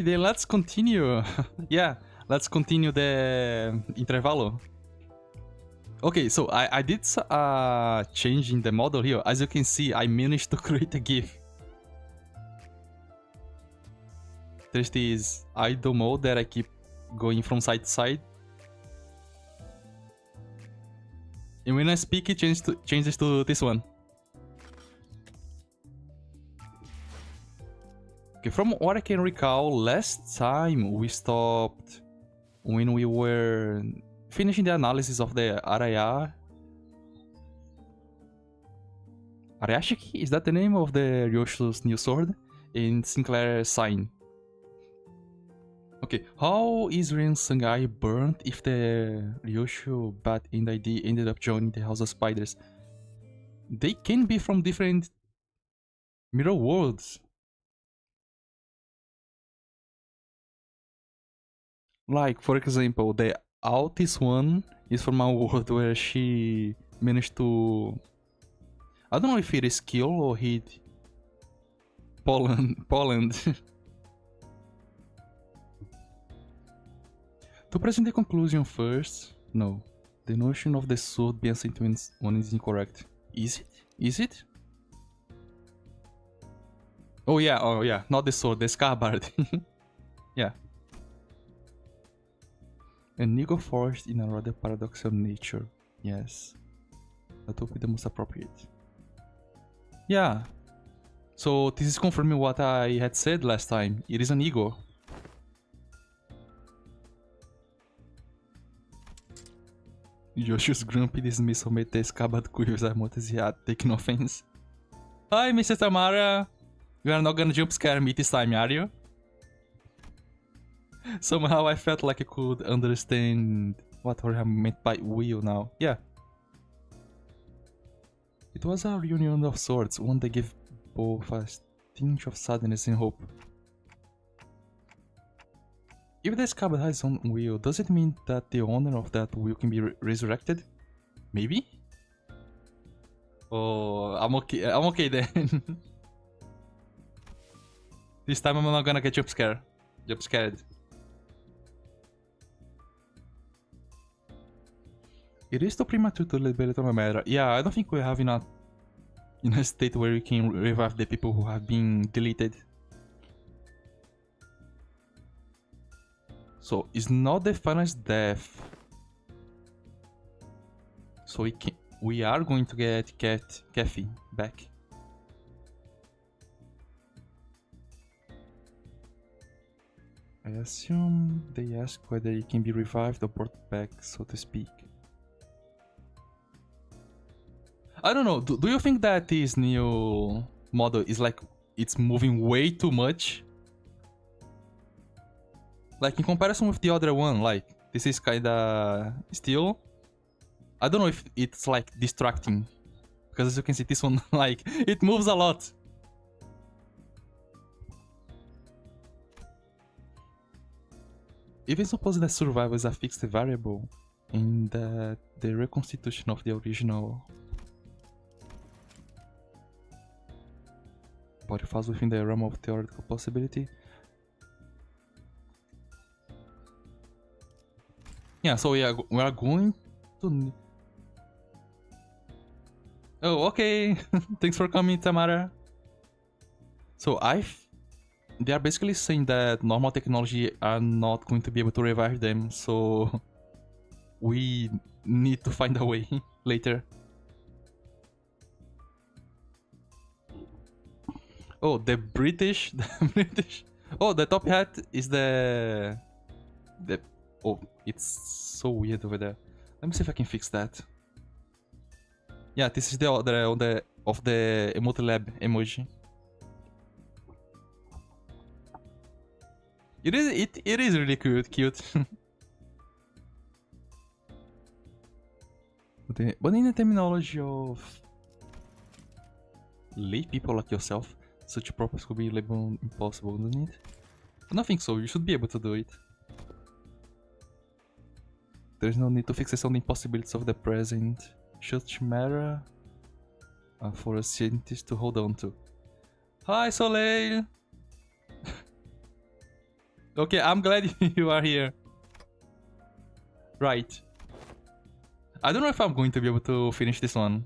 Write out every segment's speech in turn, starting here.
Then let's continue. Yeah, let's continue the intervallo. Okay, so I did change in the model here. As you can see, I managed to create a GIF. There's this idle mode that I keep going from side to side. And when I speak, it changes to this one. Okay, from what I can recall, last time we stopped when we were finishing the analysis of the Ariashiki? Is that the name of the Ryoshu's new sword? In Sinclair's sign. Okay, how is Ren Sangai burnt if the Ryoshu Bat and ID ended up joining the House of Spiders? They can be from different mirror worlds. Like, for example, the Altis one is from a world where she managed to... I don't know if it is kill or hit Poland. To present the conclusion first, no. The notion of the sword being a sentient one is incorrect. Is it? Is it? Oh yeah, not the sword, the scabbard. Yeah. An ego forged in a rather paradoxical nature. Yes. That would be the most appropriate. Yeah. So this is confirming what I had said last time. It is an ego. Yoshi's grumpy dismissal made the scabbard quivers are moteziado, taking offense. Hi, Mr. Tamara. You are not gonna jump scare me this time, are you? Somehow I felt like I could understand what I meant by will now. Yeah. It was a reunion of sorts, one that gave both a tinge of sadness and hope. If the scabbard has its own will, does it mean that the owner of that will can be resurrected? Maybe? Oh, I'm okay then. This time I'm not gonna get jump scared. It is too premature to liberate on a matter. Yeah, I don't think we're having in a state where we can revive the people who have been deleted. So it's not the final death. So we are going to get Kathy back. I assume they ask whether it can be revived or brought back, so to speak. I don't know, do you think that this new model is like, it's moving way too much? Like, in comparison with the other one, like, this is kinda still... I don't know if it's like distracting. Because as you can see, this one, like, it moves a lot. Even supposing that survival is a fixed variable, and that the reconstitution of the original body falls within the realm of theoretical possibility. Yeah, so we are going to... Oh, okay. Thanks for coming, Tamara. So they are basically saying that normal technology are not going to be able to revive them, so we need to find a way later. Oh, the British. Oh, the top hat is the. Oh, it's so weird over there. Let me see if I can fix that. Yeah, this is the order of the emote lab emoji. It is really cute. But in the terminology of lay people like yourself, such a purpose could be labeled impossible, doesn't it? I don't think so. You should be able to do it. There's no need to fixate on the impossibilities of the present. Such matter for a scientist to hold on to. Hi, Soleil! Okay, I'm glad you are here. Right. I don't know if I'm going to be able to finish this one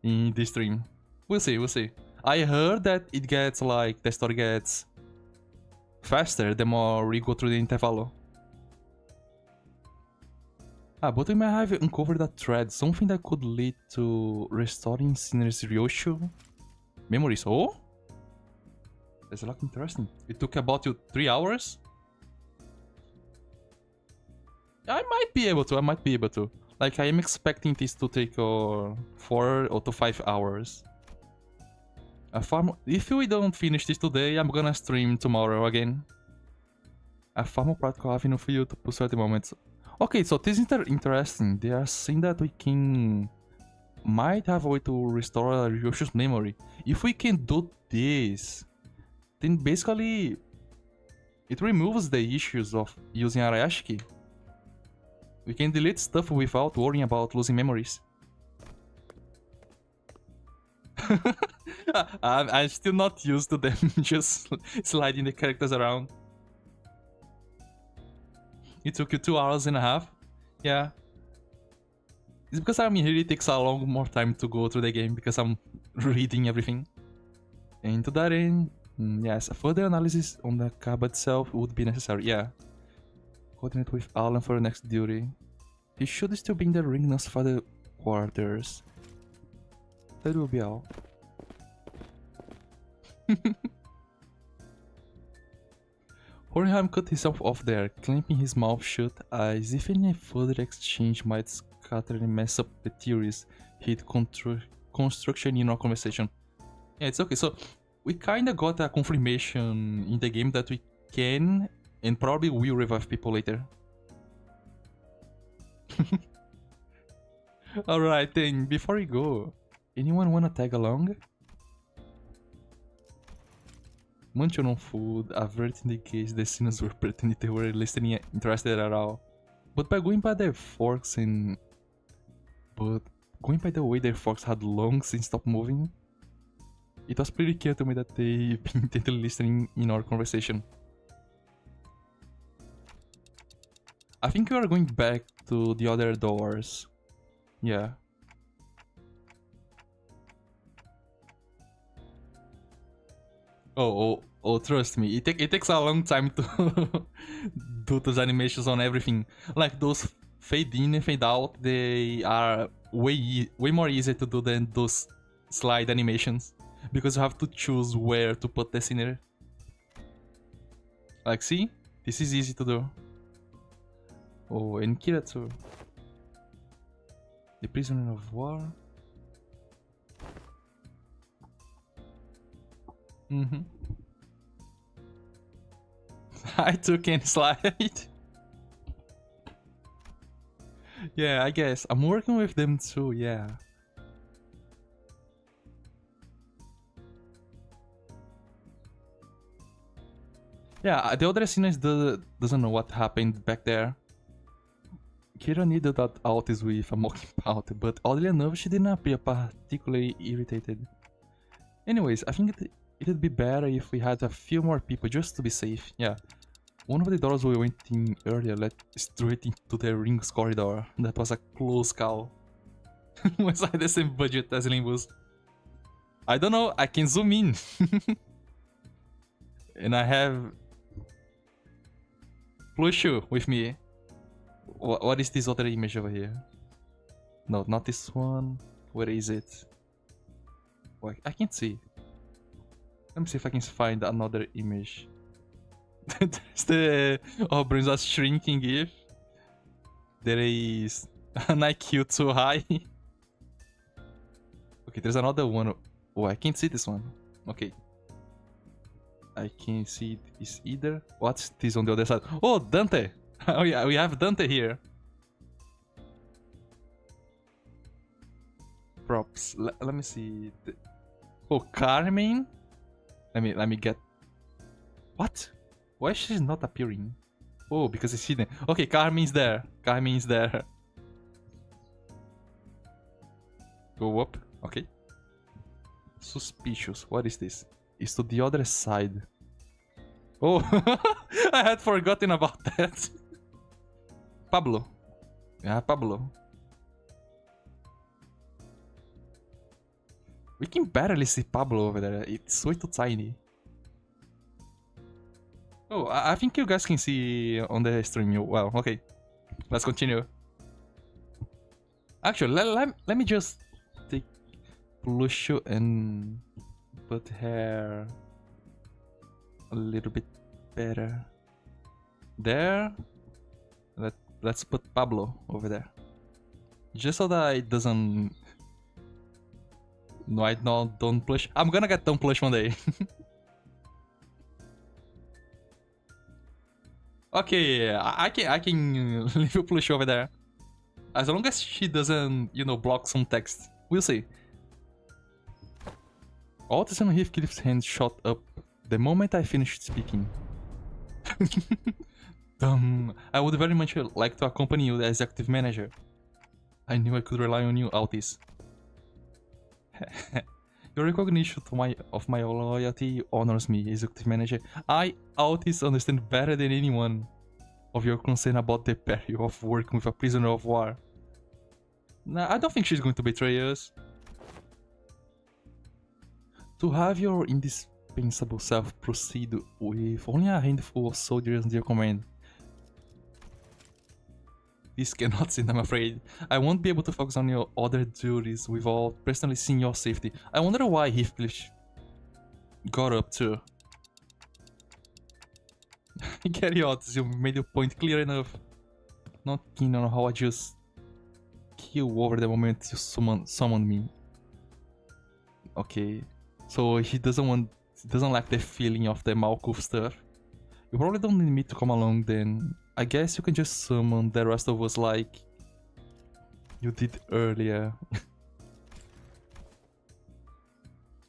in this stream. We'll see, we'll see. I heard that it gets like, the story gets faster the more we go through the intervallo. Ah, but we might have uncovered a thread, something that could lead to restoring Sinner's Ryoshu memories. Oh? That's a lot interesting. It took about 3 hours? I might be able to. Like, I am expecting this to take 4 or to 5 hours. If we don't finish this today, I'm gonna stream tomorrow again. A far more practical avenue for you to pursue at the moment. Okay, so this is interesting. They are saying that we might have a way to restore Ryoshu's memory. If we can do this, then basically it removes the issues of using Arayashiki. We can delete stuff without worrying about losing memories. I'm still not used to them just sliding the characters around. It took you 2 hours and a half? Yeah. It's because I'm here, it takes a long more time to go through the game because I'm reading everything. And to that end, yes, further analysis on the cab itself would be necessary, yeah. Coordinate with Alan for the next duty. He should still be in the Ringness Father quarters. That will be all. Horenheim cut himself off there, clamping his mouth shut, as if any further exchange might scatter and mess up the theories he'd construction in our conversation. Yeah, it's okay. So we kinda got a confirmation in the game that we can and probably will revive people later. Alright then, before we go, anyone wanna tag along? Munching on food, averting the case the sinners were pretending they were listening interested at all. But going by the way their forks had long since stopped moving, it was pretty clear to me that they've been intently listening in our conversation. I think we are going back to the other doors. Yeah. Oh, trust me, it takes a long time to do those animations on everything. Like those fade in and fade out, they are way more easier to do than those slide animations. Because you have to choose where to put the scenery. Like, see? This is easy to do. Oh, and Kira too. The Prisoner of War. I too can slide. Yeah, I guess. I'm working with them too, yeah. Yeah, the other Sinner doesn't know what happened back there. Kira needed that out is with a mocking pout, but oddly enough, she didn't appear particularly irritated. Anyways, I think it'd be better if we had a few more people just to be safe, yeah. One of the doors we went in earlier led straight into the Rings corridor. That was a close call. Was I the same budget as Limbus? I don't know, I can zoom in. And I have Plushu with me. What is this other image over here? No, not this one. Where is it? Oh, I can't see. Let me see if I can find another image. There's the brings us shrinking gif. There is an IQ too high. Okay, there's another one. Oh, I can't see this one. Okay. I can see this either. What's this on the other side? Oh, Dante! Oh yeah, we have Dante here. Props. Let me see. Oh, Carmen. Let me get. What? Why she's not appearing? Oh, because it's hidden. Okay, Carmen's there. Carmen's there. Go up. Okay. Suspicious. What is this? It's to the other side. Oh, I had forgotten about that. Pablo. Yeah, Pablo. We can barely see Pablo over there. It's way too tiny. Oh, I think you guys can see on the stream. Well, okay. Let's continue. Actually, let me just take Plusho and put her a little bit better. There. Let's put Pablo over there. Just so that it doesn't... No, I don't plush. I'm gonna get don't plush one day. Okay, I can leave a plush over there. As long as she doesn't, you know, block some text. We'll see. Autism Heathcliff's hand shot up the moment I finished speaking. I would very much like to accompany you as executive manager. I knew I could rely on you, Altis. Your recognition of my loyalty honors me, executive manager. I, Altis, understand better than anyone of your concern about the peril of working with a prisoner of war. Nah, I don't think she's going to betray us. To have your indispensable self proceed with only a handful of soldiers under your command. This cannot stand, I'm afraid. I won't be able to focus on your other duties without personally seeing your safety. I wonder why Heathcliff got up to. Carry on, you made your point clear enough. Not keen on how I just kill over the moment you summoned me. Okay, so he doesn't like the feeling of the Malkuth stuff. You probably don't need me to come along then. I guess you can just summon the rest of us like you did earlier.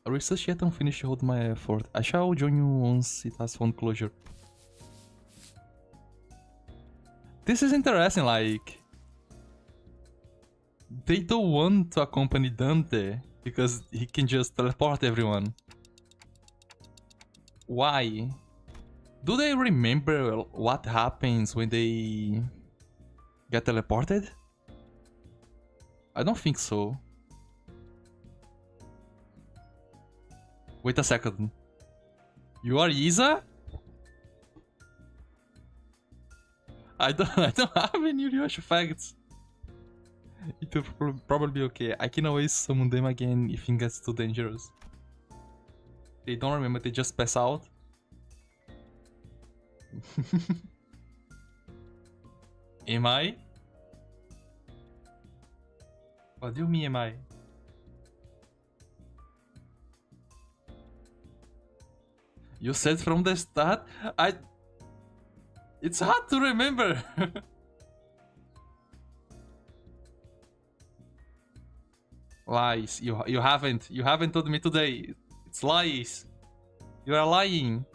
Research yet unfinished hold my effort. I shall join you once it has found closure. This is interesting, like... They don't want to accompany Dante because he can just teleport everyone. Why? Do they remember what happens when they get teleported? I don't think so. Wait a second. You are Isa? I don't have any Ryosho facts. It will probably be okay. I can always summon them again if it gets too dangerous. They don't remember, they just pass out. Am I? What do you mean, am I? You said from the start? It's hard to remember. Lies. You haven't told me today. It's lies. You are lying.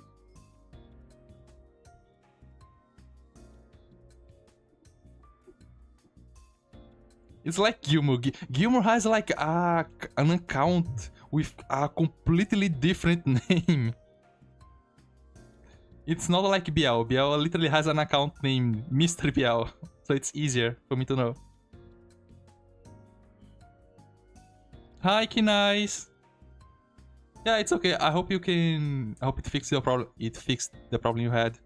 It's like Gilmour. Gilmour has like an account with a completely different name. It's not like Biel. Biel literally has an account named Mr. Biel, so it's easier for me to know. Hi, Kinais. Yeah, it's okay. I hope it fixed your problem. It fixed the problem you had.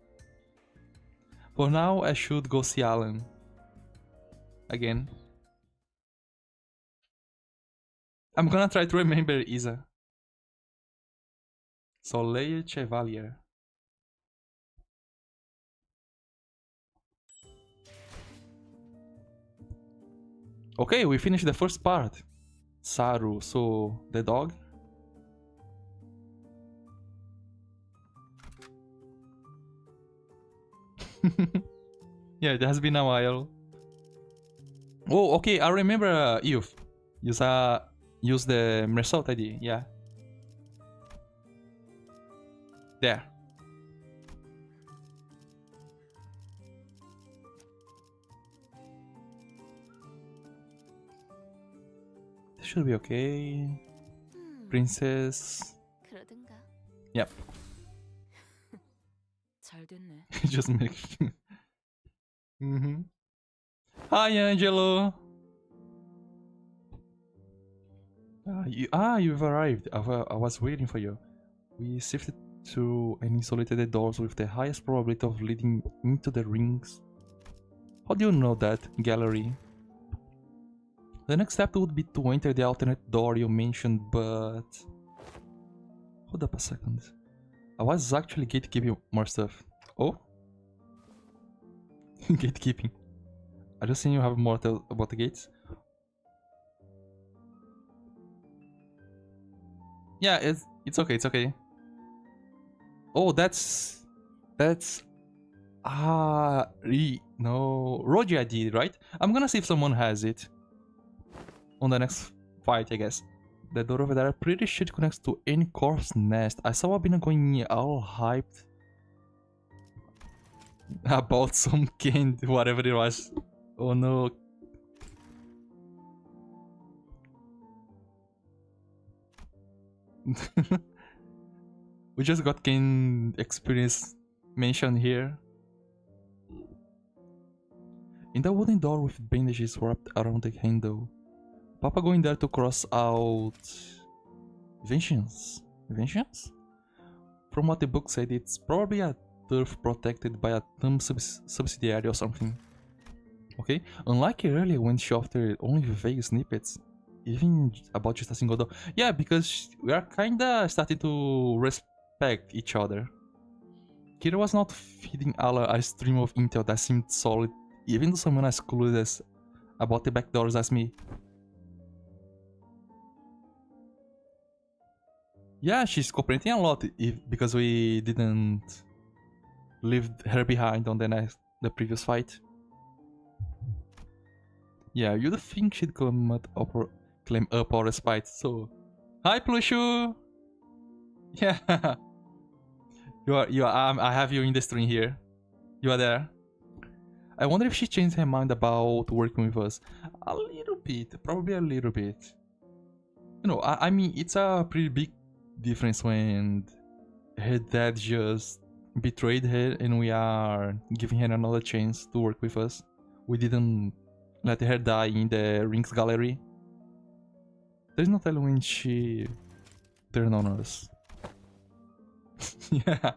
For now, I should go see Alan. Again. I'm gonna try to remember Isa. Soleil Chevalier. Okay, we finished the first part. Saru, so the dog? Yeah, it has been a while. Oh, okay, I remember Youth. Use the Result ID, yeah. There. This should be okay. Princess. Yep. Just make. Hi, Angelo. You've arrived. I was waiting for you. We sifted through and insulated the doors with the highest probability of leading into the rings. How do you know that, gallery? The next step would be to enter the alternate door you mentioned, but... Hold up a second. I was actually gatekeeping more stuff. Oh? Gatekeeping. I just think you have more to tell about the gates. Yeah, it's okay, it's okay. Oh, that's... No... Roger ID, right? I'm gonna see if someone has it. On the next fight, I guess. The door over there, I'm pretty sure it connects to any corpse nest. I saw Abina going all hyped about some candy, whatever it was. Oh no. We just got Kane experience mentioned here. In the wooden door with bandages wrapped around the handle. Papa going there to cross out... Vengeance? Vengeance? From what the book said, it's probably a turf protected by a thumb subsidiary or something. Okay? Unlike earlier when she offered only vague snippets, even about just a single door. Yeah, because we are kinda starting to respect each other. Kira was not feeding Ala a stream of intel that seemed solid, even though someone as clueless about the back doors as me. Yeah, she's cooperating a lot because we didn't leave her behind on the previous fight. Yeah, you'd think she'd claim up our spite, so... Hi, Plushu! Yeah! I have you in the stream here. You are there. I wonder if she changed her mind about working with us. A little bit, probably a little bit. You know, I mean, it's a pretty big difference when her dad just betrayed her and we are giving her another chance to work with us. We didn't let her die in the Rings Gallery. There's no telling when she turned on us. Yeah.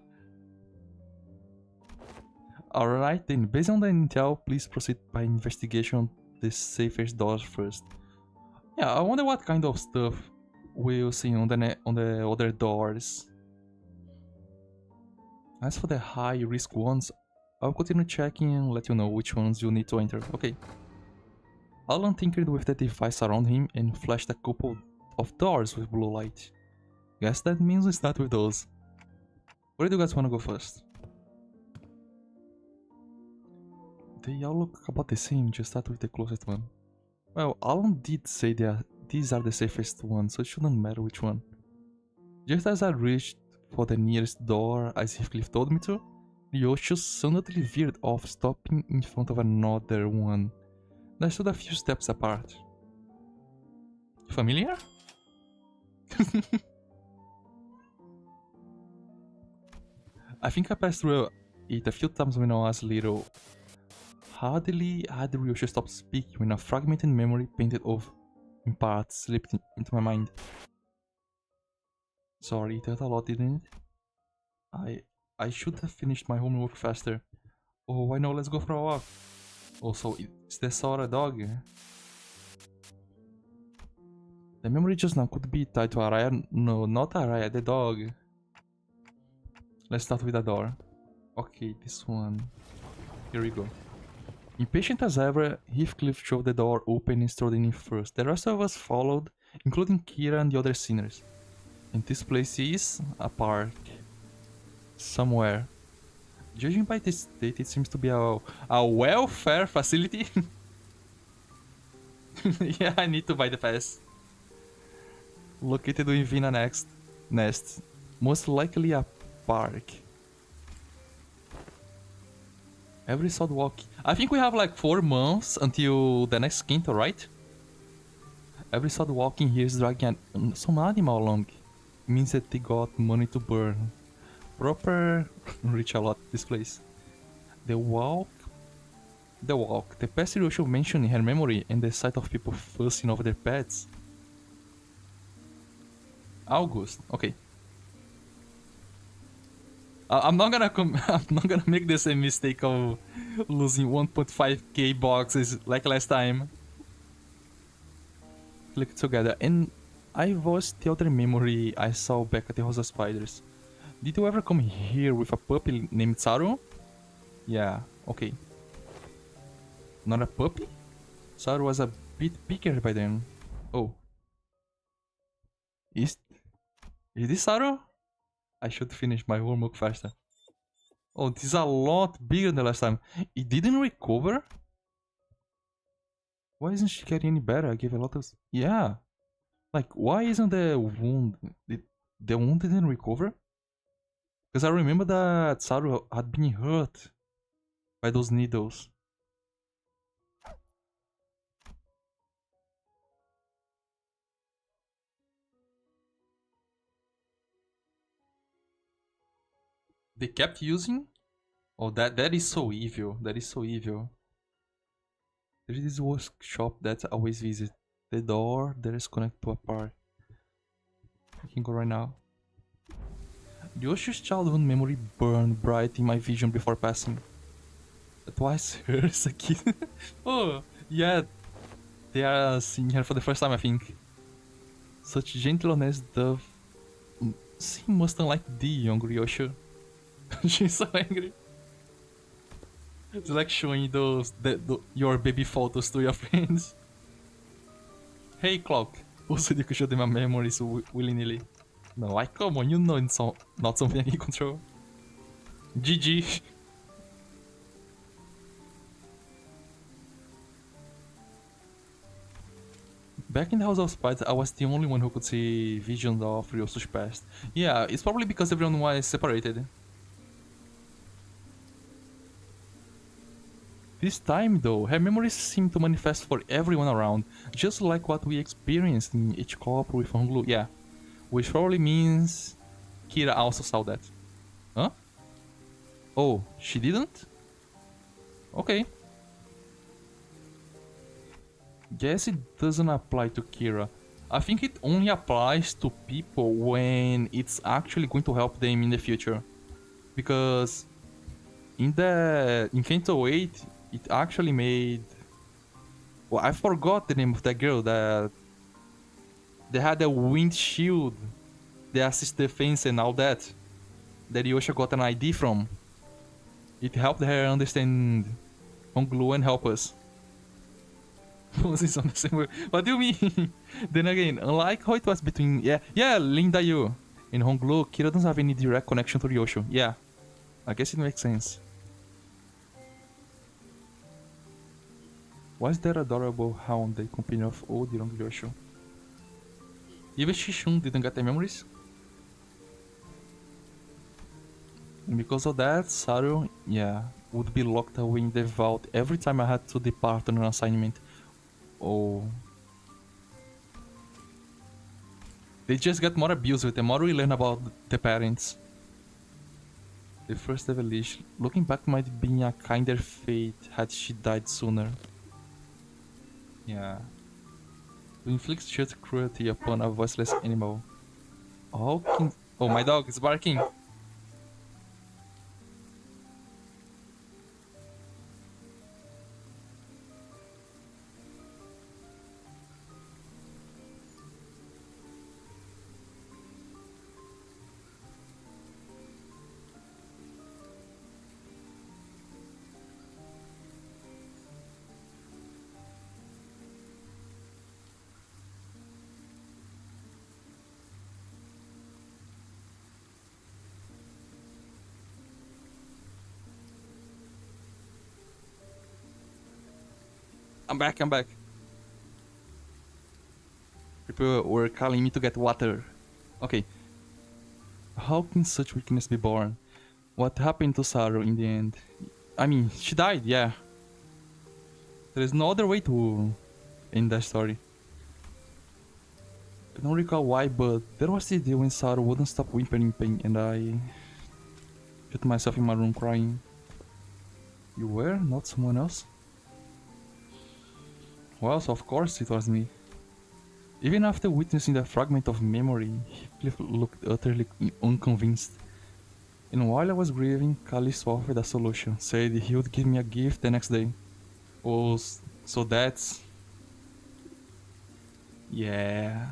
Alright then, based on the intel, please proceed by investigation the safest doors first. Yeah, I wonder what kind of stuff we'll see on the other doors. As for the high risk ones, I'll continue checking and let you know which ones you need to enter. Okay. Alan tinkered with the device around him and flashed a couple of doors with blue light. Guess that means we start with those. Where do you guys want to go first? They all look about the same, just start with the closest one. Well, Alan did say that these are the safest ones, so it shouldn't matter which one. Just as I reached for the nearest door, as Heathcliff told me to, Yoshu suddenly veered off, stopping in front of another one that stood a few steps apart. Familiar? I think I passed through it a few times when I was little. Hardly had Ryoshu stopped speaking when a fragmented memory painted over in parts slipped into my mind. Sorry, it hurt a lot, didn't it? I should have finished my homework faster. Oh, I know, let's go for a walk. Also, is the Sora dog? The memory just now could be tied to Araya. No, not Araya, the dog. Let's start with the door. Okay, this one. Here we go. Impatient as ever, Heathcliff shoved the door open and strode in first. The rest of us followed, including Kira and the other sinners. And this place is a park. Somewhere. Judging by this date, it seems to be a welfare facility. Yeah, I need to buy the pass. Located within a nest. Most likely a park. Every sod walk. I think we have like 4 months until the next Quinto, right? Every sod walking here is dragging some animal along. It means that they got money to burn. proper reach a lot this place. The walk. The past Ryosho mentioned in her memory and the sight of people fussing over their pets. August, okay. I'm not gonna I'm not gonna make the same mistake of losing 1.5k boxes like last time. Click together, and I was the other memory I saw back at the Rosa Spiders. Did you ever come here with a puppy named Saru? Yeah, okay. Not a puppy? Saru was a bit bigger by then. Oh. Is this Saru? I should finish my homework faster. Oh, this is a lot bigger than last time. It didn't recover? Why isn't she getting any better? I gave a lot of... Yeah. Like, why isn't the wound... The wound didn't recover? Because I remember that Saru had been hurt by those needles. They kept using? Oh, that is so evil. That is so evil. There is this workshop that I always visit. The door that is connected to a park. I can go right now. Yoshi's childhood memory burned bright in my vision before passing. That was her as a kid. Oh, yeah. They are seeing her for the first time, I think. Such gentleness, dove. She must unlike the younger Yoshi. She's so angry. It's like showing your baby photos to your friends. Hey, Clock. Also, you could show them my memories willy-nilly. No, like, come on, you know it's not something I can control. GG. Back in the House of Spiders, I was the only one who could see visions of Ryosu's past. Yeah, it's probably because everyone was separated. This time, though, her memories seem to manifest for everyone around, just like what we experienced in each couple with Honglu. Yeah, which probably means Kira also saw that. Huh? Oh, she didn't? Okay. Guess it doesn't apply to Kira. I think it only applies to people when it's actually going to help them in the future. Because in Kanto 8, it actually made... Well, I forgot the name of that girl that... They had a windshield, the assist defense and all that. That Yosha got an ID from. It helped her understand Honglu and help us. On the same way. What do you mean? Then again, unlike how it was between... Yeah, Linda Yu and Honglu, Kira doesn't have any direct connection to Ryosho. Yeah, I guess it makes sense. Was that adorable hound the companion of old young Ryosho? Even Shishun didn't get the memories? And because of that, Saru, yeah, would be locked away in the vault every time I had to depart on an assignment. Oh. They just get more abusive the more we learn about the parents. The first evolution. Looking back might have been a kinder fate had she died sooner. Yeah. To inflict such cruelty upon a voiceless animal. Oh, my dog is barking. I'm back. People were calling me to get water. Okay. How can such weakness be born? What happened to Saru in the end? I mean, she died, yeah. There is no other way to end that story. I don't recall why, but there was the day when Saru wouldn't stop whimpering in pain and I... Shut myself in my room crying. You were, not someone else? Well, so of course it was me. Even after witnessing that fragment of memory, Heathcliff looked utterly unconvinced. And while I was grieving, Callisto offered a solution, said he would give me a gift the next day. Oh, so that's... Yeah...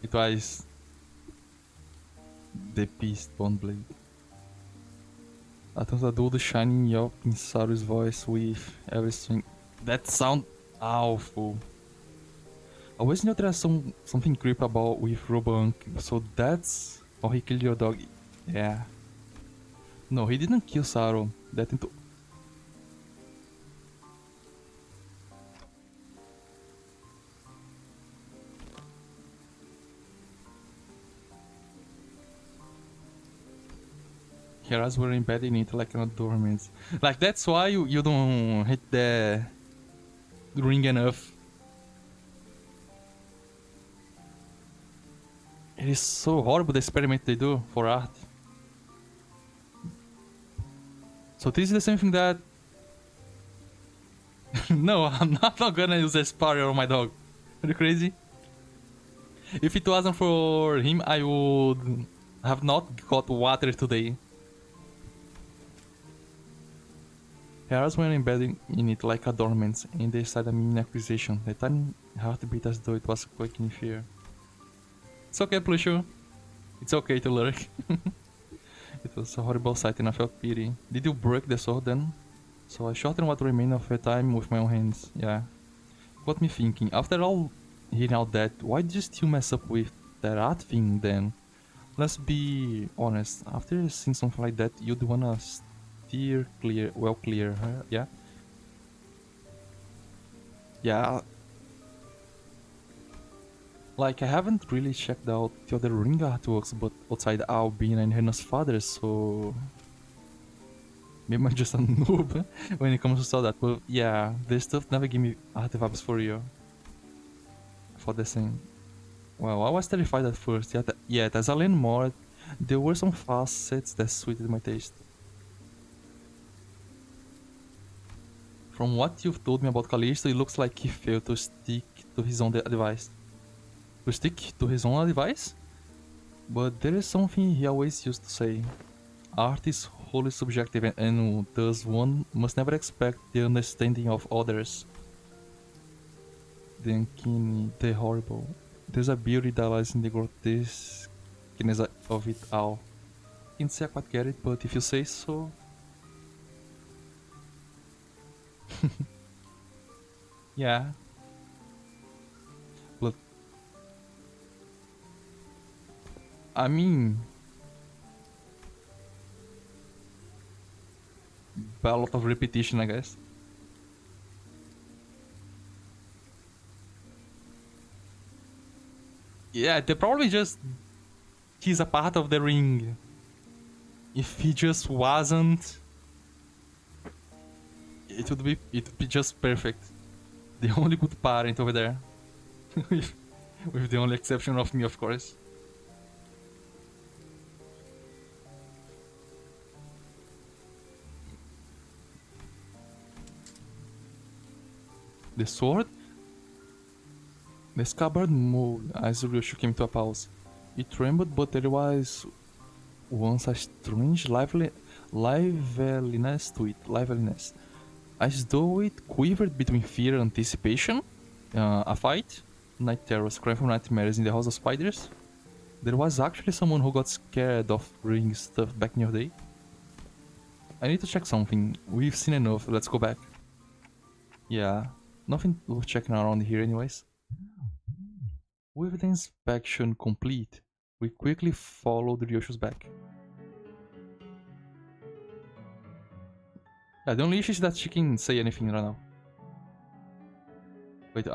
It was... the Beast Bond Blade. A tentadura shining up in Saru's voice with every string. That sound awful. I always knew there was something creepy about with Robunk, so that's how he killed your dog. Yeah. No, he didn't kill Saru. That into... Heroes were embedded in it like an adornment. Like, that's why you don't hit the ring enough. It is so horrible, the experiment they do for art. So this is the same thing that... No, I'm not gonna use a Aspire on my dog. Are you crazy? If it wasn't for him, I would have not got water today. Heroes were embedding in it like adornments, and they started a mini acquisition. The tiny heartbeat as though it was quaking in fear. It's okay, Plushu. It's okay to lurk. It was a horrible sight and I felt pity. Did you break the sword then? So I shortened what remained of her time with my own hands. Yeah. Got me thinking, after all hearing all that, why did you still mess up with that art thing then? Let's be honest, after seeing something like that, you'd wanna steer clear, well clear, huh? Yeah? Yeah. Like, I haven't really checked out the other ring artworks, but outside Albina and Henna's father, so... Maybe I'm just a noob when it comes to all that, but yeah, this stuff never gave me artifacts for real. For the same. Well, I was terrified at first, yet as I learned more, there were some facets that sweetened my taste. From what you've told me about Callisto, it looks like he failed to stick to his own advice. To stick to his own advice? But there is something he always used to say. Art is wholly subjective and thus one must never expect the understanding of others. The uncanny, the horrible. There's a beauty that lies in the grotesqueness of it all. Can't say I quite get it, but if you say so... Yeah. But... I mean... by a lot of repetition, I guess. Yeah, they probably just... he's a part of the ring. If he just wasn't... it would be just perfect. The only good parent over there. with the only exception of me, of course. The sword? The scabbard moved as Ryoshu came to a pause. It trembled, but there was once a strange liveliness to it. Liveliness. As though it quivered between fear and anticipation. A fight? Night terrors, crime from nightmares in the House of Spiders. There was actually someone who got scared of ring stuff back in your day. I need to check something. We've seen enough, let's go back. Yeah, nothing worth checking around here anyways. With the inspection complete, we quickly followed Ryoshu's back. Yeah, the only issue is that she can't say anything right now. Wait,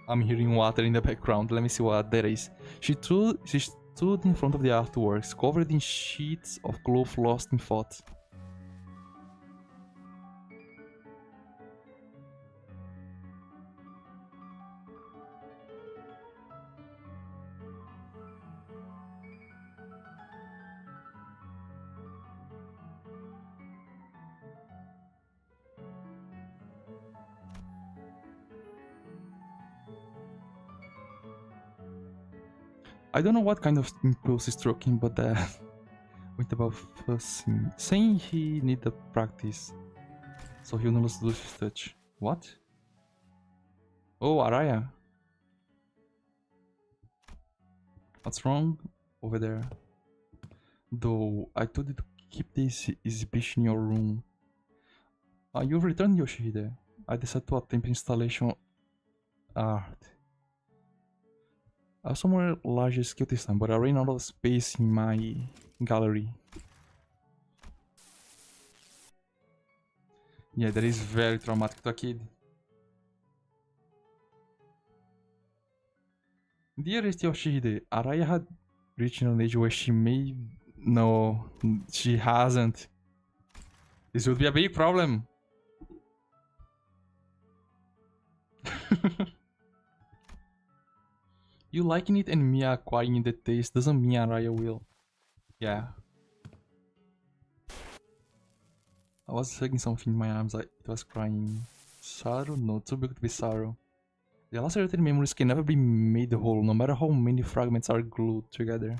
I'm hearing water in the background. Let me see what that is. She stood in front of the artworks, covered in sheets of cloth lost in thought. I don't know what kind of impulse is struck him, but went about fussing, saying he needed practice, so he'll not lose his touch. What? Oh, Araya. What's wrong over there? Though, I told you to keep this exhibition in your room. You've returned, Yoshihide. I decided to attempt installation art. I have some more larger scale this time, but I ran out of space in my gallery. Yeah, that is very traumatic to a kid. Dearest Yoshihide, Araya had reached an age where she may... No, she hasn't. This would be a big problem. You liking it and me acquiring the taste doesn't mean Araya will. Yeah. I was hugging something in my arms, it was crying. Sorrow? No, too big to be sorrow. The lacerated memories can never be made whole, no matter how many fragments are glued together.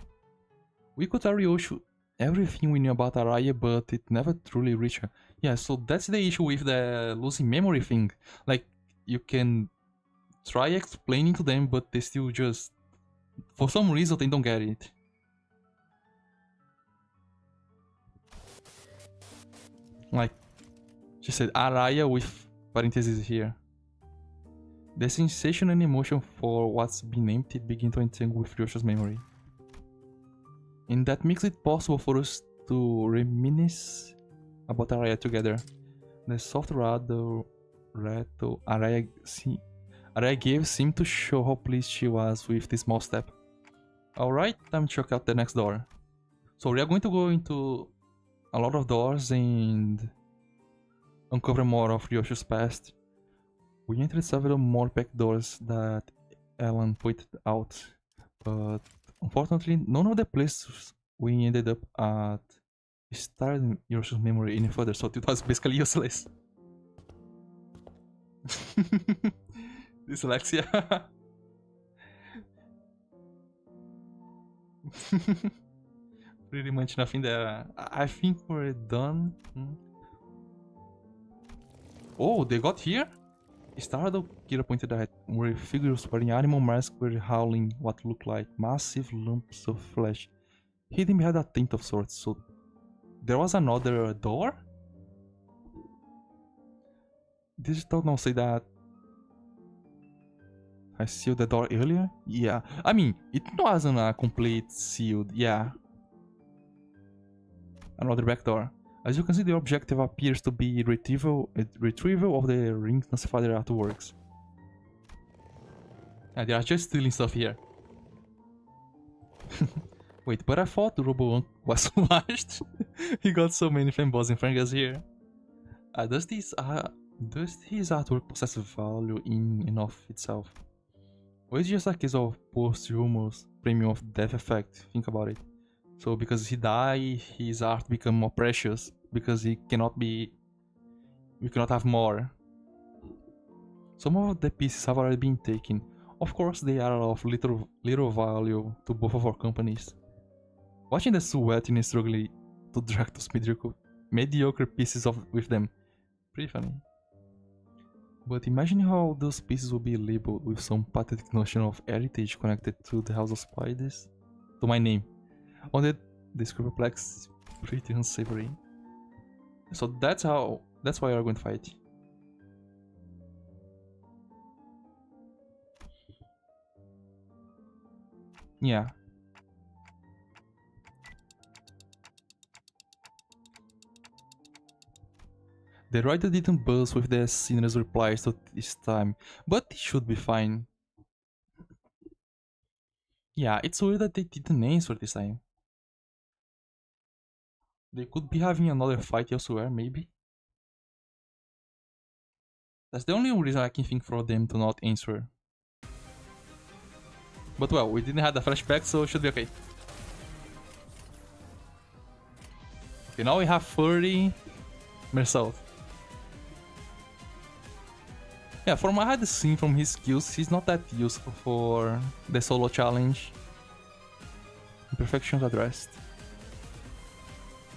We could tell Ryoshu everything we knew about Araya, but it never truly reached her. Yeah, so that's the issue with the losing memory thing. Like, you can try explaining to them, but they still just... For some reason, they don't get it. Like, she said Araya with parentheses here. The sensation and emotion for what's been emptied begin to entangle with Ryoshu's memory. And that makes it possible for us to reminisce about Araya together. The soft rattle Araya gave seemed to show how pleased she was with this small step. Alright, time to check out the next door. So we are going to go into a lot of doors and uncover more of Ryoshu's past. We entered several more back doors that Ellen pointed out, but unfortunately none of the places we ended up at started Ryoshu's memory any further, so it was basically useless. Dyslexia. Pretty much nothing there. I think we're done. Oh, they got here? Startled, Kira pointed out where figures wearing animal masks were howling what looked like massive lumps of flesh hidden behind a tent of sorts. So there was another door? Digital now say that I sealed the door earlier? Yeah, I mean, it wasn't a complete sealed, yeah. Another back door. As you can see, the objective appears to be retrieval of the ring classified artworks. Yeah, they are just stealing stuff here. Wait, but I thought the Robo was slashed. He got so many fanboys and fangirls here. Does his artwork possess value in and of itself? Or is it just a case of posthumous premium of death effect? Think about it. So because he died, his art become more precious because we cannot have more. Some of the pieces have already been taken. Of course, they are of little value to both of our companies. Watching the sweat and struggling to drag those mediocre pieces with them, pretty funny. But imagine how those pieces will be labeled with some pathetic notion of heritage connected to the House of Spiders, to my name. On the Scribbleplex is pretty unsavory. So that's why we're going to fight. Yeah. The writer didn't buzz with the sinner's replies to this time, but it should be fine. Yeah, it's weird that they didn't answer this time. They could be having another fight elsewhere, maybe. That's the only reason I can think for them to not answer. But well, we didn't have the flashback, so it should be okay. Okay, now we have 30 Mersault. Yeah, from what I had seen from his skills, he's not that useful for the solo challenge. imperfections addressed.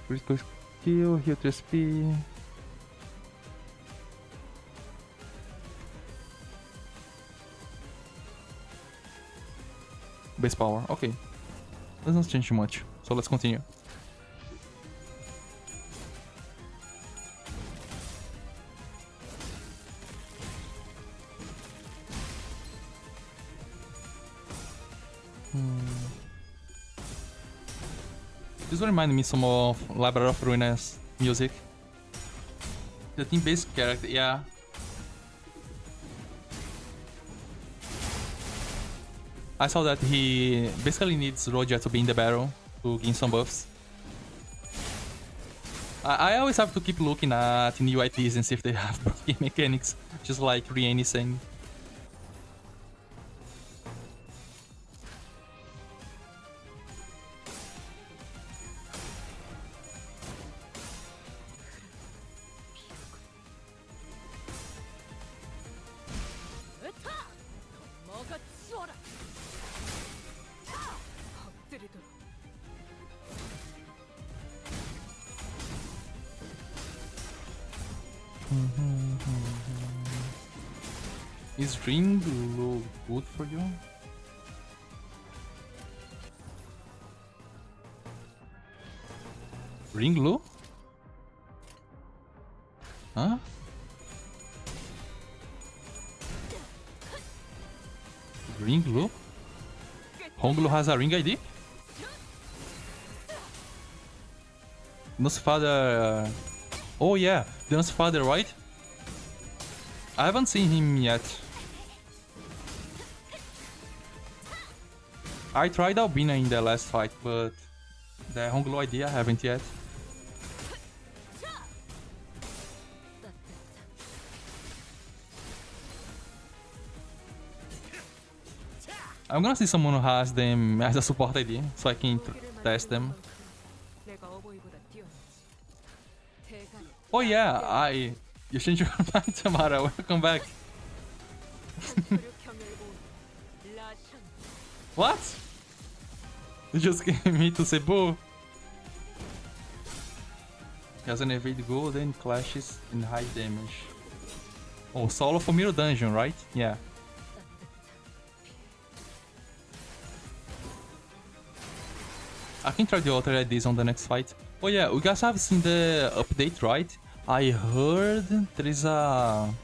Critical skill, heal 3 SP. Base power, okay. Doesn't change much, so let's continue. This will remind me some of Library of Ruinas music. The team-based character, yeah. I saw that he basically needs Roja to be in the battle to gain some buffs. I always have to keep looking at new IPs and see if they have game mechanics, just like Rieni saying. Is Ring Low good for you? Ring Low? Huh? Ring Low? Honglu has a ring ID? No's father... Oh yeah, No's father, right? I haven't seen him yet. I tried Albina in the last fight, but the Honglu ID I haven't yet. I'm gonna see someone who has them as a support ID, so I can test them. Oh yeah, you changed your mind, Tamara. Welcome back. What? You just came me to say boo. He has an evade goal, then clashes in high damage. Oh, solo for Mirror Dungeon, right? Yeah. I can try the other IDs on the next fight. Oh yeah, you guys have seen the update, right? I heard there is a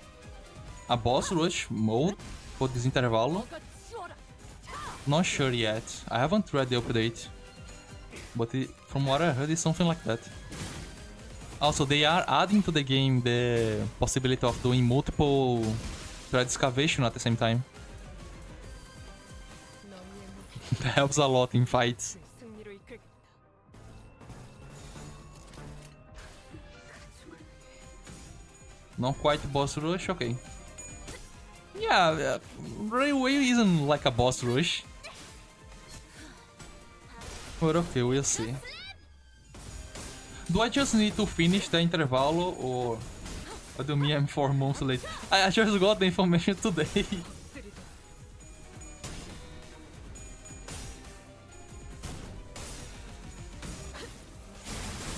boss rush mode for this intervallo. Not sure yet. I haven't read the update, but from what I heard, it's something like that. Also, they are adding to the game the possibility of doing multiple thread excavation at the same time. That helps a lot in fights. Not quite boss rush, okay. Yeah, Railway isn't like a boss rush. But okay, we'll see. Do I just need to finish the intervallo or do me I'm 4 months late? I just got the information today.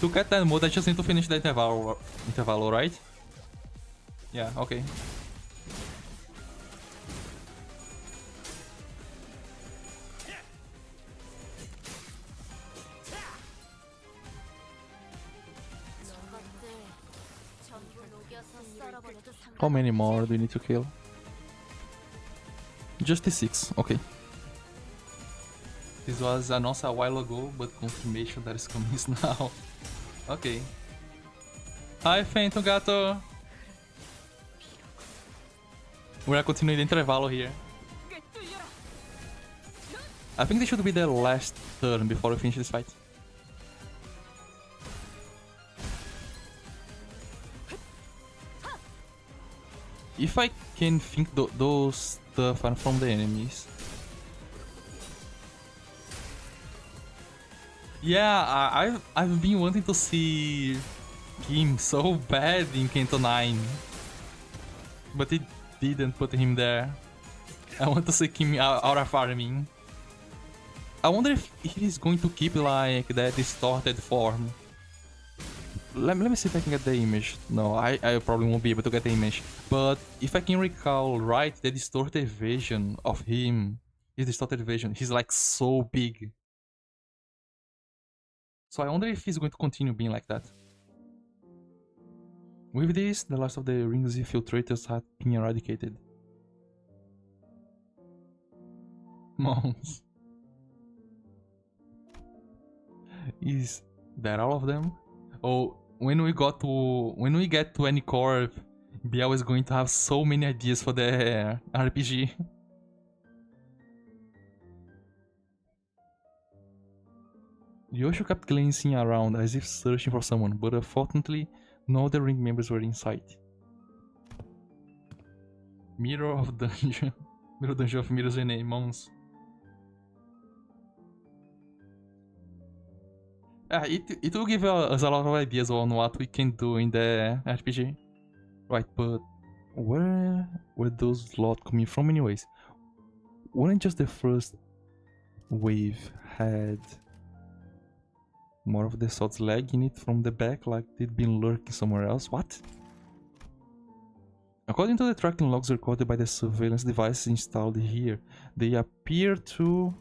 To get that mode, I just need to finish the intervallo, right? Yeah, okay. How many more do you need to kill? Just the 6, okay. This was announced a while ago, but confirmation that is coming now. Okay. Hi, Phantom Gato! We are continuing the intervallo here. I think this should be the last turn before we finish this fight. If I can think those stuff are from the enemies. Yeah, I've been wanting to see Kim so bad in Kanto 9. But it didn't put him there. I want to see Kim out of farming. I wonder if he's going to keep like that distorted form. Let me see if I can get the image. No, I probably won't be able to get the image. But if I can recall right, the distorted version of him, his distorted version, he's like so big. So I wonder if he's going to continue being like that. With this, the last of the ring's infiltrators had been eradicated. Mons. Is that all of them? Oh, when we get to any corp, Biel is going to have so many ideas for the RPG. Yosho kept glancing around as if searching for someone, but unfortunately, no other ring members were in sight. Mirror of Dungeon. Mirror Dungeon of Mirrors and Mons. It will give us a lot of ideas on what we can do in the RPG. Right, but where were those lot coming from anyways? Wouldn't just the first wave had more of the sword's leg in it from the back, like they'd been lurking somewhere else? What? According to the tracking logs recorded by the surveillance devices installed here, they appear to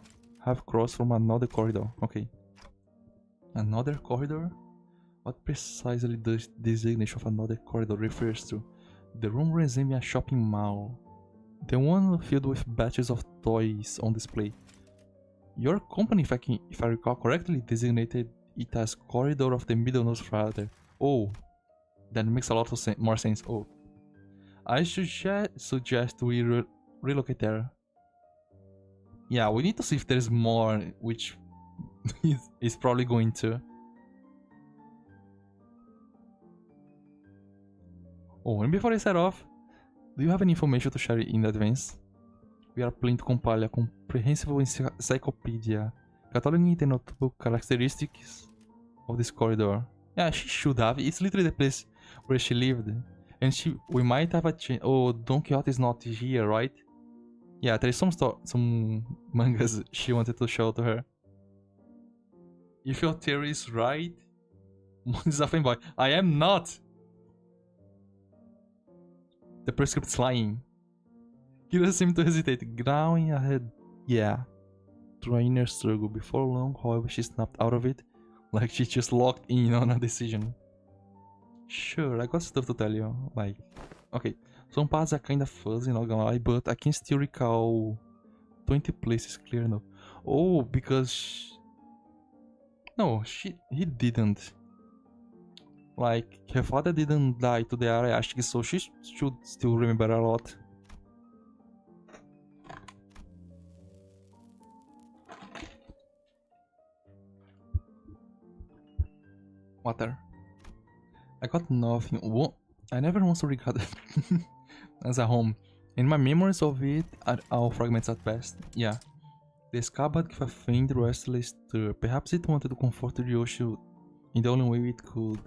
have crossed from another corridor. Okay. Another corridor? What precisely does designation of another corridor refers to? The room resembling a shopping mall. The one filled with batches of toys on display. Your company, if I recall correctly, designated it as Corridor of the Middle Nose Father. Oh, that makes a lot of more sense. Oh, I suggest we relocate there. Yeah, we need to see if there's more, which is probably going to. Oh, and before I set off, do you have any information to share in advance? We are planning to compile a comprehensive encyclopedia cataloging the notable characteristics of this corridor. Yeah, she should have. It's literally the place where she lived. And we might have a chance. Oh, Don Quixote is not here, right? Yeah, there's some mangas she wanted to show to her. If your theory is right, is a fanboy. I am not! The prescript's lying. He doesn't seem to hesitate, growling ahead. Yeah. Through an inner struggle. Before long, however, she snapped out of it, like she just locked in on a decision. Sure, I got stuff to tell you. Like, okay, some parts are kinda fuzzy, not gonna lie, but I can still recall 20 places clear enough. Oh, because... No, he didn't. Like, her father didn't die to the Arayashiki, so she should still remember a lot. Water. I got nothing. What? I never once regarded as a home. And my memories of it are all fragments at best. Yeah. The scabbard gave a faint, restless stir. Perhaps it wanted to comfort Ryoshu in the only way it could.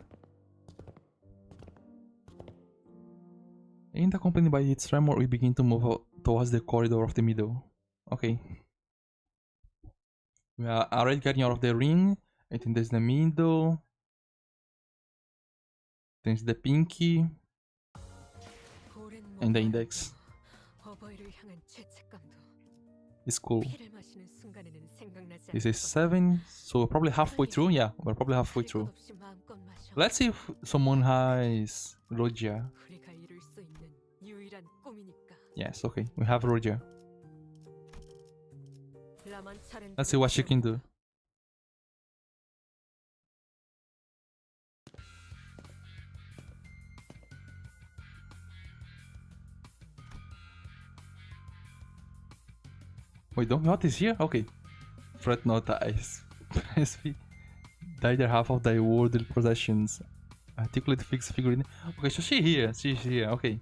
And accompanied by its tremor, we begin to move towards the corridor of the middle. Okay. We are already getting out of the ring. I think there's the middle. There's the pinky. And the index. It's cool. This is 7, so we're probably halfway through. Yeah, we're probably halfway through. Let's see if someone has Rogia. Yes, okay, we have Rogia. Let's see what she can do. Wait, Don Quixote is here? Okay. Threat not dies. Die their half of thy worldly possessions. Articulate fixed figurine. Okay, so she's here. She's here. Okay.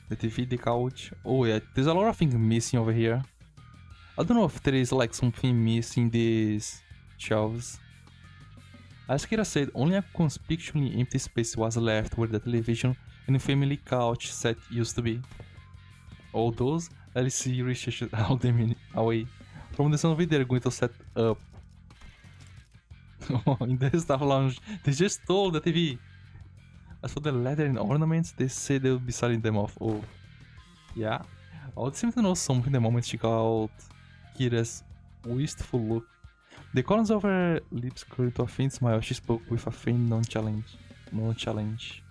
The TV, the couch. Oh yeah, there's a lot of things missing over here. I don't know if there is like something missing these shelves. As Kira said, only a conspicuously empty space was left where the television and family couch set used to be. All those Let's see research how they mean away. From the sound of it, they're going to set up. In the staff lounge, they just stole the TV. As for the leather and ornaments, they say they'll be selling them off. Oh, yeah. I would seem to know something the moment she got Kira's wistful look. The corners of her lips curled to a faint smile. She spoke with a faint non-challenge.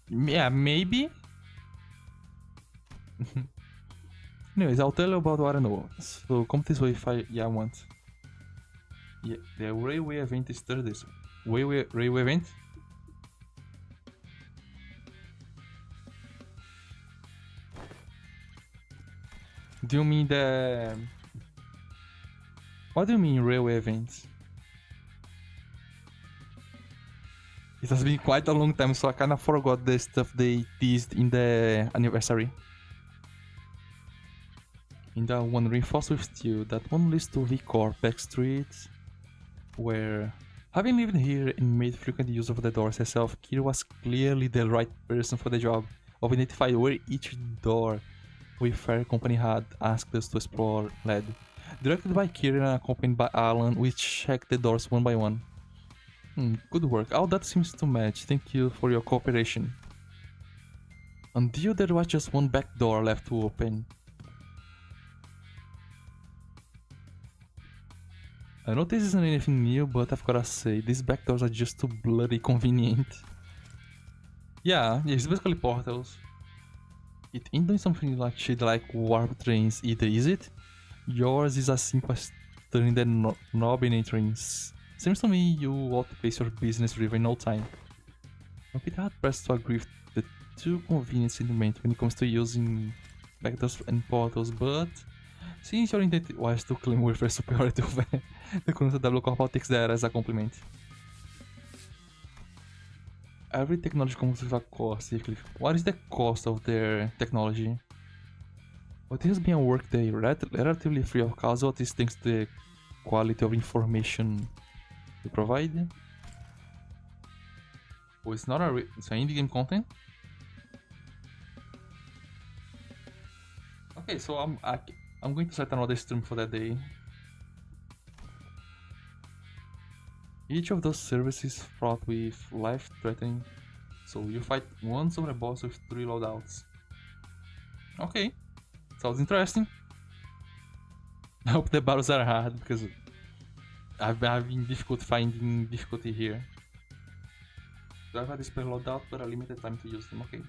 Yeah, maybe? Anyways, I'll tell you about what I know. So come this way if I want. Yeah, the railway event is Thursday. Railway event? Do you mean the... What do you mean railway events? It has been quite a long time, so I kinda forgot the stuff they teased in the anniversary. In that one reinforced with steel, that one leads to V-Corp back streets, where, having lived here and made frequent use of the doors herself, Kira was clearly the right person for the job of identifying where each door we fair company had asked us to explore led. Directed by Kira and accompanied by Alan, we checked the doors one by one. Good work. All that seems to match. Thank you for your cooperation. Until there was just one back door left to open. I know this isn't anything new, but I've gotta say, these back doors are just too bloody convenient. Yeah, it's basically portals. It ain't doing something like shit like warp trains either, is it? Yours is as simple as turning the knob and entering. Seems to me you outpace your business river in no time. I'm a bit hard pressed to agree with the two convenient sentiment when it comes to using backdoors and portals, but since your intent was to claim warfare superiority over the current W Corp, I'll take that as a compliment. Every technology comes with a cost. What is the cost of their technology? What has been a workday relatively free of casualties thanks to the quality of information they provide? Oh, it's not it's an indie game content? Okay, so I'm going to set another stream for that day. Each of those services fraught with life-threatening, so you fight one super boss with 3 loadouts. Okay, sounds interesting. I hope the battles are hard because I've been having difficulty here. Do I have a display loadout but a limited time to use them? Okay.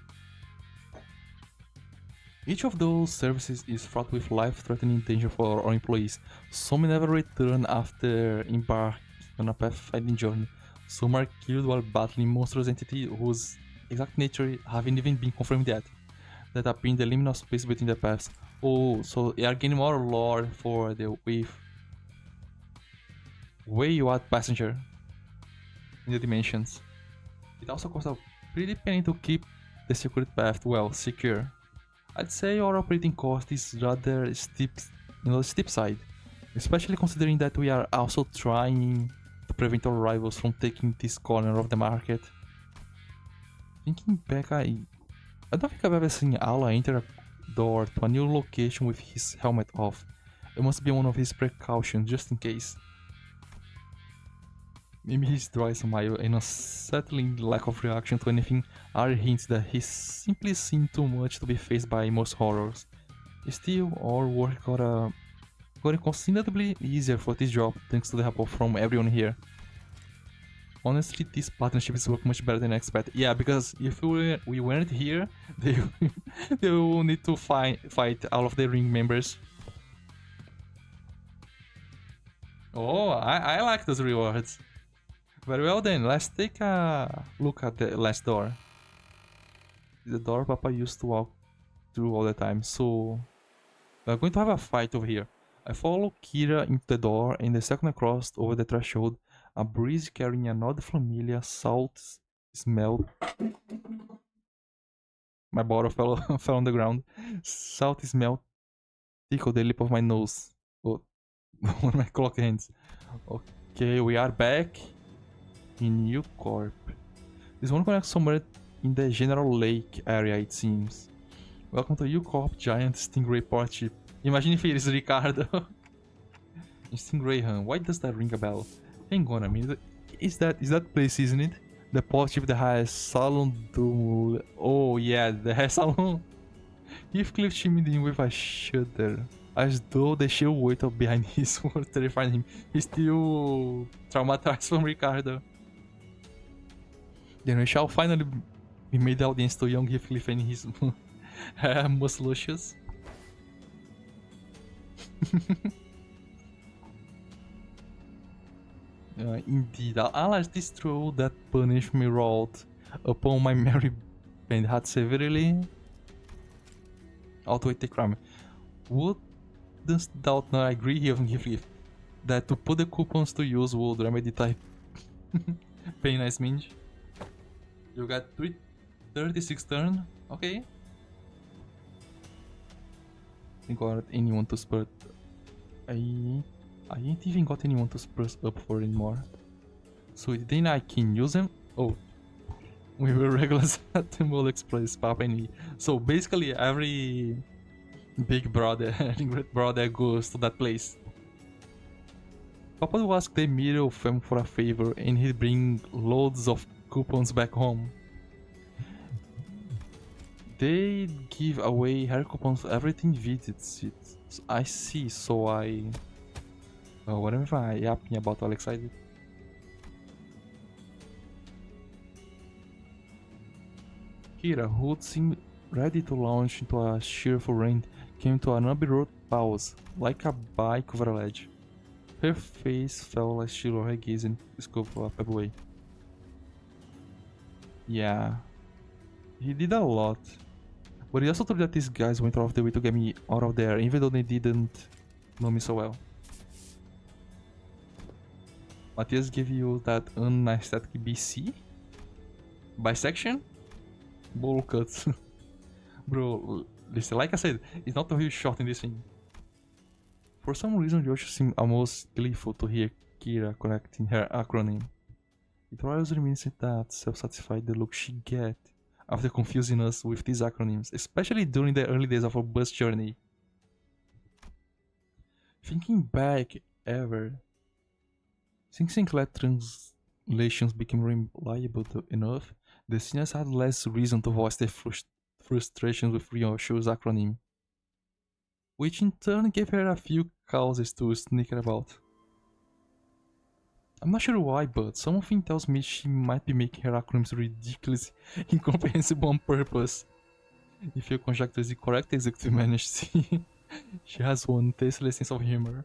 Each of those services is fraught with life-threatening danger for our employees. Some never return after embarking on a pathfinding journey. Some are killed while battling monstrous entities whose exact nature haven't even been confirmed yet, that appear in the liminal space between the paths. Oh, so they are gaining more lore for the way you add passenger in the dimensions. It also costs a pretty penny to keep the secret path well secure. I'd say our operating cost is rather steep, steep side, especially considering that we are also trying to prevent our rivals from taking this corner of the market. Thinking back, I don't think I've ever seen Ala enter a door to a new location with his helmet off. It must be one of his precautions, just in case. Maybe his dry smile and unsettling lack of reaction to anything are hints that he's simply seen too much to be faced by most horrors. Still, our work got considerably easier for this job thanks to the help from everyone here. Honestly, this partnership is working much better than I expected. Yeah, because if we weren't here, they will need to fight all of the ring members. Oh, I like those rewards. Very well then, let's take a look at the last door. The door Papa used to walk through all the time, so we're going to have a fight over here. I follow Kira into the door, and the second I crossed over the threshold, a breeze carrying another familiar salt smell. My bottle fell on the ground. Salt smell tickled the lip of my nose. Oh, one of my clock hands. Okay, we are back in New Corp. This one connects somewhere in the general lake area, it seems. Welcome to U-Corp Giant Stingray port ship. Imagine if it is Ricardo. Stingray, huh? Why does that ring a bell? Hang on a minute. Is that place, isn't it? The port ship that has Salon do... Oh yeah, the hair salon. Heathcliff chimed in with a shudder, as though the sheer weight of behind his words terrified him. He's still traumatized from Ricardo. Then we shall finally be made the audience to young Heathcliff and his musclocious. Indeed, alas, this throw that punished me wrought upon my merry band had severely outweighed the crime. Wouldst thou not agree, Heathcliff, that to put the coupons to use would remedy type pain as minge? You got 36 turn? Okay. I got anyone to spurt. I ain't even got anyone to spruce up for anymore. So then I can use them. Oh, we were regulars at the Mole Express, Papa and me. So basically every big brother, great brother goes to that place. Papa would ask the middle of him for a favor and he'd bring loads of coupons back home. They give away hair coupons for everything visits it. I see, so I... Oh, what am I yapping about all excited? Kira, who would seem ready to launch into a cheerful rain, came to an abrupt pause, like a bike over a ledge. Her face fell as she lowered her gaze and scooped up a way. Yeah, he did a lot. But he also told me that these guys went out of the way to get me out of there, even though they didn't know me so well. Matthias gave you that unaesthetic BC? Bisection? Bowl cuts. Bro, listen, like I said, it's not a real shot in this thing. For some reason, Yoshi seemed almost gleeful to hear Kira correcting her acronym. It was reminiscent that self-satisfied the look she get after confusing us with these acronyms, especially during the early days of our bus journey. Thinking back ever, since Sinclair translations became reliable enough, the seniors had less reason to voice their frustrations with Ryoshu's acronym, which in turn gave her a few causes to snicker about. I'm not sure why, but something tells me she might be making her acronyms ridiculous, incomprehensible on purpose. If your conjecture is correct, executive manager, she has one tasteless sense of humor.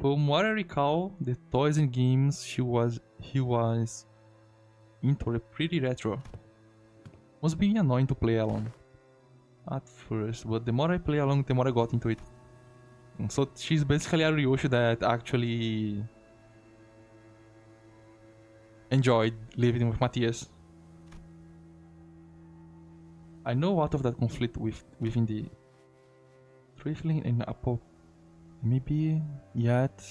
From what I recall, the toys and games he was into are pretty retro. Must be annoying to play along at first, but the more I play along, the more I got into it. So she's basically a Ryoshi that actually enjoyed living with Matthias. I know out of that conflict within the trifling and Apo, maybe yet.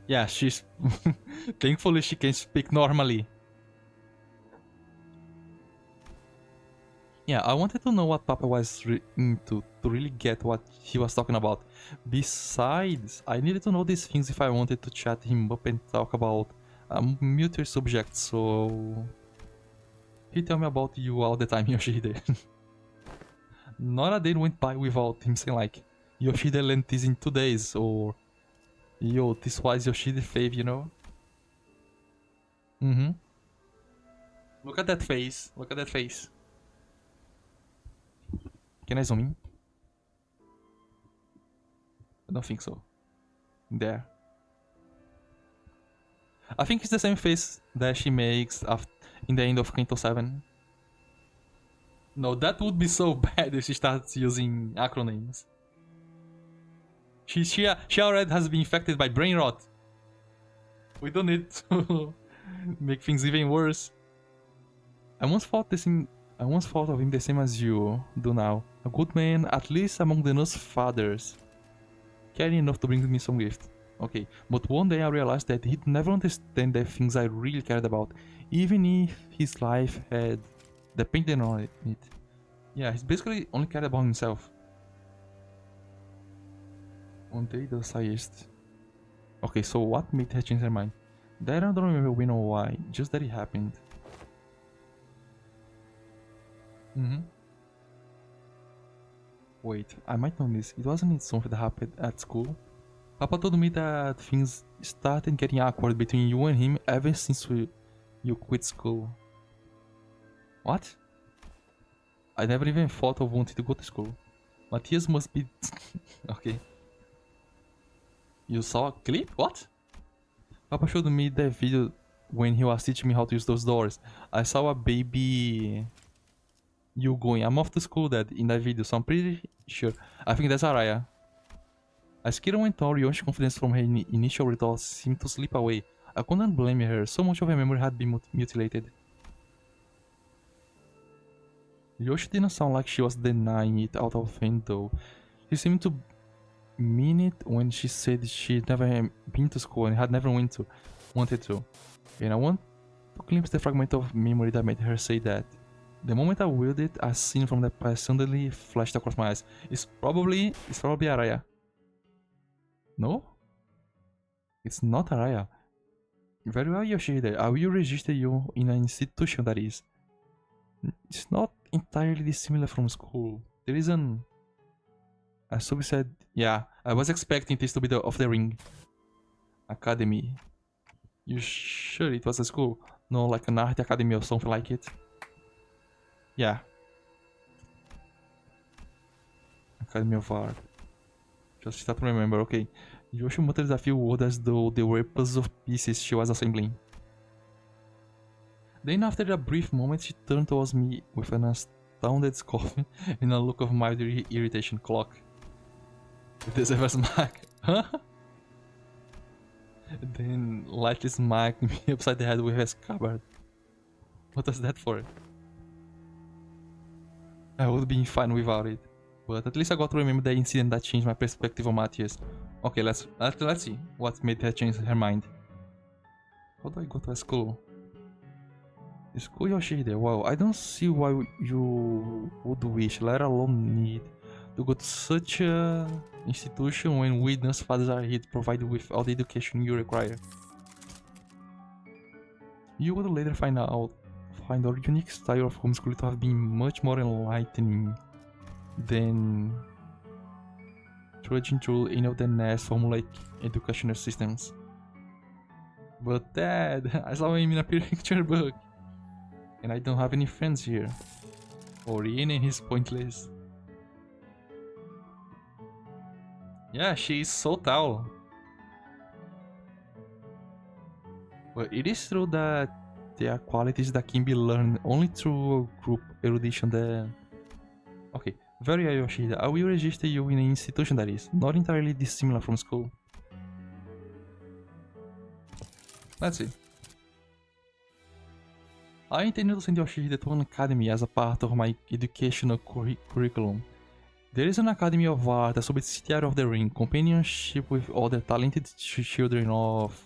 Yeah, she's thankfully she can speak normally. Yeah, I wanted to know what Papa was into to really get what he was talking about. Besides, I needed to know these things if I wanted to chat him up and talk about a mutual subject, so he tell me about you all the time, Yoshihide. Not a day went by without him saying like, Yoshihide learned this in 2 days, or yo, this was Yoshihide fave, you know? Look at that face, look at that face. Can I zoom in? I don't think so. There. I think it's the same face that she makes in the end of Kanto 7. No, that would be so bad if she starts using acronyms. She already has been infected by brain rot. We don't need to make things even worse. I once thought of him the same as you do now. A good man, at least among the nurse fathers. Caring enough to bring me some gift. Okay, but one day I realized that he'd never understand the things I really cared about, even if his life had depended on it. Yeah, he's basically only cared about himself. One day the scientist. Okay, so what made her change her mind? That I don't remember when or why, just that it happened. Wait, I might know this. It wasn't something that happened at school. Papa told me that things started getting awkward between you and him ever since you quit school. What? I never even thought of wanting to go to school. Matthias must be... Okay. You saw a clip? What? Papa showed me the video when he was teaching me how to use those doors. I saw a baby... You going, I'm off to school, Dad, in that video, so I'm pretty sure. I think that's Araya. As Kira went on, Yoshi's confidence from her initial ritual seemed to slip away. I couldn't blame her, so much of her memory had been mutilated. Yoshi didn't sound like she was denying it out of hand though. She seemed to mean it when she said she'd never been to school and had never wanted to. And I want to glimpse the fragment of memory that made her say that. The moment I willed it, a scene from the past suddenly flashed across my eyes. It's probably Araya. No? It's not Araya. Very well, Yoshihide. I will register you in an institution that is. It's not entirely dissimilar from school. There is an... A subset... Yeah, I was expecting this to be of the ring. Academy. You sure it was a school? No, like an art academy or something like it? Yeah. Academy of Art. Just start to remember, okay. Yoshi muttered a few words as though they were puzzle pieces she was assembling. Then after a brief moment she turned towards me with an astounded scoff and a look of mild irritation. Clock. It deserves a smack. Huh? Then lightly smacked me upside the head with a scabbard. What was that for? I would be fine without it. But at least I got to remember the incident that changed my perspective on Matthias. Okay, let's see what made her change her mind. How do I go to a school? School Yoshihide, wow, I don't see why you would wish, let alone need, to go to such a institution when we nurse fathers are here to provide you with all the education you require. You would later find our unique style of homeschooling to have been much more enlightening than trudging through any of the nest formulaic educational systems. But Dad, I saw him in a picture book. And I don't have any friends here. Orien is pointless. Yeah, she's so tall. But it is true that there are qualities that can be learned only through group erudition that... Okay, very well, Yoshida. I will register you in an institution that is not entirely dissimilar from school. Let's see. I intend to send Yoshihide to an academy as a part of my educational curriculum. There is an Academy of Art, a subsidiary of the Ring, companionship with other talented children of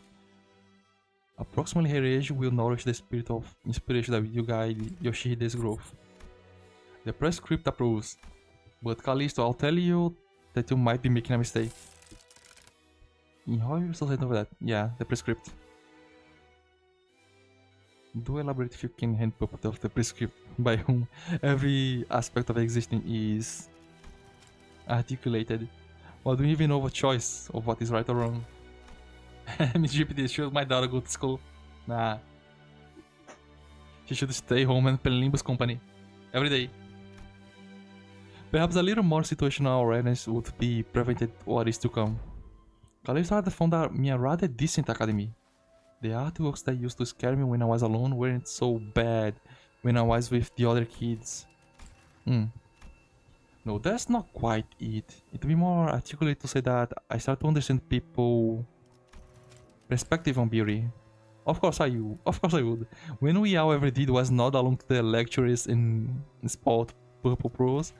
approximately her age will nourish the spirit of inspiration that will guide Yoshihide's growth. The prescript approves, but Callisto, I'll tell you that you might be making a mistake. How are you still saying over that? Yeah, the prescript. Do elaborate if you can, hand puppet of the prescript by whom every aspect of existing is articulated. Well, do you even know a choice of what is right or wrong? Miss GPT, should my daughter go to school? Nah. She should stay home and play Limbus Company. Every day. Perhaps a little more situational awareness would be prevented what is to come. Callisto had found me a rather decent academy. The artworks that used to scare me when I was alone weren't so bad when I was with the other kids. No, that's not quite it. It would be more articulate to say that I start to understand people's perspective on beauty. Of course I would. When we all ever did was nod along to the lecturers and spot purple prose,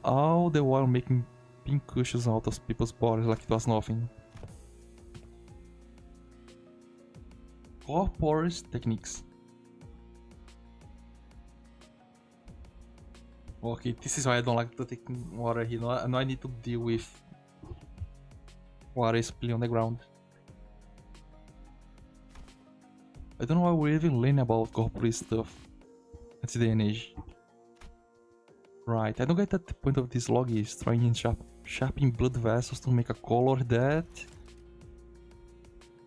all the while making pink cushions out of people's bodies like it was nothing. 4 porous techniques. Okay, this is why I don't like to take water here. Now I need to deal with water spilling on the ground. I don't know why we're even learning about corporate stuff at this day and age. Right, I don't get that the point of this log is trying and sharpening blood vessels to make a color that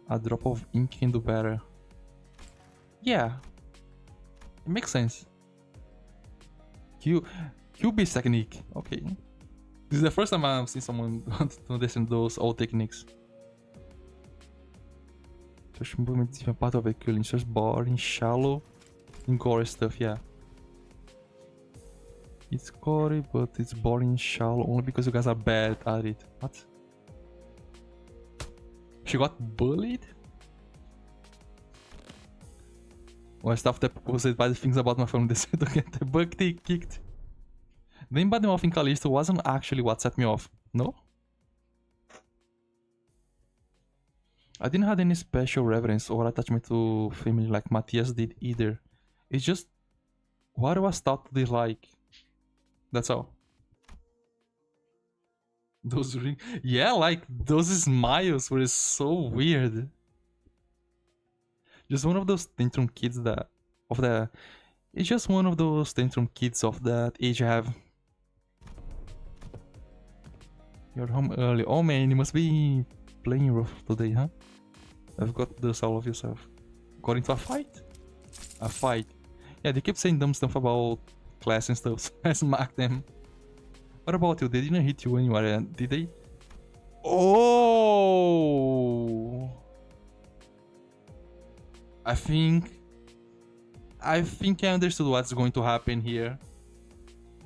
a drop of ink can do better. Yeah, it makes sense. Q-based technique. Okay. This is the first time I've seen someone to understand those old techniques. Such movements even part of a killing, just boring, shallow, and gore stuff, yeah. It's gory, but it's boring, shallow, only because you guys are bad at it. What? She got bullied? Or stuff that posted by the things about my phone decided to get the bug kicked. The embodiment of Callisto wasn't actually what set me off, no? I didn't have any special reverence or attachment to family like Matthias did either. It's just what I was taught to dislike. That's all. Those yeah, like those smiles were so weird. Just one of those tantrum kids it's just one of those tantrum kids of that age I have. You're home early. Oh man, you must be playing rough today, huh? I've got this all of yourself. Got into a fight? A fight. Yeah, they keep saying dumb stuff about class and stuff, so I smacked them. What about you? They didn't hit you anywhere, did they? Oh! I think I understood what's going to happen here.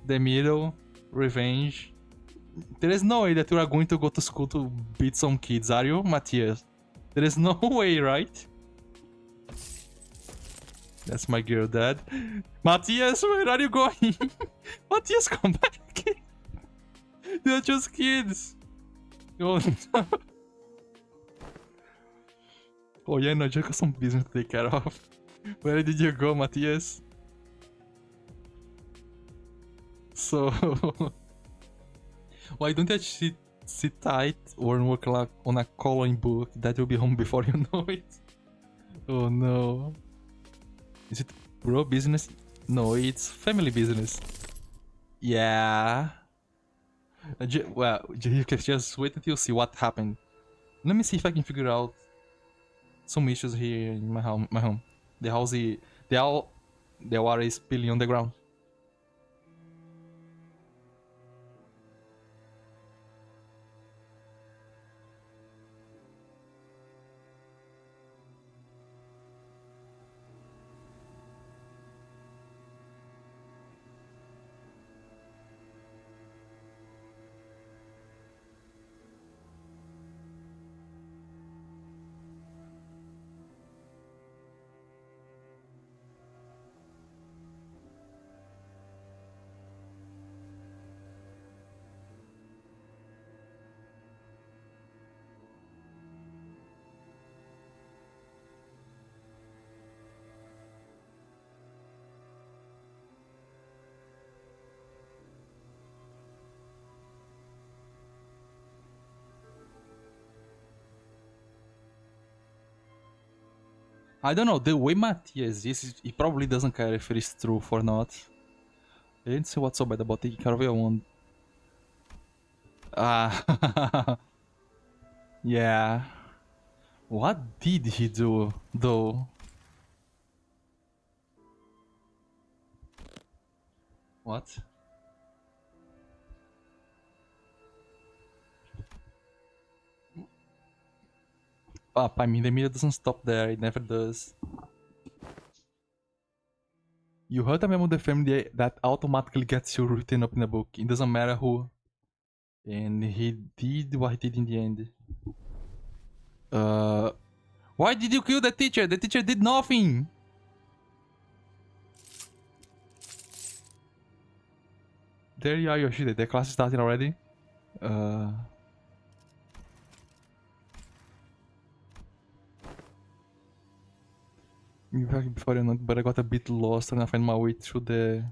The middle, revenge. There is no way that you are going to go to school to beat some kids, are you, Matthias? There is no way, right? That's my girl, Dad. Matthias, where are you going? Matthias, come back. They're just kids. Oh, no. Oh yeah, no, just got some business to take care of. Where did you go, Matthias? So... why don't you sit tight or work like on a coloring book that will be home before you know it? Oh no. Is it bro business? No, it's family business. Yeah. Well, you can just wait until you see what happened. Let me see if I can figure out some issues here in my home. The water is spilling on the ground. I don't know, the way Matthias is, he probably doesn't care if it is true or not. I didn't see what's so bad about taking care of your own. Yeah. What did he do, though? What? I mean, the media doesn't stop there, it never does. You hurt a member of the family that automatically gets you written up in a book. It doesn't matter who. And he did what he did in the end. Why did you kill the teacher? The teacher did nothing! There you are, Yoshida. The class is starting already. before I know, but I got a bit lost trying to find my way through the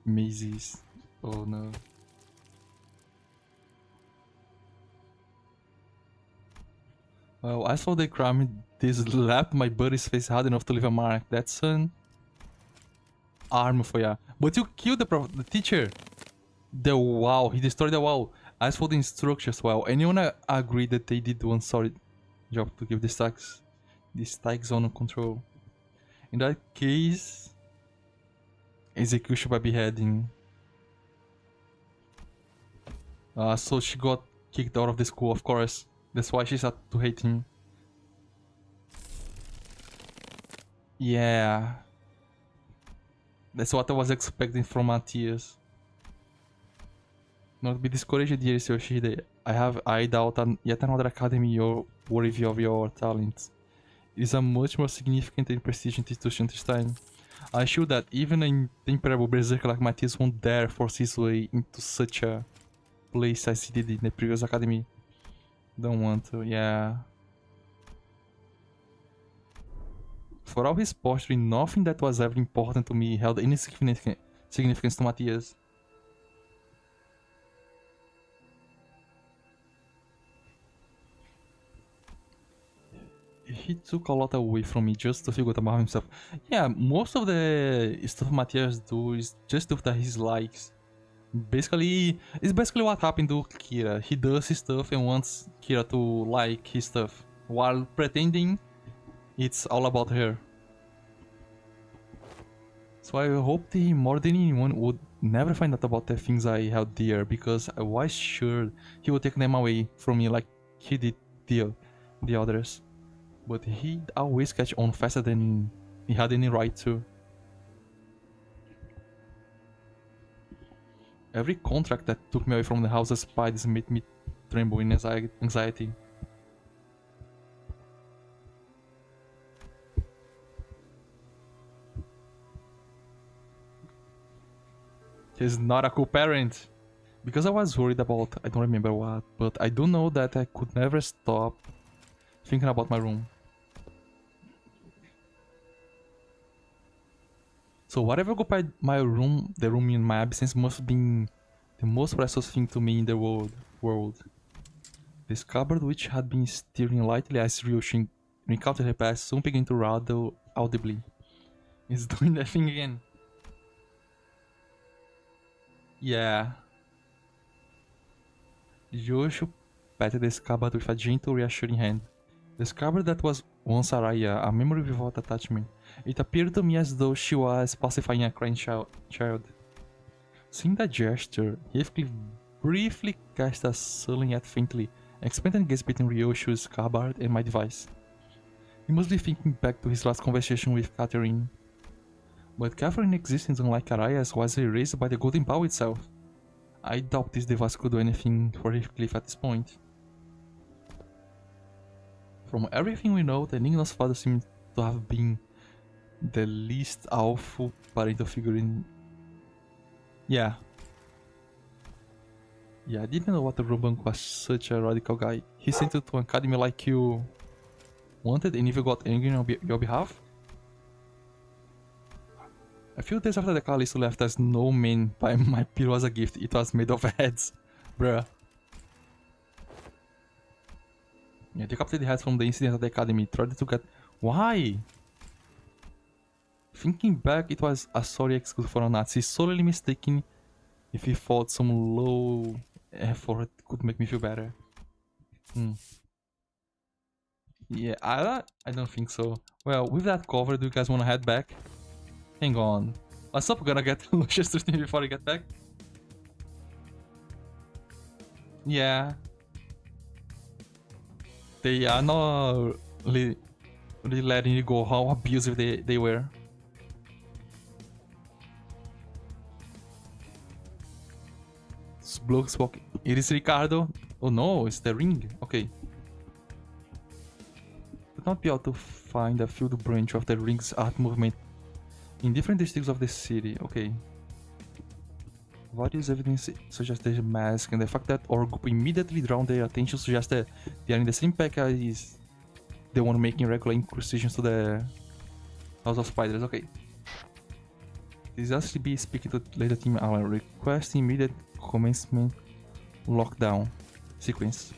mazes. Oh no. Well, I saw the crime. They slapped my buddy's face hard enough to leave a mark. That's an arm for ya. But you killed the teacher. The wall. He destroyed the wall. As for the instructions, well, anyone agree that they did one solid job to give the stacks on control. In that case, execution by beheading. So she got kicked out of the school, of course. That's why she started to hate him. Yeah. That's what I was expecting from Matthias. Not be discouraged, dear Yoshide. I doubt yet another academy worthy of your talents. It is a much more significant and prestigious institution this time. I assure that even an incomparable berserker like Matthias won't dare force his way into such a place as he did in the previous academy. Don't want to, yeah. For all his posturing, nothing that was ever important to me held any significance to Matthias. He took a lot away from me just to feel good about himself. Yeah, most of the stuff Matthias do is just stuff that he likes. It's basically what happened to Kira. He does his stuff and wants Kira to like his stuff, while pretending it's all about her. So I hoped he more than anyone would never find out about the things I held dear, because I was sure he would take them away from me like he did the others. But he'd always catch on faster than he had any right to. Every contract that took me away from the house of spiders made me tremble in anxiety. He's not a cool parent. Because I was worried about, I don't remember what, but I do know that I could never stop thinking about my room. So whatever occupied my room, the room in my absence must have been the most precious thing to me in the world. This cupboard, which had been stirring lightly as Ryoshin recounted her past, soon began to rattle audibly. It's doing that thing again. Yeah. Yoshu patted the scabbard with a gentle, reassuring hand. The scabbard that was once Araya, a memory without attachment. It appeared to me as though she was pacifying a crying child. Seeing that gesture, Heathcliff briefly cast a sullen yet faintly expectant gaze between Ryoshu's scabbard and my device. He must be thinking back to his last conversation with Catherine. But Catherine's existence, unlike Araya's, was erased by the golden bow itself. I doubt this device could do anything for Heathcliff at this point. From everything we know, the Nigna's father seemed to have been the least awful parental figure in... Yeah, I didn't know what the Rubank was such a radical guy. He sent you to an academy like you wanted and even got angry on your behalf? A few days after the Callisto left us, no man by my pillow was a gift. It was made of heads. Bruh. Yeah, they captured the heads from the incident at the academy. Tried to get... Why? Thinking back, it was a sorry excuse for a Nazi. Solely mistaken if he thought some low effort could make me feel better. Yeah, I don't think so. Well, with that covered, do you guys want to head back? Hang on. What's up? We're gonna get Lucius to me before I get back? Yeah. They are not really letting you go how abusive they were. This bloke's walking. It is Ricardo. Oh no, it's the ring. Okay. Could not be able to find a field branch of the ring's art movement in different districts of the city. Okay. Various evidence suggests the mask, and the fact that our group immediately drawn their attention suggests that they are in the same pack as the one making regular incursions to the House of Spiders, okay. Disaster be speaking to later team hour. Request immediate commencement lockdown sequence.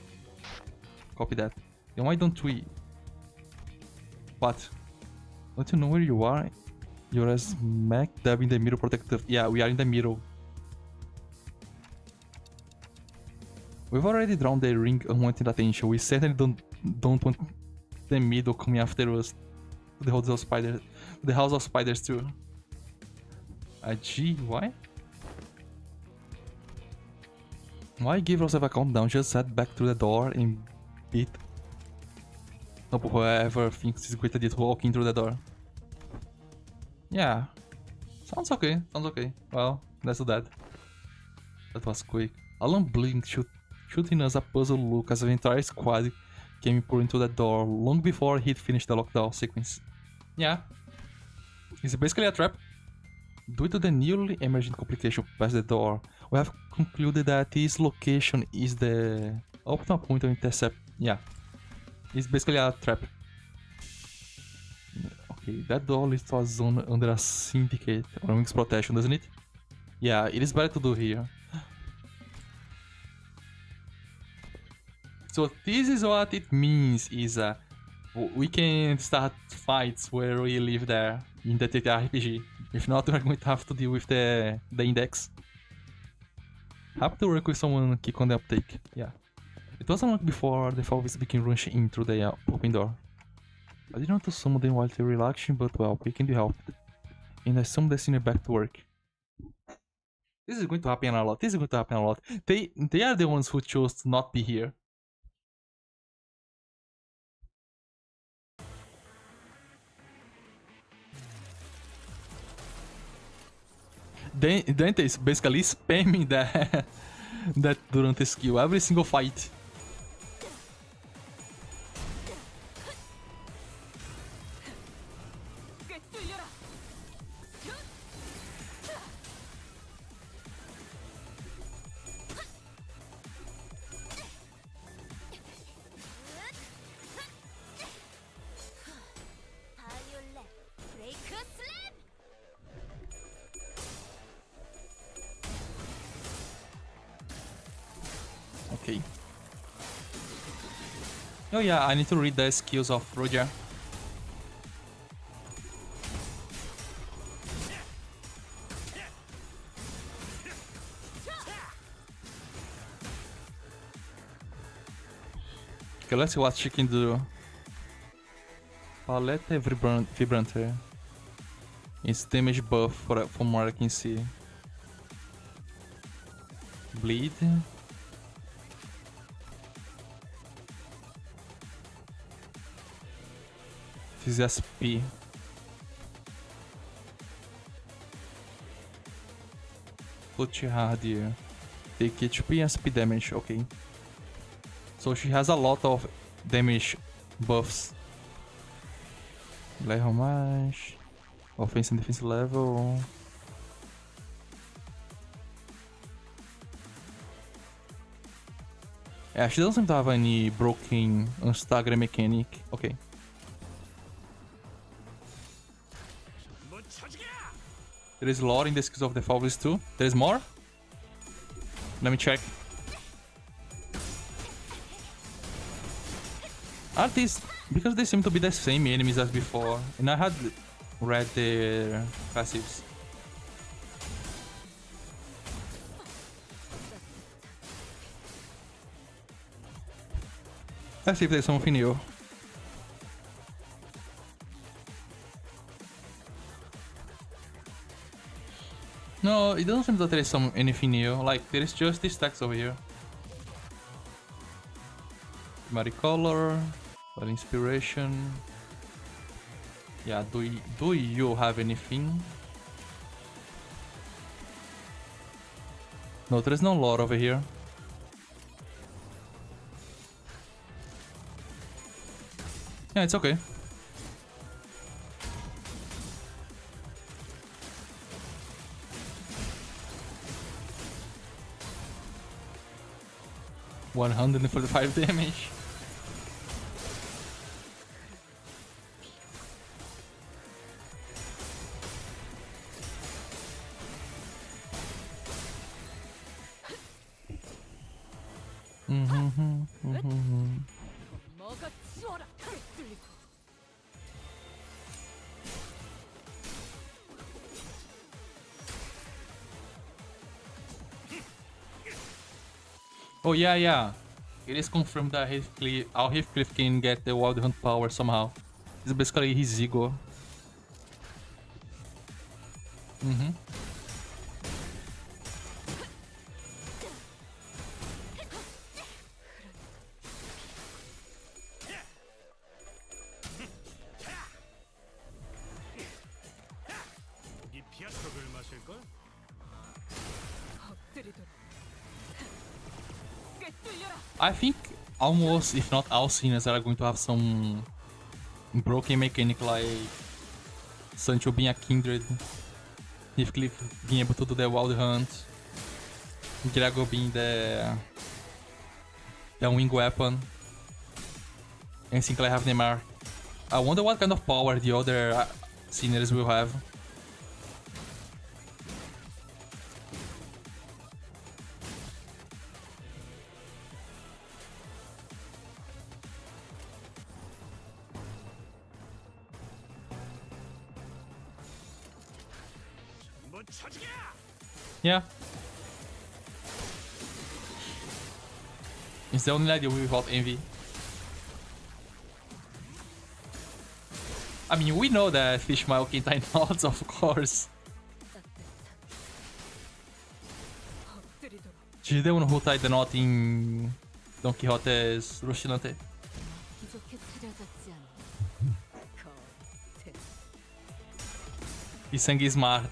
Copy that. Then why don't we... What? Don't you know where you are? You're a smack dab in the middle protective. Yeah, we are in the middle. We've already drawn the ring unwanted attention. We certainly don't want the middle coming after us. The House of Spiders. The House of Spiders too. A G, why? Why give yourself a countdown? Just head back through the door and beat up whoever thinks it's a great idea to walk in through the door. Yeah. Sounds okay. Sounds okay. Well, let's do that. That was quick. Alan blinked, shooting us a puzzled look as the entire squad came pouring through the door long before he'd finished the lockdown sequence. Yeah. It's basically a trap. Due to the newly emerging complication past the door, we have concluded that this location is the optimal point of intercept. Yeah. It's basically a trap. Okay, that door leads to a zone under a syndicate or wings protection, doesn't it? Yeah, it is better to do here. So this is what it means, is we can start fights where we live there in the TTRPG. If not, we're going to have to deal with the index. Have to work with someone kick on the uptake. Yeah. It wasn't long before the Falvis began rushing in through the open door. I didn't want to summon them while they were relaxing, but well, we can do help. And I summoned the senior back to work. This is going to happen a lot. This is going to happen a lot. They are the ones who chose to not be here. Dante is basically spamming that durante skill every single fight. Okay. Oh yeah, I need to read the skills of Roger. Okay, let's see what she can do. Palette Vibrante. It's damage buff from what I can see. Bleed. This is SP. Put hard here. Take HP and SP damage, okay. So she has a lot of damage buffs. Level mais. Offense and defense level. Yeah, she doesn't have any broken unstagger mechanic. Okay. There is lore in the skills of the Falvis too. There is more? Let me check. Are these... because they seem to be the same enemies as before. And I had read their passives. Let's see if there's something new. No, it doesn't seem that there is anything new. Like, there is just these text over here. Maricolor, inspiration. Yeah, do you have anything? No, there is no lore over here. Yeah, it's okay. $145 damage. Oh yeah, yeah. It is confirmed that our Heathcliff can get the Wild Hunt power somehow. It's basically his ego. I think almost, if not all scenes, are going to have some broken mechanic like Sancho being a kindred, Heathcliff being able to do the Wild Hunt, Gregor being the wing weapon, and Sinclair have Neymar. I wonder what kind of power the other scenarios will have. Yeah. It's the only idea without envy. I mean, we know that Fishmael can tie knots, of course. She's the one who tied the knot in Don Quixote's Rocinante. He's saying he's smart.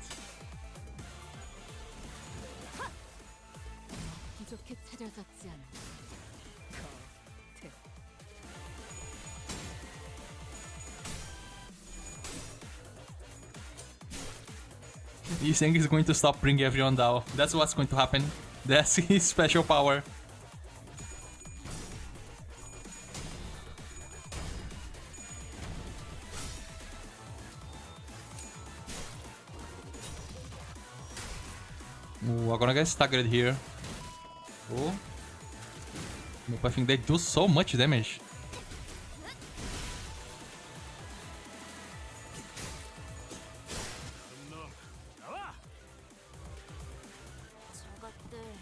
He's saying he's going to stop bringing everyone down. That's what's going to happen. That's his special power. Ooh, I'm gonna get staggered here. Oh. I think they do so much damage.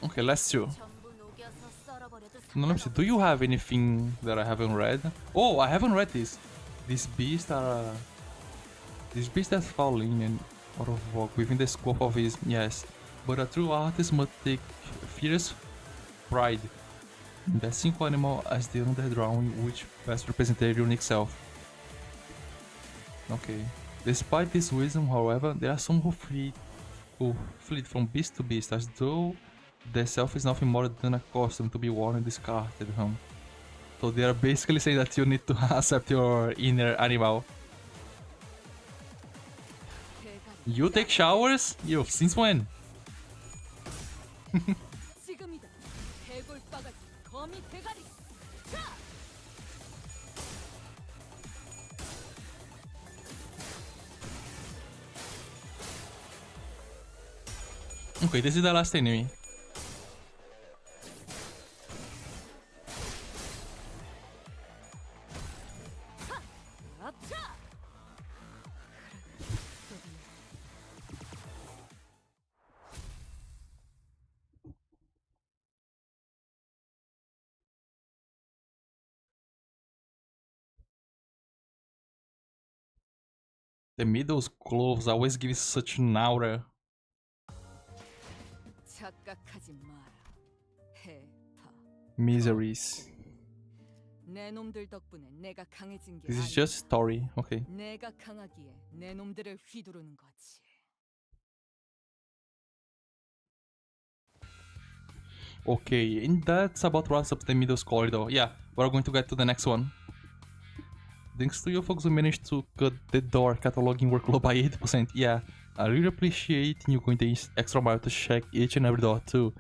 Okay, let's do. No, let me see. Do you have anything that I haven't read? Oh, I haven't read this. These beasts are... These beasts that fall in and out of vogue within the scope of his... Yes. But a true artist must take fierce pride in that simple animal as the underdrawing which best represents their unique self. Okay. Despite this wisdom, however, there are some who flee from beast to beast as though the self is nothing more than accustomed to be worn and discarded. So they are basically saying that you need to accept your inner animal. You take showers? You, since when? Okay, this is the last enemy. The middle's clothes always give such an aura. Miseries. This is just story, okay. Okay, and that's about wraps up the middle's corridor. Yeah, we're going to get to the next one. Thanks to you folks who managed to cut the door cataloging workload by 80%. Yeah, I really appreciate you going the extra mile to check each and every door too.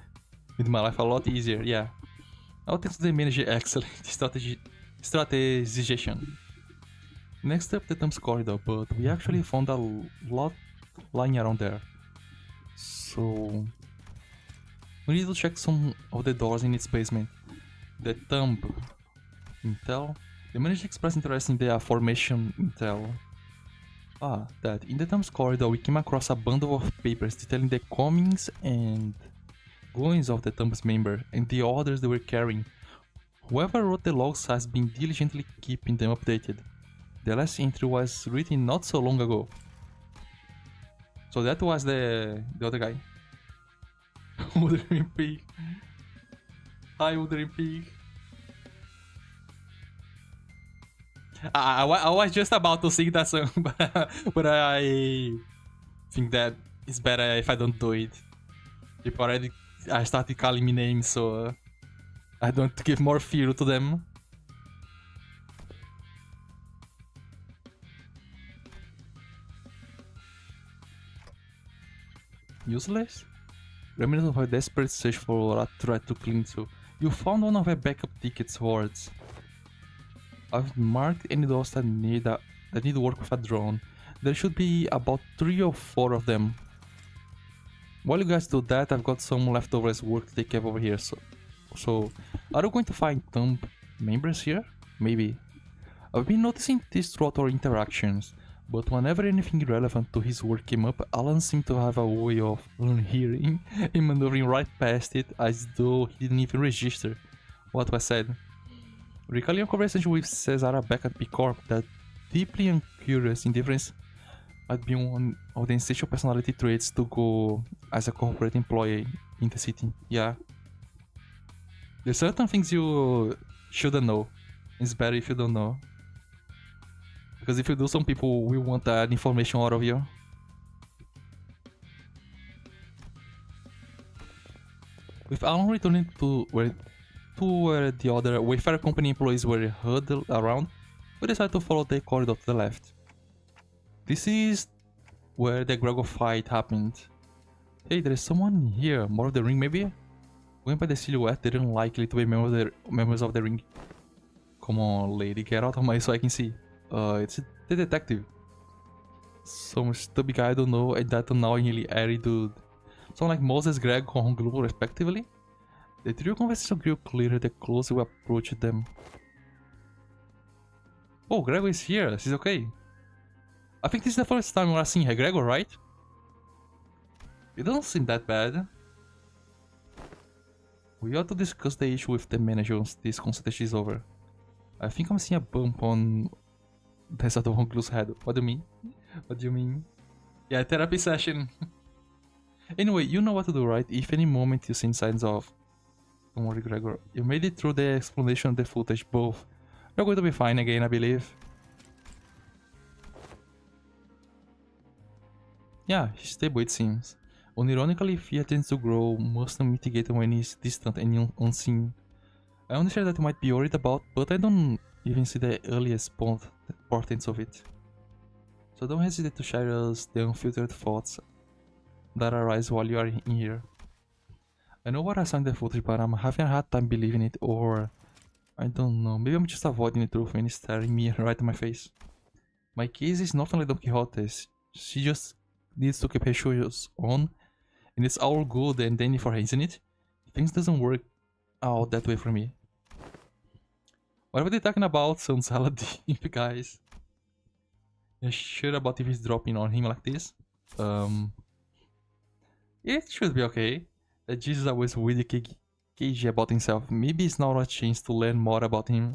Made my life a lot easier, yeah. All thanks to the manager excellent strategization. Next up the Thumbs corridor, but we actually found a lot lying around there. So we need to check some of the doors in its basement. The thumb intel. They managed to express interest in the formation intel. That. In the thumb's corridor, we came across a bundle of papers detailing the comings and goings of the thumb's member and the orders they were carrying. Whoever wrote the logs has been diligently keeping them updated. The last entry was written not so long ago. So that was the other guy. Wuthering Pig. Hi, Wuthering Pig. I was just about to sing that song, but I think that it's better if I don't do it. People already started calling me names, so I don't give more fear to them. Useless? Remnants of a desperate search for a threat to cling to. You found one of her backup tickets wards. I've marked any doors that need work with a drone. There should be about 3 or 4 of them. While you guys do that, I've got some leftovers work to take care of over here. So are you going to find thumb members here? Maybe. I've been noticing this throughout our interactions, but whenever anything relevant to his work came up, Alan seemed to have a way of unhearing and maneuvering right past it as though he didn't even register what was said. Recalling a conversation with Cesara back at P-Corp, that deeply uncurious indifference might be one of the essential personality traits to go as a corporate employee in the city. Yeah. There's certain things you shouldn't know. It's better if you don't know. Because if you do, some people will want that information out of you. With Alan returning to where the other Wayfarer company employees were huddled around, we decided to follow the corridor to the left. This is where the Gregor fight happened. Hey, there is someone here, more of the ring maybe? Going by the silhouette, they didn't likely to be members of the ring. Come on, lady, get out of my so I can see. It's the detective. Some stubby guy I don't know, and that annoyingly airy dude. Someone like Moses, Greg, and Glue respectively. The trio conversation grew clearer the closer we approached them. Oh, Gregor is here. She's okay. I think this is the first time we're seeing her, Gregor, right? It doesn't seem that bad. We ought to discuss the issue with the manager once this consultation is over. I think I'm seeing a bump on the side of Honglu's head. What do you mean? What do you mean? Yeah, therapy session. Anyway, you know what to do, right? If any moment you see signs of... Don't worry, Gregor. You made it through the explanation of the footage, both. You're going to be fine again, I believe. Yeah, he's stable it seems. Unironically, fear tends to grow most unmitigated when he's distant and unseen. I understand that you might be worried about, but I don't even see the earliest portents of it. So don't hesitate to share us the unfiltered thoughts that arise while you are in here. I know what I sang the footage, but I'm having a hard time believing it, or... I don't know, maybe I'm just avoiding the truth when it's staring me right in my face. My case is not only Don Quixote's, she just needs to keep her shoes on, and it's all good and dandy for her, isn't it? Things doesn't work out that way for me. What are they talking about? Some salad deep, guys. You're sure about if he's dropping on him like this? It should be okay. That Jesus always really cagey about himself. Maybe it's not a chance to learn more about him.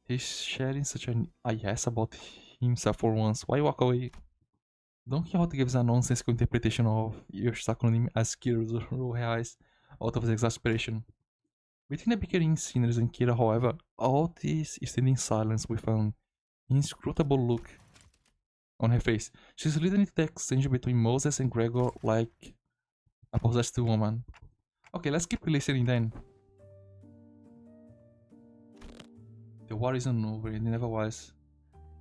He's sharing such a yes about himself for once. Why walk away? Don Quixote gives a nonsensical interpretation of Yoshi's acronym as Kira's roll her eyes out of exasperation. Between the bickering sinners and Kira, however, all this is standing in silence with an inscrutable look on her face. She's leading into the exchange between Moses and Gregor like a possessed woman. Okay, let's keep listening then. The war isn't over, it never was.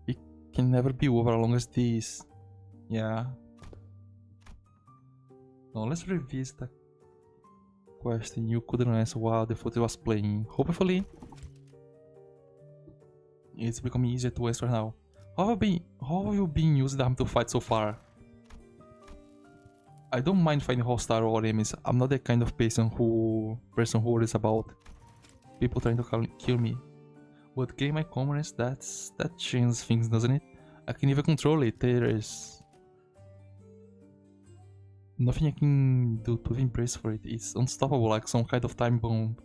It can never be over as long as this... Yeah. Now let's revisit the question you couldn't answer while the footage was playing. Hopefully, it's becoming easier to answer now. How have you been using them to fight so far? I don't mind fighting hostile or enemies. I'm not the kind of person who worries about people trying to kill me. But getting my commerce, that changes things, doesn't it? I can even control it. There's nothing I can do to even brace for it. It's unstoppable, like some kind of time bomb.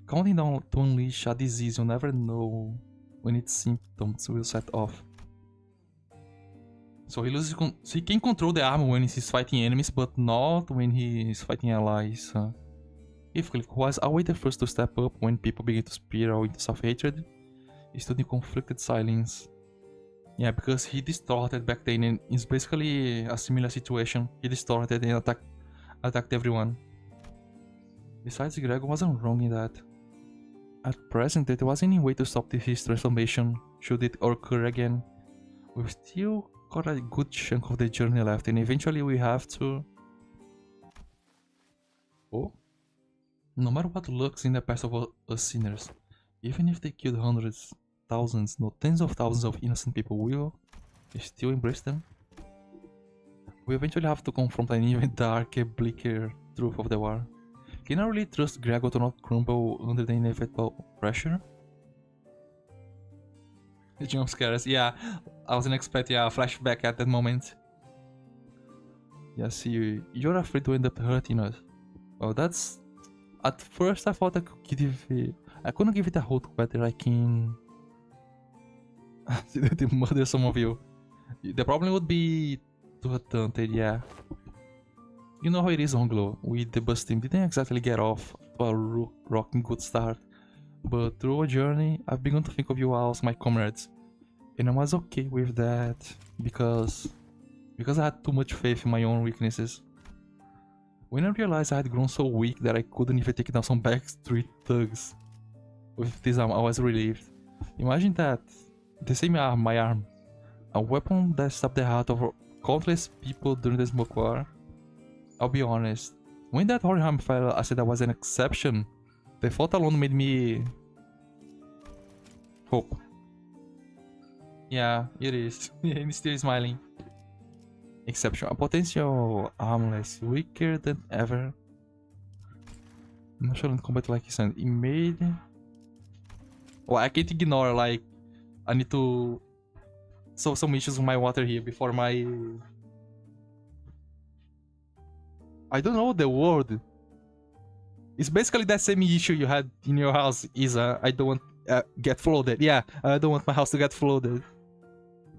Counting down to unleash a disease you never know when its symptoms will set off. So he loses. So he can control the armor when he's fighting enemies, but not when he's fighting allies. If Cliff was always the first to step up when people begin to spiral into self-hatred, he stood in conflicted silence. Yeah, because he distorted back then, and it's basically a similar situation. He distorted and attacked everyone. Besides, Gregor wasn't wrong in that. At present, there wasn't any way to stop his transformation, should it occur again. We've still got a good chunk of the journey left, and eventually we have to... Oh? No matter what lurks in the past of us sinners, even if they killed hundreds, thousands, no tens of thousands of innocent people, will still embrace them. We eventually have to confront an even darker, bleaker truth of the war. Can I really trust Gregor to not crumble under the inevitable pressure? The jump scares, yeah, I wasn't expecting a flashback at that moment. Yeah, see, you're afraid to end up hurting us. Well, that's... At first I thought I could give it... I couldn't give it a hold whether I can... to murder some of you. The problem would be to attempt it, yeah. You know how it is, Onglo. We, the bus team, didn't exactly get off to a rocking good start. But through our journey, I've begun to think of you all as my comrades. And I was okay with that because I had too much faith in my own weaknesses. When I realized I had grown so weak that I couldn't even take down some backstreet thugs with this arm, I was relieved. Imagine that. The same arm, my arm. A weapon that stopped the heart of countless people during the smoke war. I'll be honest. When that horror arm fell, I said I was an exception. The thought alone made me... hope. Yeah, it is. I'm still smiling. Exception. A potential armless, weaker than ever. I'm not sure in combat like he said. It made... Well, I can't ignore, like... I need to... solve some issues with my water here before my... I don't know the word. It's basically that same issue you had in your house, Isa. I don't want... get flooded. Yeah, I don't want my house to get flooded.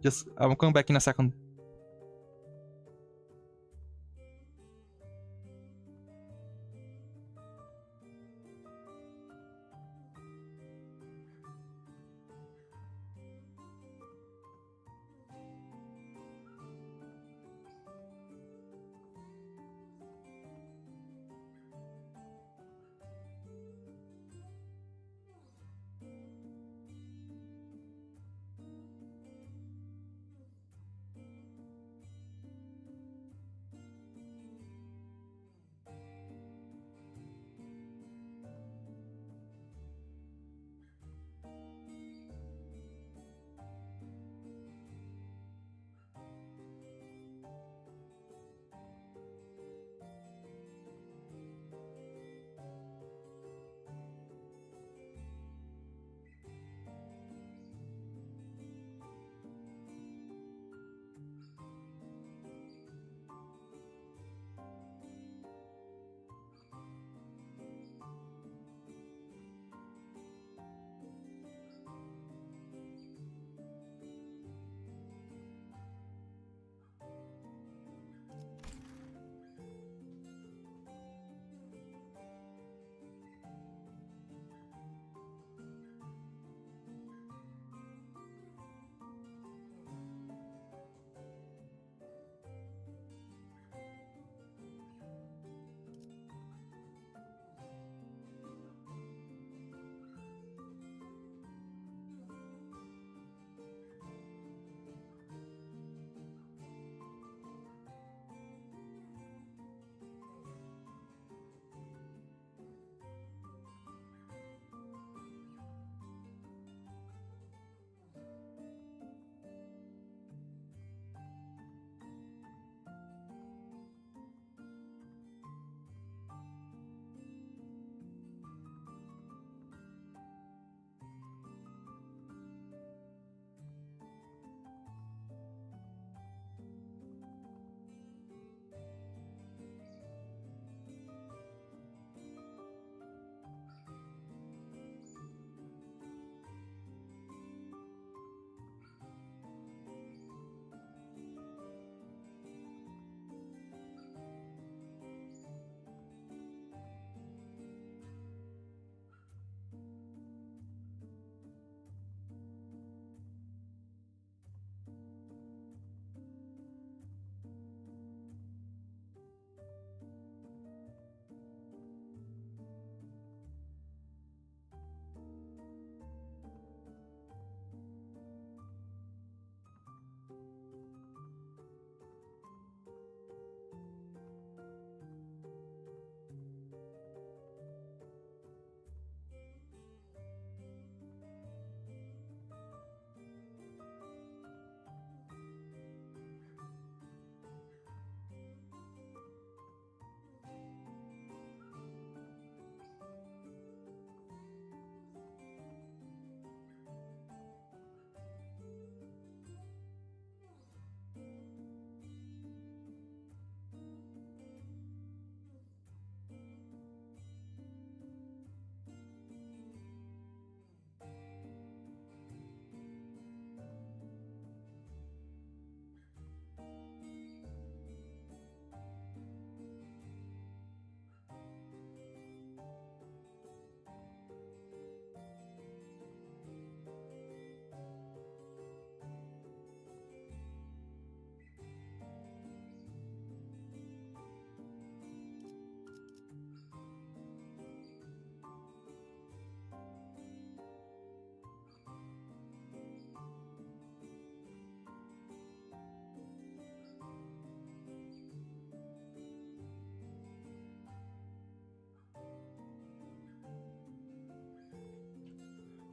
Just... I'm coming back in a second.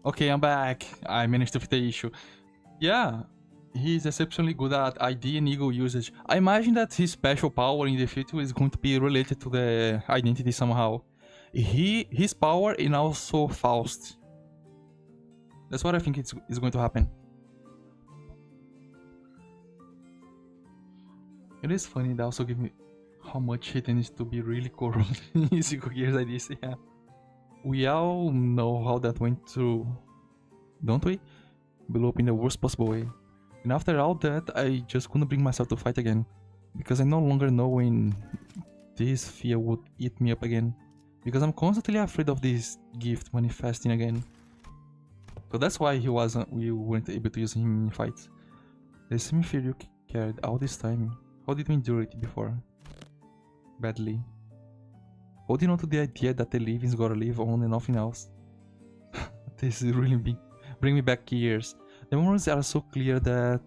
Okay, I'm back. I managed to fix the issue. Yeah, he's exceptionally good at ID and ego usage. I imagine that his special power in the future is going to be related to the identity somehow. His power and also Faust. That's what I think is going to happen. It is funny that also give me how much he tends to be really corrupt in his Gears IDs, yeah. We all know how that went through, don't we? Blew up in the worst possible way. And after all that, I just couldn't bring myself to fight again. Because I no longer know when this fear would eat me up again. Because I'm constantly afraid of this gift manifesting again. So that's why we weren't able to use him in fights. The same fear you carried all this time. How did you endure it before? Badly. Holding on to the idea that the living's gotta live on and nothing else. This is really big. Bring me back years. The memories are so clear that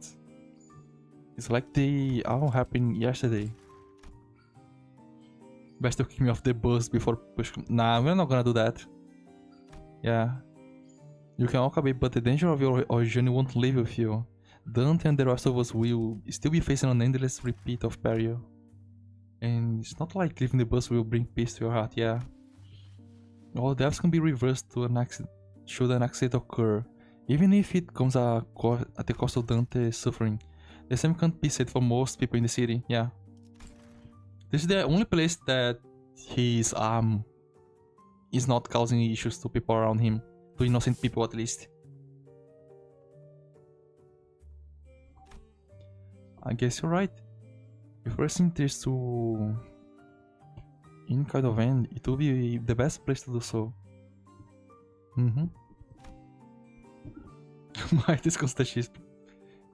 it's like they all happened yesterday. Best to kick me off the bus before push. Nah, we're not gonna do that. Yeah. You can walk away, but the danger of your journey won't leave with you. Dante and the rest of us will still be facing an endless repeat of peril. And it's not like leaving the bus will bring peace to your heart, yeah. All deaths can be reversed to an accident should an accident occur. Even if it comes at the cost of Dante's suffering. The same can't be said for most people in the city, yeah. This is the only place that his is not causing issues to people around him. To innocent people at least. I guess you're right. If we're seeing this to in kind of end, it will be the best place to do so. My disgusting is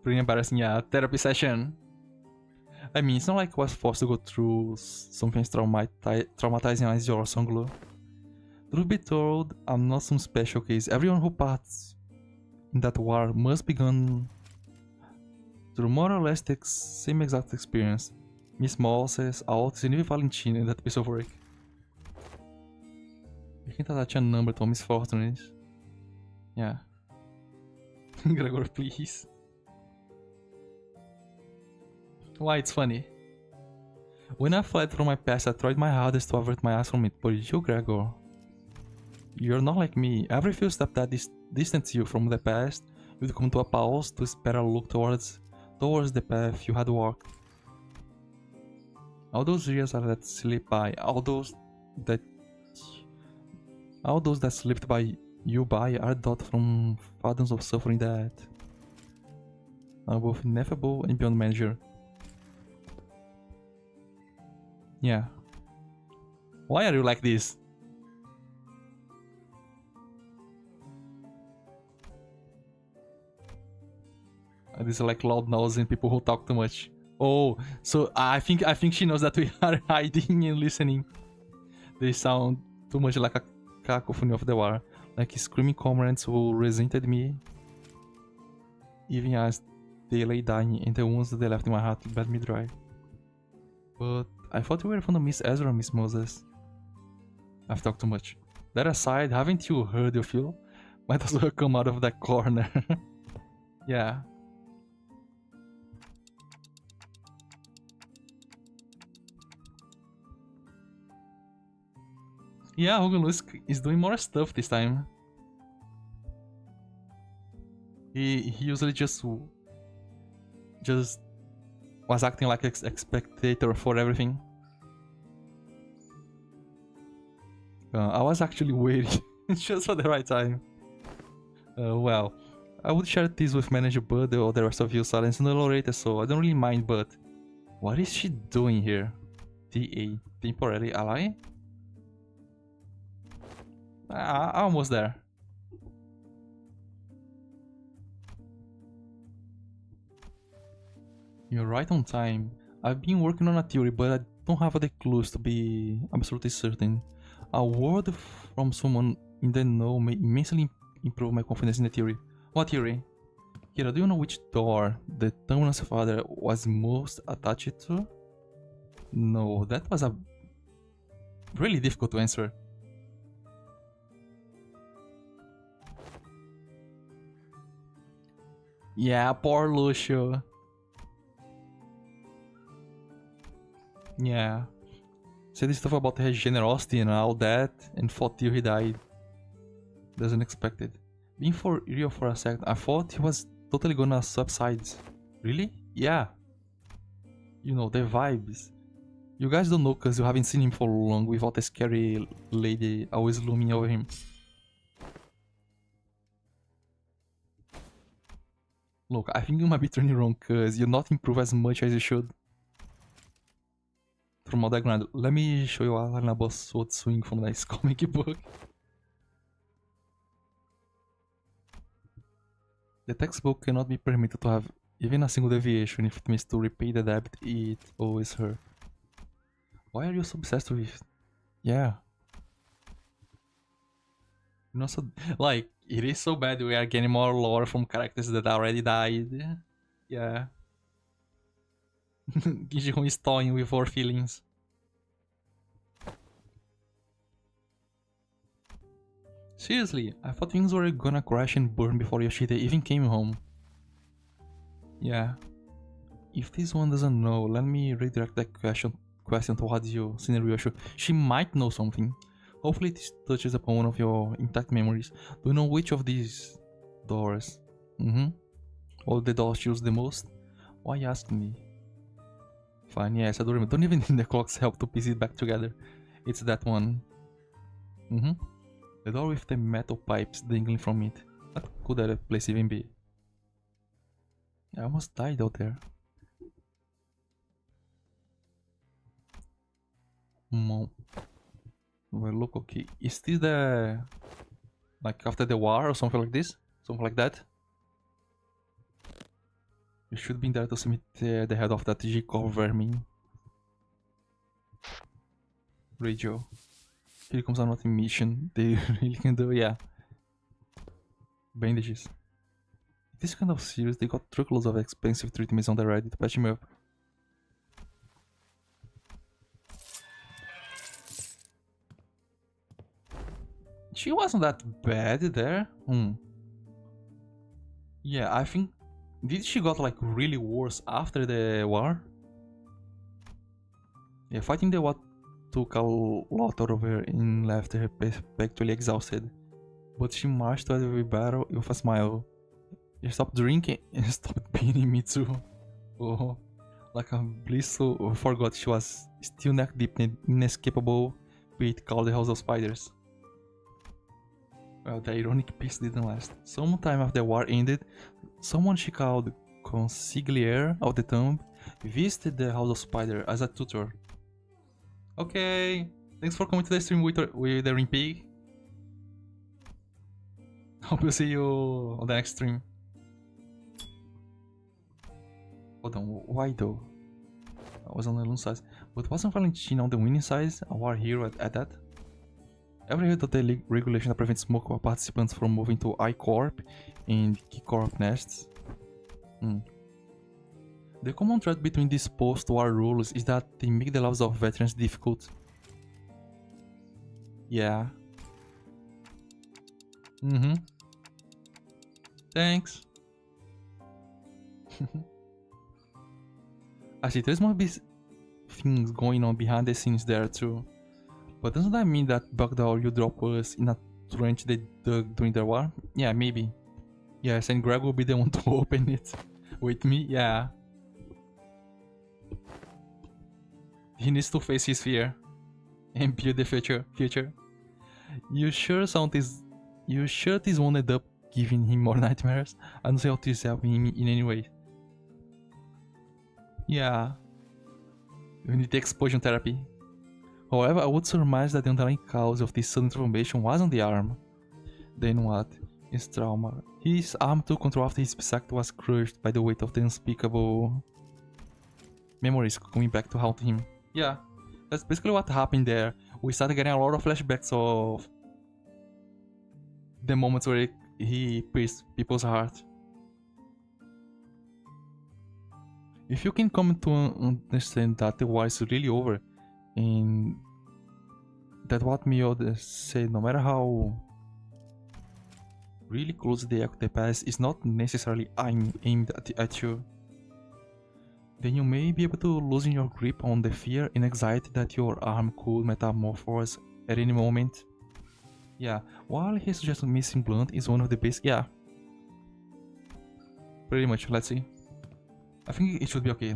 pretty embarrassing, yeah. Therapy session. I mean, it's not like I was forced to go through something traumatizing as your Songlo. Truth be told, I'm not some special case. Everyone who parts in that war must be gone through more or less the same exact experience. Miss Moses, Altos e nem Valentina that piece of work. Quem tá tinha number to Miss Fortune? Yeah. Gregor, please. Why it's funny? When I fled from my past, I tried my hardest to avert my eyes from it, but you, Gregor, you're not like me. Every few steps that distance you from the past, you'd come to a pause to spare a look towards the path you had walked. All those years that slip by, all those that slipped by you by are dot from fathoms of suffering that are both ineffable and beyond measure. Yeah. Why are you like this? These are like loud nose and people who talk too much. Oh, so I think she knows that we are hiding and listening. They sound too much like a cacophony of the war, like screaming comrades who resented me, even as they lay dying, and the wounds they left in my heart bled me dry. But I thought you were from the Miss Ezra, Miss Moses. I've talked too much. That aside, haven't you heard your feel? Might as well come out of that corner. Yeah. Yeah, Hugo Luz is doing more stuff this time. He usually just was acting like a spectator for everything. I was actually waiting just for the right time. Well, I would share this with Manager Bud or the rest of you silence in the narrator, so I don't really mind, but what is she doing here? TA, temporary ally? Almost there. You're right on time. I've been working on a theory, but I don't have the clues to be absolutely certain. A word from someone in the know may immensely improve my confidence in the theory. What theory? Kira, do you know which door the Terminus father was most attached to? No, that was a really difficult to answer. Yeah, poor Lucio. Yeah. Said stuff about his generosity and all that, and fought till he died. Doesn't expect it. Being for real for a second, I thought he was totally gonna swap sides. Really? Yeah. You know, the vibes. You guys don't know cause you haven't seen him for long without a scary lady always looming over him. Look, I think you might be turning wrong cause you not improve as much as you should. From all that ground, let me show you a Arnabo sword swing from this comic book. The textbook cannot be permitted to have even a single deviation if it means to repay the debt it owes her. Why are you so obsessed with? Yeah. Not so like it is so bad we are getting more lore from characters that already died. Yeah. Gijihon is toying with our feelings. Seriously, I thought things were gonna crash and burn before Yoshida even came home. Yeah. If this one doesn't know, let me redirect that question towards you, Shinryu. She might know something. Hopefully this touches upon one of your intact memories. Do you know which of these doors? All the doors she used the most? Why you asking me? Fine, yes, I don't remember. Don't even need the clock's help to piece it back together. It's that one. The door with the metal pipes dangling from it. What could that place even be? I almost died out there. Well, look, okay. Is this the... like after the war or something like this? Something like that? You should be there to submit the head of that G-Core vermin. Radio. Here comes another mission. They really can do, yeah. Bandages. This kind of serious, they got truckloads of expensive treatments on the ready to patch him up. She wasn't that bad there. Yeah, I think... did she got like really worse after the war? Yeah, fighting the war took a lot out of her and left her perpetually exhausted. But she marched to every battle with a smile. She stopped drinking and stopped beating me too. Oh, like a bliss who forgot she was still neck deep in inescapable pit called the House of Spiders. Well, the ironic piece didn't last. Sometime after the war ended, someone she called Consigliere of the Tomb visited the House of Spider as a tutor. Okay, thanks for coming to the stream with the Ring Pig. Hope we'll see you on the next stream. Hold on, why though? I was on the lone side, but wasn't Valentina on the winning side a war hero at that? Ever heard of the regulation that prevents smoke participants from moving to I-Corp and K-Corp nests? The common thread between these post-war rules is that they make the lives of veterans difficult. Yeah. Thanks. I see, there's more things going on behind the scenes there too. But doesn't that mean that Bagdad will drop us in a trench they dug during the war? Yeah, maybe. Yes, and Greg will be the one to open it. With me? Yeah. He needs to face his fear. And build the future. You sure this won't end up giving him more nightmares? I don't see how this help him in any way. Yeah. We need the explosion therapy. However, I would surmise that the underlying cause of this sudden transformation wasn't the arm. Then what? His trauma. His arm took control after his psyche was crushed by the weight of the unspeakable memories coming back to haunt him. Yeah, that's basically what happened there. We started getting a lot of flashbacks of the moments where he pierced people's heart. If you can come to understand that the war is really over, and that what Mioda said, no matter how really close the equity pass is not necessarily aimed at you. Then you may be able to loosen your grip on the fear and anxiety that your arm could metamorphose at any moment. Yeah, while he suggests missing blunt is one of the basic. Yeah, pretty much. Let's see. I think it should be okay.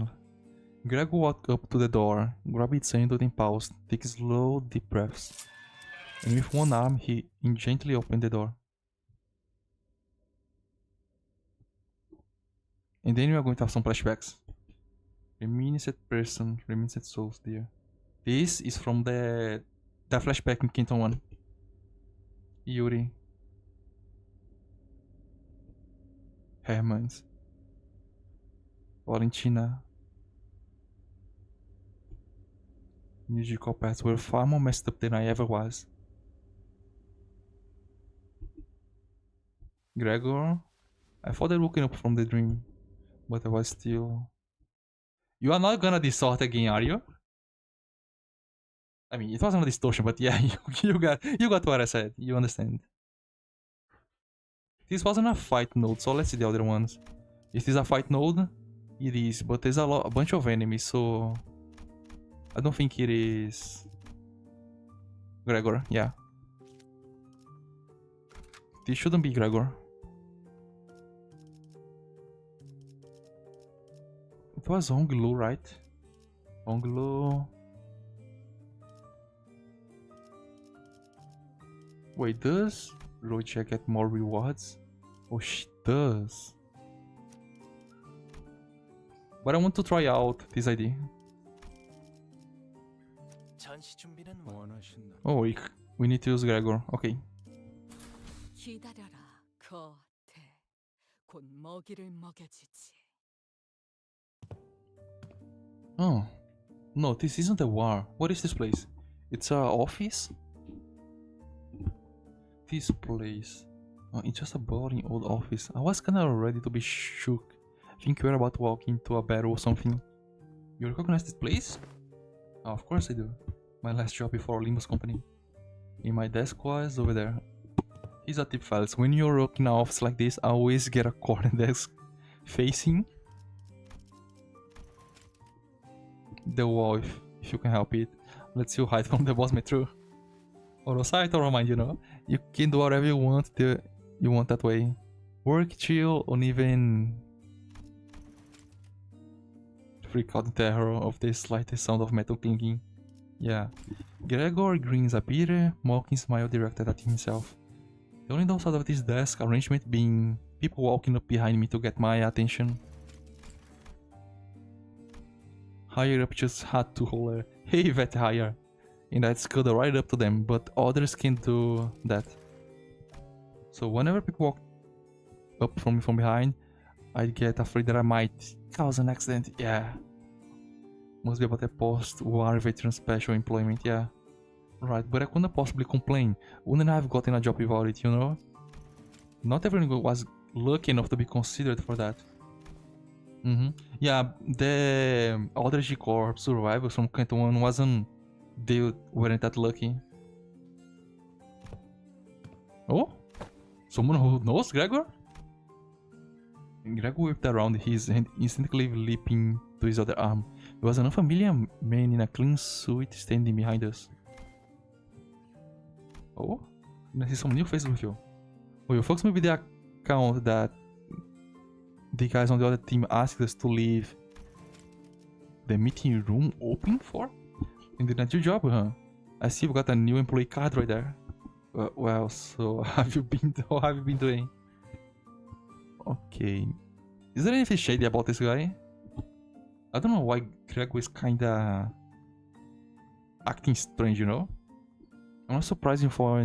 Greg walked up to the door, grabbed its handle and paused, take slow, deep breaths. And with one arm, he gently opened the door. And then we are going to have some flashbacks. Reminiscent person, reminiscent souls there. This is from the flashback in Kingdom 1. Yuri. Hermans. Valentina. Musical paths were far more messed up than I ever was. Gregor. I thought I woken up from the dream, but I was still... You are not gonna distort again, are you? I mean, it wasn't a distortion, but yeah, you got what I said. You understand. This wasn't a fight node, so let's see the other ones. Is this a fight node? It is, but there's a bunch of enemies, so I don't think it is Gregor. Yeah, this shouldn't be Gregor. It was Onglu, right? Onglu. Wait, does Roja get more rewards? Oh, she does. But I want to try out this ID. Oh, we need to use Gregor. Okay. Oh. No, this isn't a war. What is this place? It's a office? This place. Oh, it's just a boring old office. I was kinda ready to be shook. I think we were about to walk into a battle or something. You recognize this place? Oh, of course I do. My last job before Olympus Company. And my desk was over there. Here's a tip, fellas. When you're working in an office like this, always get a corner desk facing the wall if you can help it. Lets you hide from the boss metro. Or site or mind, you know. You can do whatever you want that way. Work, chill, or even freak out in terror of the slightest sound of metal clinking. Yeah. Gregor grins a bitter, mocking smile directed at himself. The only downside of this desk arrangement being people walking up behind me to get my attention. Higher up just had to holler, "Hey, vet higher!" And I'd scud right up to them, but others can't do that. So whenever people walk up from behind, I'd get afraid that I might cause an accident. Yeah. Must be about a post-war veteran special employment, yeah. Right, but I couldn't possibly complain. Wouldn't have gotten a job without it, you know? Not everyone was lucky enough to be considered for that. Yeah, the other G-Corp survivors from Canton 1 they weren't that lucky. Oh? Someone who knows Gregor? Gregor whipped around, his hand instantly leaping to his other arm. There was an unfamiliar man in a clean suit standing behind us. Oh? I see some new faces with you. Oh, you folks may be the account that the guys on the other team asked us to leave the meeting room open for? And did a good job, huh? I see you've got a new employee card right there. Well, so how have you been doing? Okay. Is there anything shady about this guy? I don't know why Greg was kinda acting strange, you know? I'm not surprising for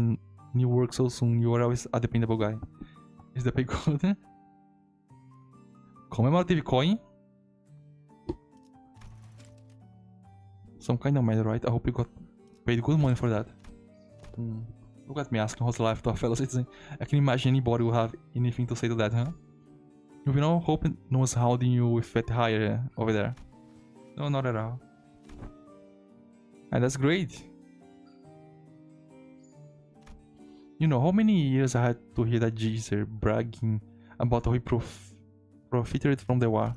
new work so soon. You are always a dependable guy. Is the pay good? Commemorative coin? Some kind of medal, right? I hope you got paid good money for that. Look at me asking how's life to a fellow citizen. I can imagine anybody will have anything to say to that, huh? You know, hope no one's holding you with that higher over there. No, not at all. And that's great. You know how many years I had to hear that geezer bragging about how he profited from the war,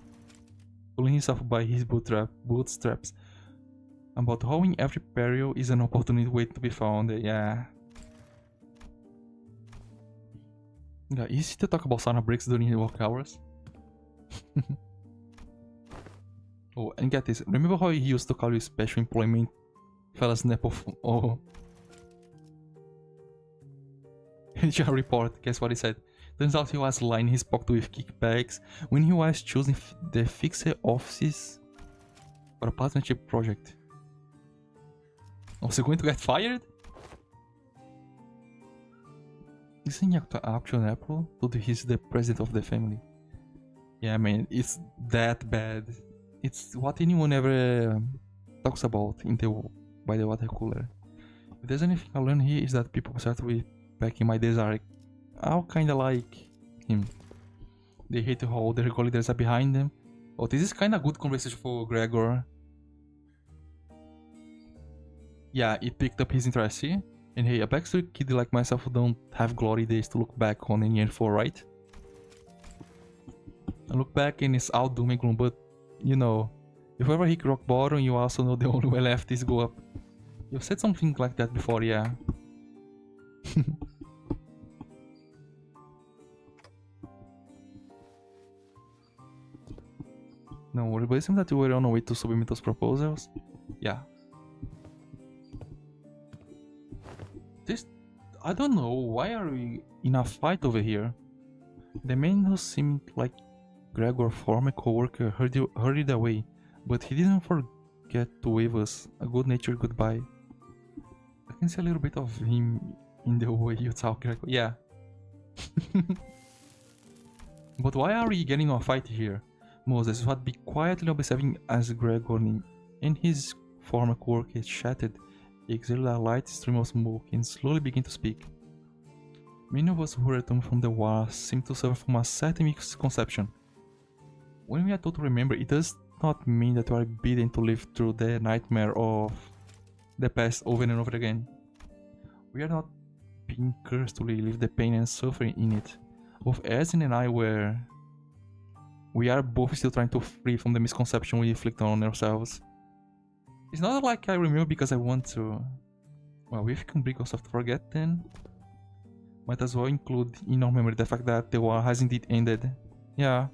pulling himself by his bootstraps, about how in every peril is an opportunity waiting to be found. Yeah. Yeah, easy to talk about sauna breaks during work hours. Oh, and get this. Remember how he used to call you special employment? Fellas Nepo. Oh. HR report. Guess what he said? Turns out he was lining his pocket with kickbacks when he was choosing the fixer offices for a partnership project. Was he going to get fired? Isn't he actually an apple? Dude, he's the president of the family. Yeah, man, it's that bad. It's what anyone ever talks about by the water cooler. If there's anything I learned here is that people start with packing my desire. I'll kinda like him. They hate how the recall leaders are behind them. Oh, this is kinda good conversation for Gregor. Yeah, it picked up his interest, see? And hey, a backstory kid like myself don't have glory days to look back on in year 4, right? I look back and it's all doom and gloom, but you know, if you ever hit rock bottom, you also know the only way left is go up. You've said something like that before, yeah. No worry, but it seems that you were on a way to submit those proposals. Yeah. I don't know, why are we in a fight over here? The man who seemed like Gregor, former co-worker, hurried away, but he didn't forget to wave us a good-natured goodbye. I can see a little bit of him in the way you talk, Gregor. Yeah. But why are we getting in a fight here? Moses would be quietly observing as Gregor and his former co-worker chatted. He exhaled a light stream of smoke and slowly began to speak. Many of us who returned from the war seem to suffer from a certain misconception. When we are told to remember, it does not mean that we are bidden to live through the nightmare of the past over and over again. We are not being cursed to relive the pain and suffering in it. Both Ersin and I we are both still trying to free from the misconception we inflict on ourselves. It's not like I remember because I want to. Well, if you can bring yourself to forget, then might as well include in our memory the fact that the war has indeed ended. Yeah.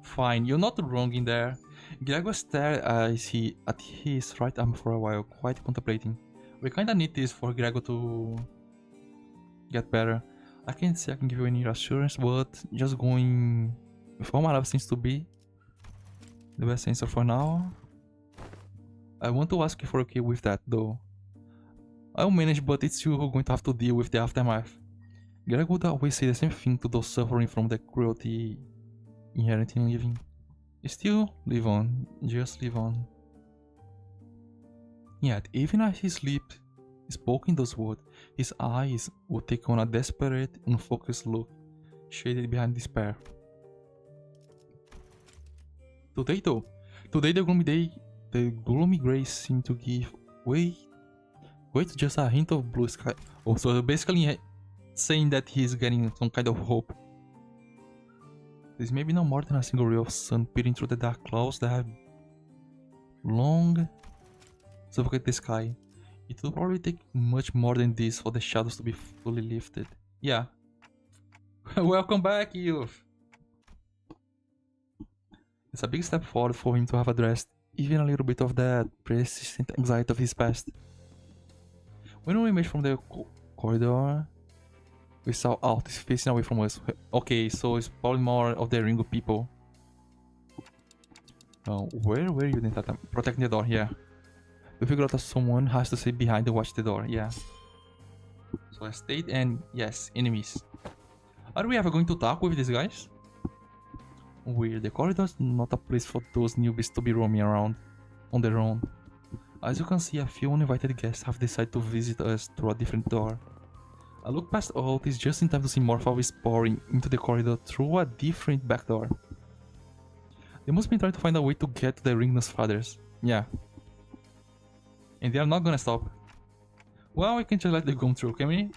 Fine, you're not wrong in there. Gregor stared at his right arm for a while, quite contemplating. We kinda need this for Gregor to get better. I can't say I can give you any assurance, but just going with all my life seems to be the best answer for now. I want to ask if you're okay with that though. I'll manage, but it's you who's going to have to deal with the aftermath. Greg would always say the same thing to those suffering from the cruelty inherent in living. Still, live on. Just live on. Yet, even as he slept, spoken those words, his eyes would take on a desperate, unfocused look, shaded behind despair. Today the gloomy grays seemed to give way to just a hint of blue sky. Oh, so basically saying that he's getting some kind of hope. There's maybe no more than a single ray of sun peering through the dark clouds that have long suffocated the sky. It will probably take much more than this for the shadows to be fully lifted. Yeah. Welcome back, youth! It's a big step forward for him to have addressed even a little bit of that persistent anxiety of his past. When we emerged from the corridor, we saw Altis facing away from us. Okay, so it's probably more of the Ringo people. Where were you then, Tata? Protecting the door, yeah. We figured out that someone has to stay behind and watch the door, yeah. So I stayed and yes, enemies. Are we ever going to talk with these guys? Weird, the corridor is not a place for those newbies to be roaming around on their own. As you can see, a few uninvited guests have decided to visit us through a different door. I look past Altis just in time to see more foul pouring into the corridor through a different back door. They must be trying to find a way to get to the Ringnus fathers. Yeah. And they are not gonna stop. Well, we can just let them come through, can we?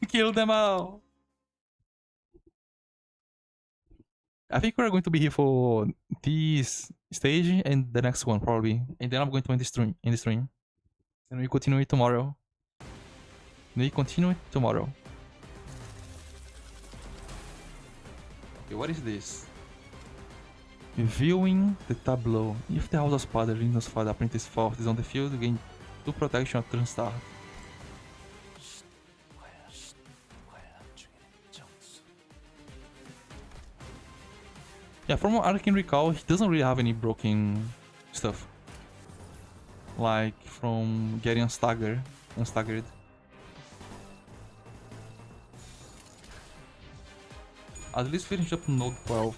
Kill them all! I think we're going to be here for this stage and the next one, probably. And then I'm going to end the stream. And we continue it tomorrow. Okay, what is this? Viewing the tableau. If the house of Padre nos faz apprentice fortes on the field, gain 2 protection at turn start. Yeah, from what I can recall, he doesn't really have any broken stuff. Like from getting unstaggered. At least finish up node 12.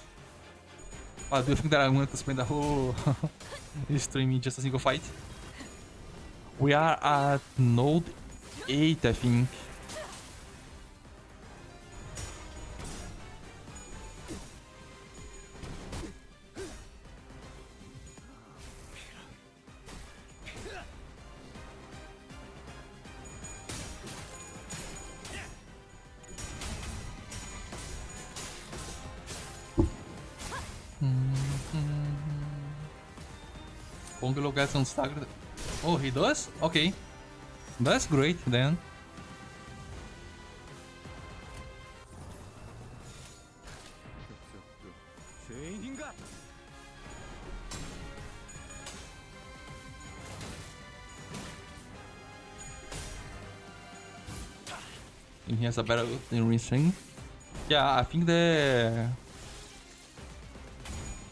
Do you think that I'm going to spend the whole stream in just a single fight? We are at node 8, I think. Pongolo gets unstaggered. Oh, he does? Okay. That's great then. And he has a better ult than Rinsing. Yeah, I think the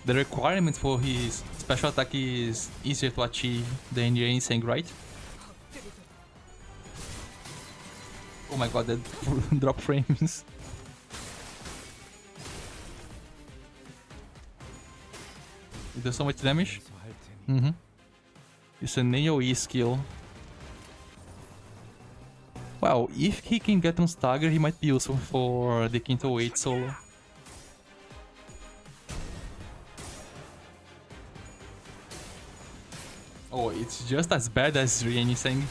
requirement for his special attack is easier to achieve than the Rinsing, right? Oh my god, that drop frames. It does so much damage. It's an AoE skill. Well, if he can get on stagger, he might be useful for the Quinto 8 solo. Oh, it's just as bad as anything.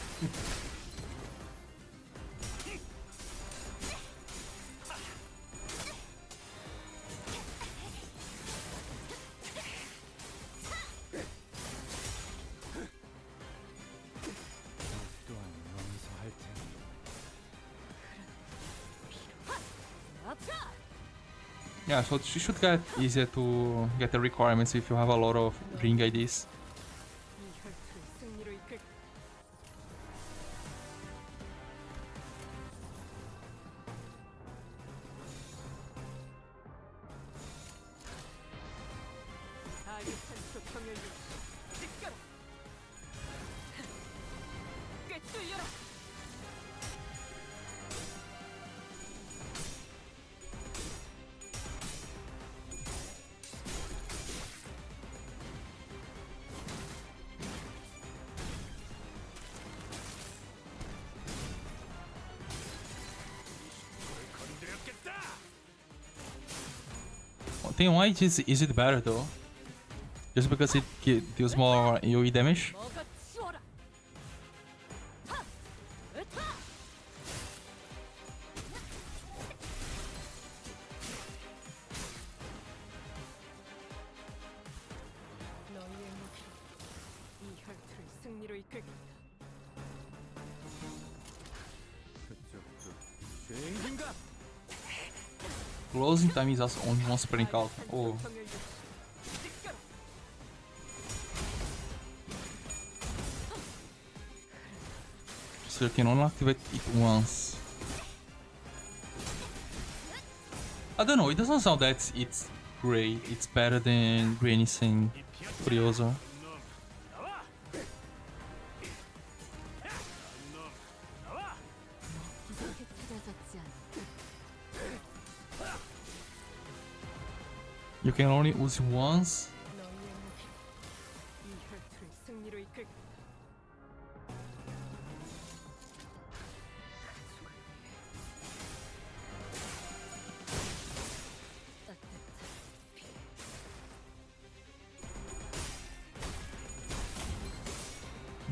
Yeah, so it should get easier to get the requirements if you have a lot of ring IDs. Thing why is it better though? Just because it deals more AoE damage? Closing time is also only one super count. Oh. So you can only activate it once. I don't know, it doesn't sound that it's great. It's better than anything. Curioso. You can only use once.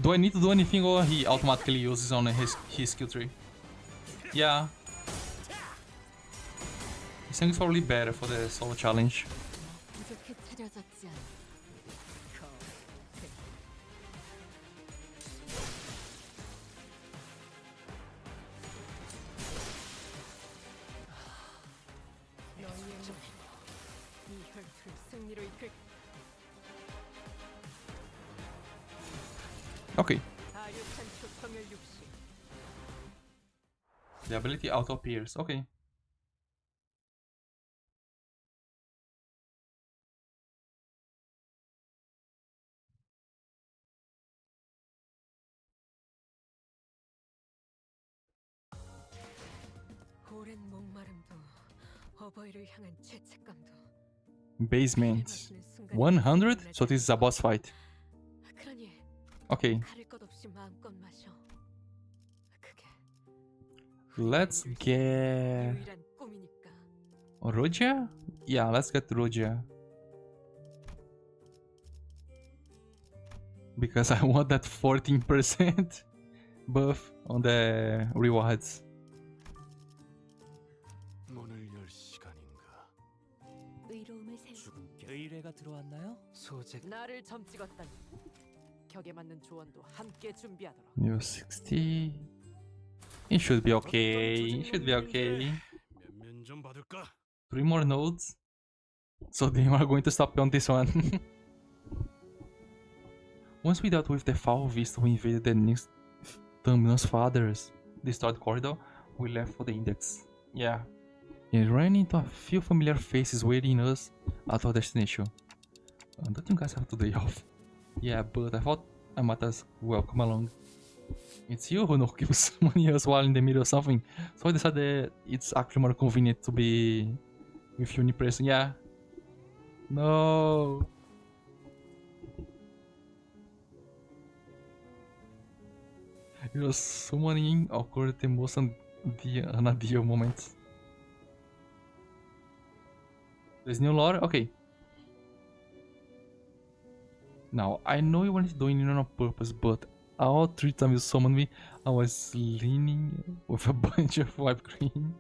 Do I need to do anything or he automatically uses on his skill tree? Yeah. This thing is probably better for the solo challenge. Okay. The ability auto appears. Okay. Basement. 100? So this is a boss fight. Okay. Let's get... Roja? Yeah, let's get Roja. Because I want that 14% buff on the rewards. 의뢰가 들어왔나요? 소재. 나를 점찍었다니. 격에 맞는 조언도 함께 준비하도록. New 60. It should be okay. It should be okay. 3 more nodes. So they are going to stop on this one. Once we dealt with the foul beast who invaded the next Thumbnail's fathers destroyed corridor, we left for the index. Yeah. And ran into a few familiar faces waiting us at our destination. Don't you guys have today off? Yeah, but I thought I might as well come along. It's you who keeps summoning us while in the middle of something, so I decided it's actually more convenient to be with you in person. Yeah. No. Your summoning occurred the most unideal moments. There's new lore? Okay. Now, I know you weren't doing it on purpose, but all 3 times you summoned me, I was leaning with a bunch of white cream.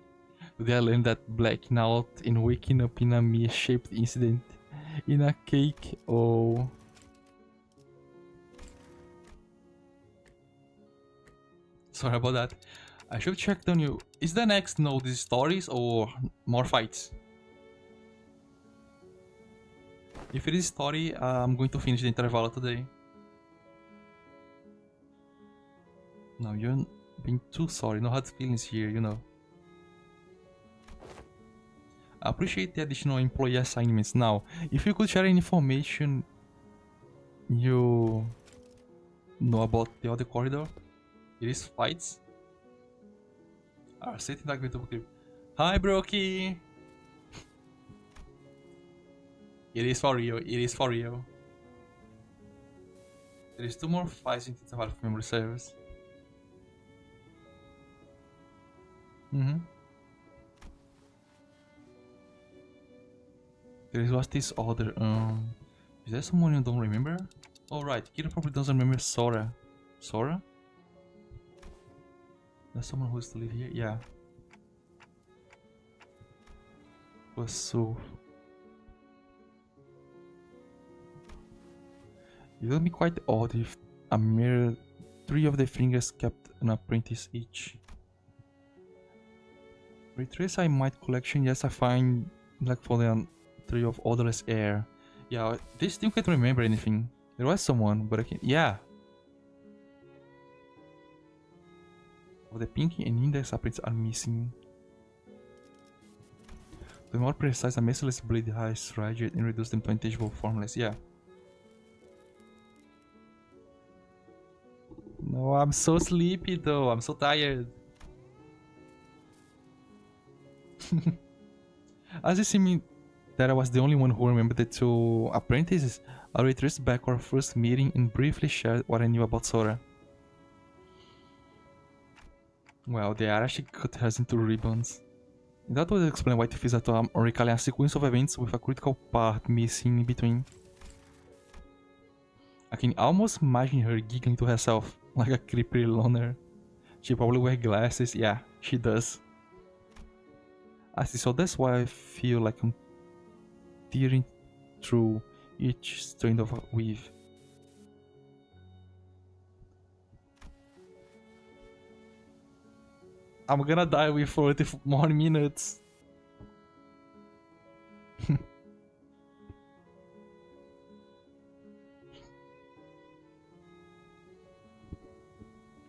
Today I learned that blacking out and waking up in a me-shaped incident in a cake. Oh. Sorry about that. I should check on you. Is the next node these stories or more fights? If it is story, I'm going to finish the intervallo today. No, you're being too sorry. No hard feelings here, you know. I appreciate the additional employee assignments. Now, if you could share any information you know about the other corridor, it is fights. Sitting like to clip. Hi, Brokey. It is for real. It is for real. There is 2 more fights in the Half Memory Service. There is what's this other is there someone you don't remember? Oh right, Kira probably doesn't remember Sora. Sora? There's someone who used to live here? Yeah. Was so it would be quite odd if a mere 3 of the fingers kept an apprentice each. Retrace I might collection, yes I find like for the 3 of odorless air. Yeah, this still can't remember anything. There was someone, but I can't. Yeah. Oh, the pinky and index apprentices are missing. To be more precise, a merciless blade has radiate and reduce them to intangible formless. Yeah. No, I'm so sleepy though. I'm so tired. As you see me that I was the only one who remembered the 2 apprentices, I retraced back our first meeting and briefly shared what I knew about Sora. Well, the Arashi cut us into ribbons. That would explain why it feels that I'm recalling a sequence of events with a critical part missing in between. I can almost imagine her giggling to herself like a creepy loner. She probably wears glasses. Yeah, she does. I see, so that's why I feel like I'm tearing through each strand of weave. I'm gonna die with 40 more minutes.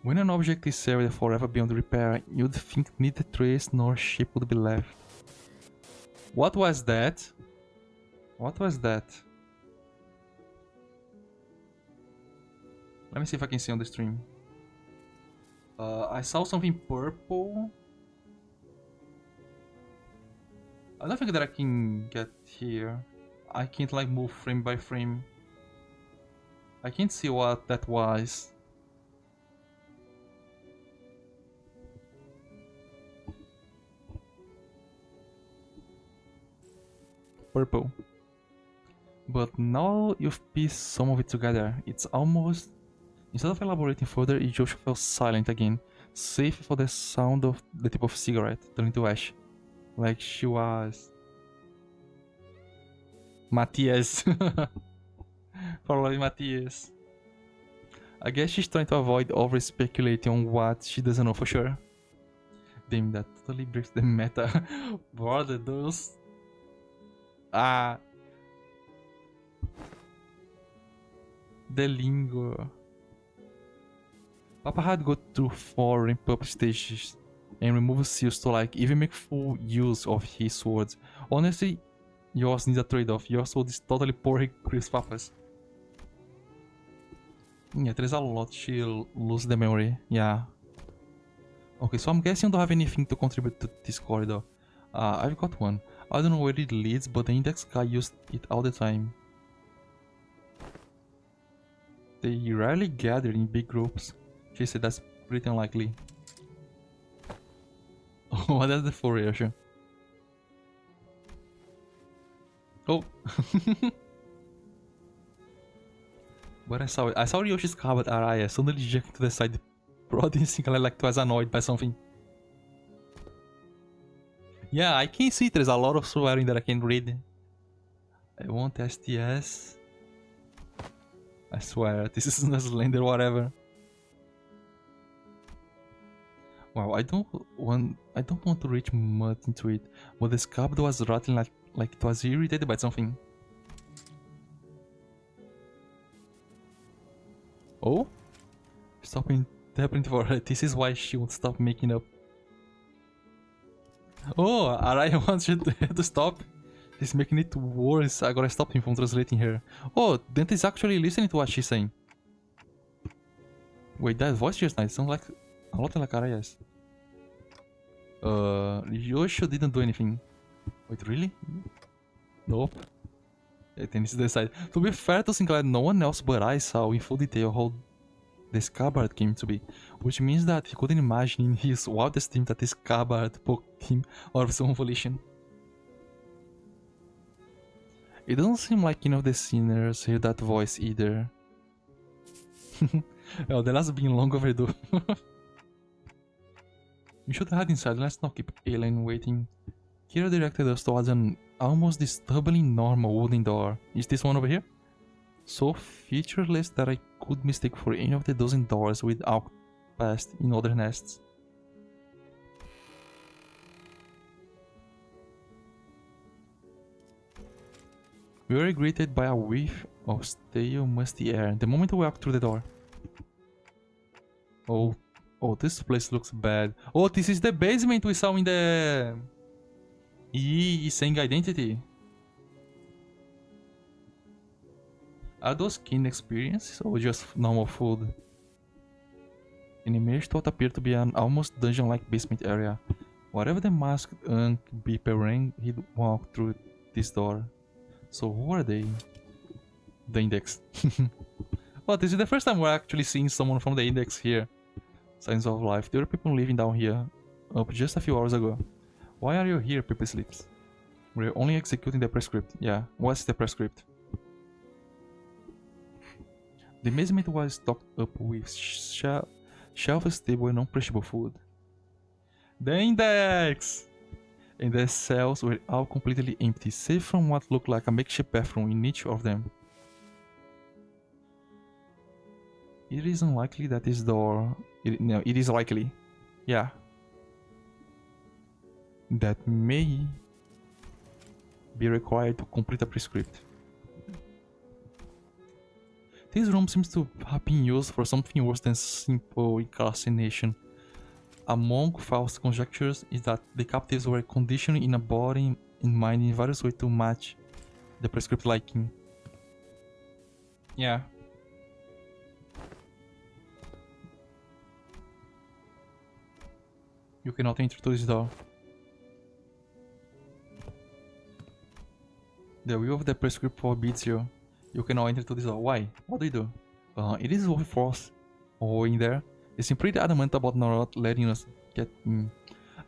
When an object is severed forever beyond repair, you'd think neither trace nor shape would be left. What was that? What was that? Let me see if I can see on the stream. I saw something purple. I don't think that I can get here. I can't like move frame by frame. I can't see what that was. Purple. But now you've pieced some of it together. It's almost... Instead of elaborating further, it just fell silent again, save for the sound of the tip of a cigarette turning to ash. Like she was... Matthias. Probably Matthias. I guess she's trying to avoid over-speculating on what she doesn't know for sure. Damn, that totally breaks the meta. Brother, those... Ah... The lingo. Papa had go through 4 ramp-up stages and remove seals to like even make full use of his swords. Honestly, yours needs a trade-off. Your sword is totally pouring Chris Papa's. Yeah, there's a lot she loses the memory. Yeah. Okay, so I'm guessing I don't have anything to contribute to this corridor. I've got one. I don't know where it leads, but the index guy used it all the time. They rarely gather in big groups. She said that's pretty unlikely. Oh, that's the full reaction. Oh. But I saw it. I saw Yoshi's carbon Araya suddenly jerking to the side, probably thinking like was annoyed by something. Yeah, I can see there's a lot of swearing that I can read. I want STS. I swear, this is not Slender, whatever. Wow, I don't want to reach much into it, but the scarab was rattling like it was irritated by something. Oh? Stop interpreting for her. This is why she won't stop making up. Oh, Araya wants you to stop. He's making it worse. I gotta stop him from translating her. Oh, Dante is actually listening to what she's saying. Wait, that voice just now sounds like a lot like Araya's. Yosho didn't do anything. Wait, really? Nope. Yeah, then it's the side. To be fair to Sinclair, no one else but I saw in full detail how the scabbard came to be, which means that he couldn't imagine in his wildest dreams that the scabbard poked him out of his own volition. It doesn't seem like any of the sinners hear that voice either. Well, the last being long overdue. We should head inside, let's not keep Elaine waiting. Kira directed us towards an almost disturbingly normal wooden door. Is this one over here? So featureless that I could mistake for any of the dozen doors we'd walked past in other nests. We were greeted by a whiff of stale, musty air the moment we walked through the door. Oh, this place looks bad. Oh, this is the basement we saw in the... saying identity. Are those keen experiences or just normal food? An image to what appeared to be an almost dungeon-like basement area. Whatever the masked Unk beeper rang, he'd walk through this door. So who are they? The Index. Well, this is the first time we're actually seeing someone from the Index here. Signs of life. There are people living down here up just a few hours ago. Why are you here, Pippi Sleeps? We're only executing the prescript. Yeah, what's the prescript? The basement was stocked up with shelf-stable and non-perishable food. The index! And the cells were all completely empty, save from what looked like a makeshift bathroom in each of them. It is unlikely that this door... No, it is likely. Yeah. That may be required to complete a prescript. This room seems to have been used for something worse than simple incarceration. Among false conjectures is that the captives were conditioned in a body and mind in various ways to match the prescript liking. Yeah. You cannot enter through this door. The will of the prescript forbids you. You cannot enter through this door. Why? What do you do? It is worth force. Oh, in there. It's pretty adamant about not letting us get in.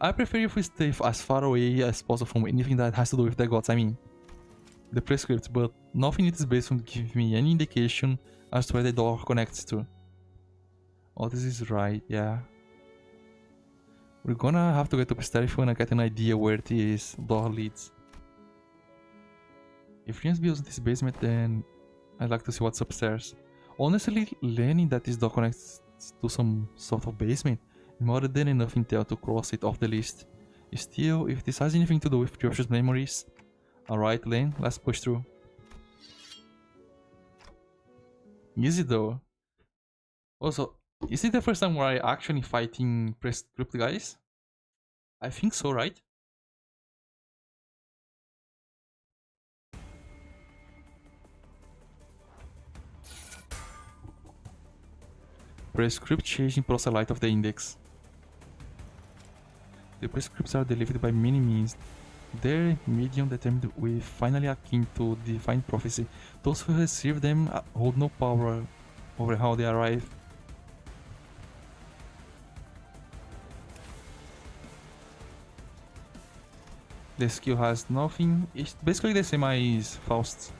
I prefer if we stay as far away as possible from anything that has to do with the gods. I mean, the prescript, but nothing in this basement gives me any indication as to where the door connects to. Oh, this is right, yeah. We're gonna have to get upstairs if we wanna get an idea where this door leads. If Rian's builds this basement, then I'd like to see what's upstairs. Honestly, learning that this door connects to some sort of basement is more than enough intel to cross it off the list. Still, if this has anything to do with precious memories... Alright, Len, let's push through. Easy though. Also, is it the first time we're actually fighting prescript guys? I think so, right? Prescript changing proselyte of the index. The prescripts are delivered by many means. Their medium determined with finally akin to divine prophecy. Those who receive them hold no power over how they arrive. The skill has nothing. It's basically the same as Faust's.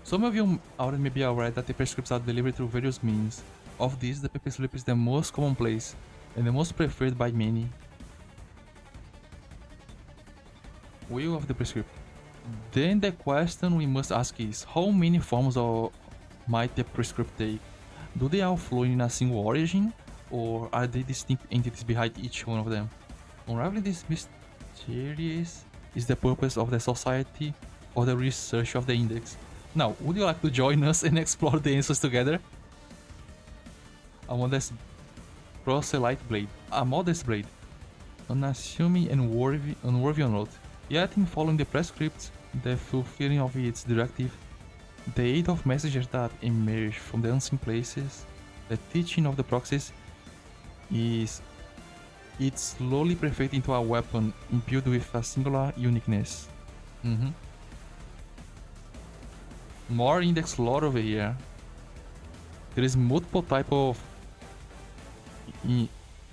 Some of you already may be aware that the prescripts are delivered through various means. Of these, the paper slip is the most commonplace and the most preferred by many. Will of the prescript. Then the question we must ask is, how many forms might the prescript take? Do they all flow in a single origin, or are they distinct entities behind each one of them? Unraveling this mysterious is the purpose of the Society for the Research of the Index. Now, would you like to join us and explore the answers together? A modest proselyte blade. A modest blade. Unassuming and unworthy on note. Yet in following the prescript, the fulfilling of its directive, the aid of messengers that emerge from the unseen places, the teaching of the proxies, is it slowly perfected into a weapon imbued with a singular uniqueness. More index lore over here. There is multiple type of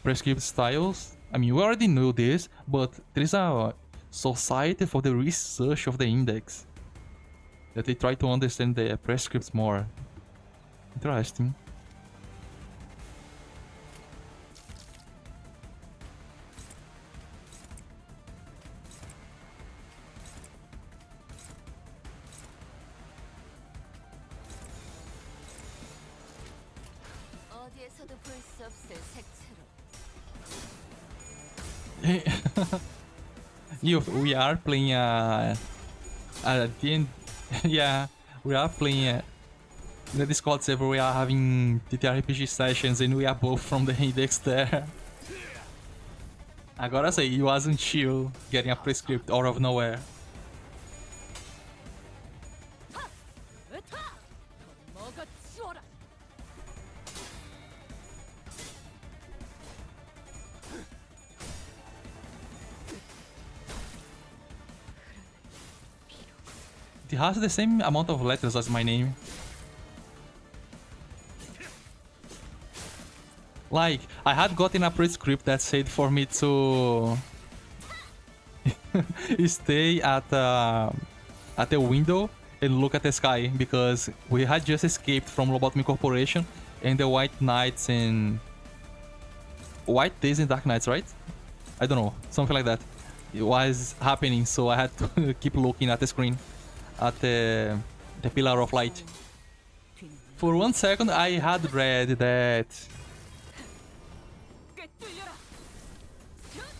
prescript styles. I mean, we already know this, but there is a Society for the Research of the Index that they try to understand the prescripts more. Interesting. 어디에서도 볼 수 없을 색채로. We are playing at the end. Yeah, we are playing in the Discord server. We are having TTRPG sessions and we are both from the index there. Agora sei, it wasn't chill getting a prescript out of nowhere. It has the same amount of letters as my name. Like, I had gotten a prescript that said for me to stay at the window and look at the sky, because we had just escaped from Lobotomy Corporation and the White Knights and White Days and Dark Knights, right? I don't know, something like that. It was happening, so I had to keep looking at the screen, at the pillar of light. For 1 second, I had read that.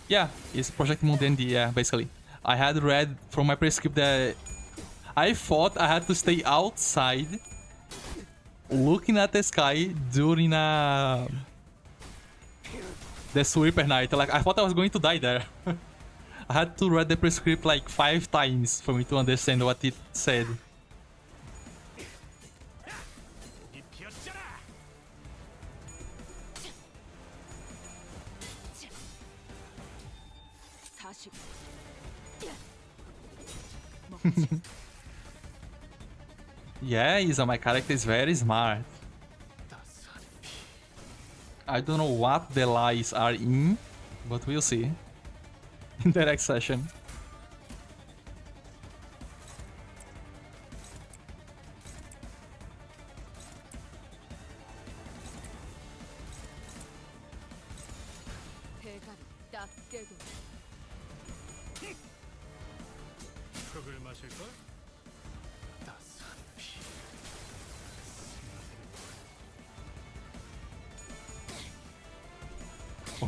Yeah, it's Project Mundendi, yeah, basically. I had read from my prescript that I thought I had to stay outside looking at the sky during the sweeper night. Like, I thought I was going to die there. I had to read the prescript like 5 times for me to understand what it said. Yeah, Isa, my character is very smart. I don't know what the lies are in, but we'll see in the next session.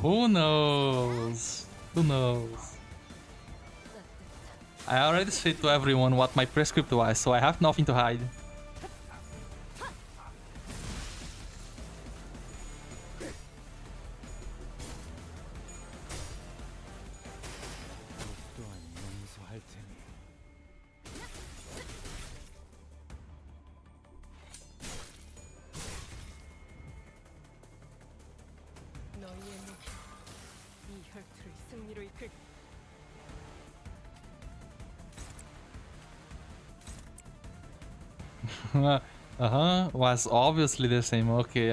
Who knows? Who knows? I already said to everyone what my prescript was, so I have nothing to hide. Was obviously the same. Okay,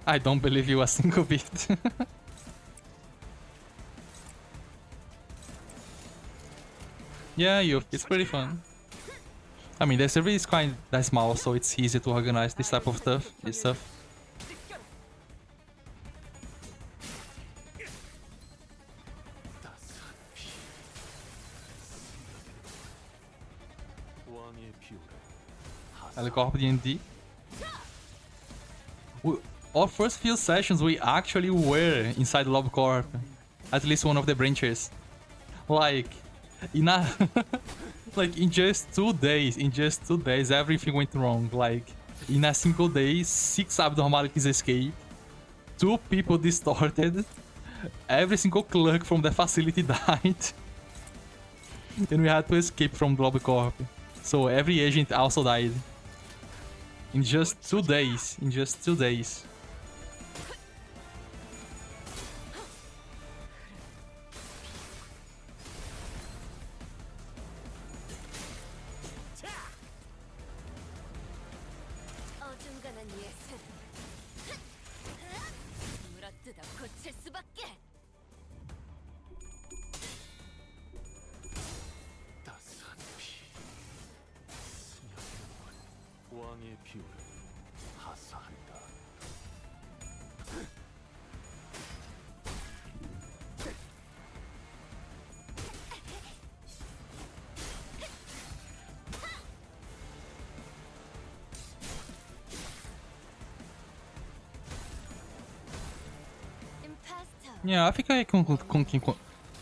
I don't believe you a single bit. Yeah, it's pretty fun. I mean, the server is quite that small, so it's easy to organize this type of stuff. Helicorp D&D. Our first few sessions, we actually were inside LobCorp. At least one of the branches. Like, in a like in just 2 days, everything went wrong. Like, in a single day, 6 abnormalities escaped, 2 people distorted, every single clerk from the facility died, and we had to escape from LobCorp. So every agent also died. In just 2 days. Yeah, I think I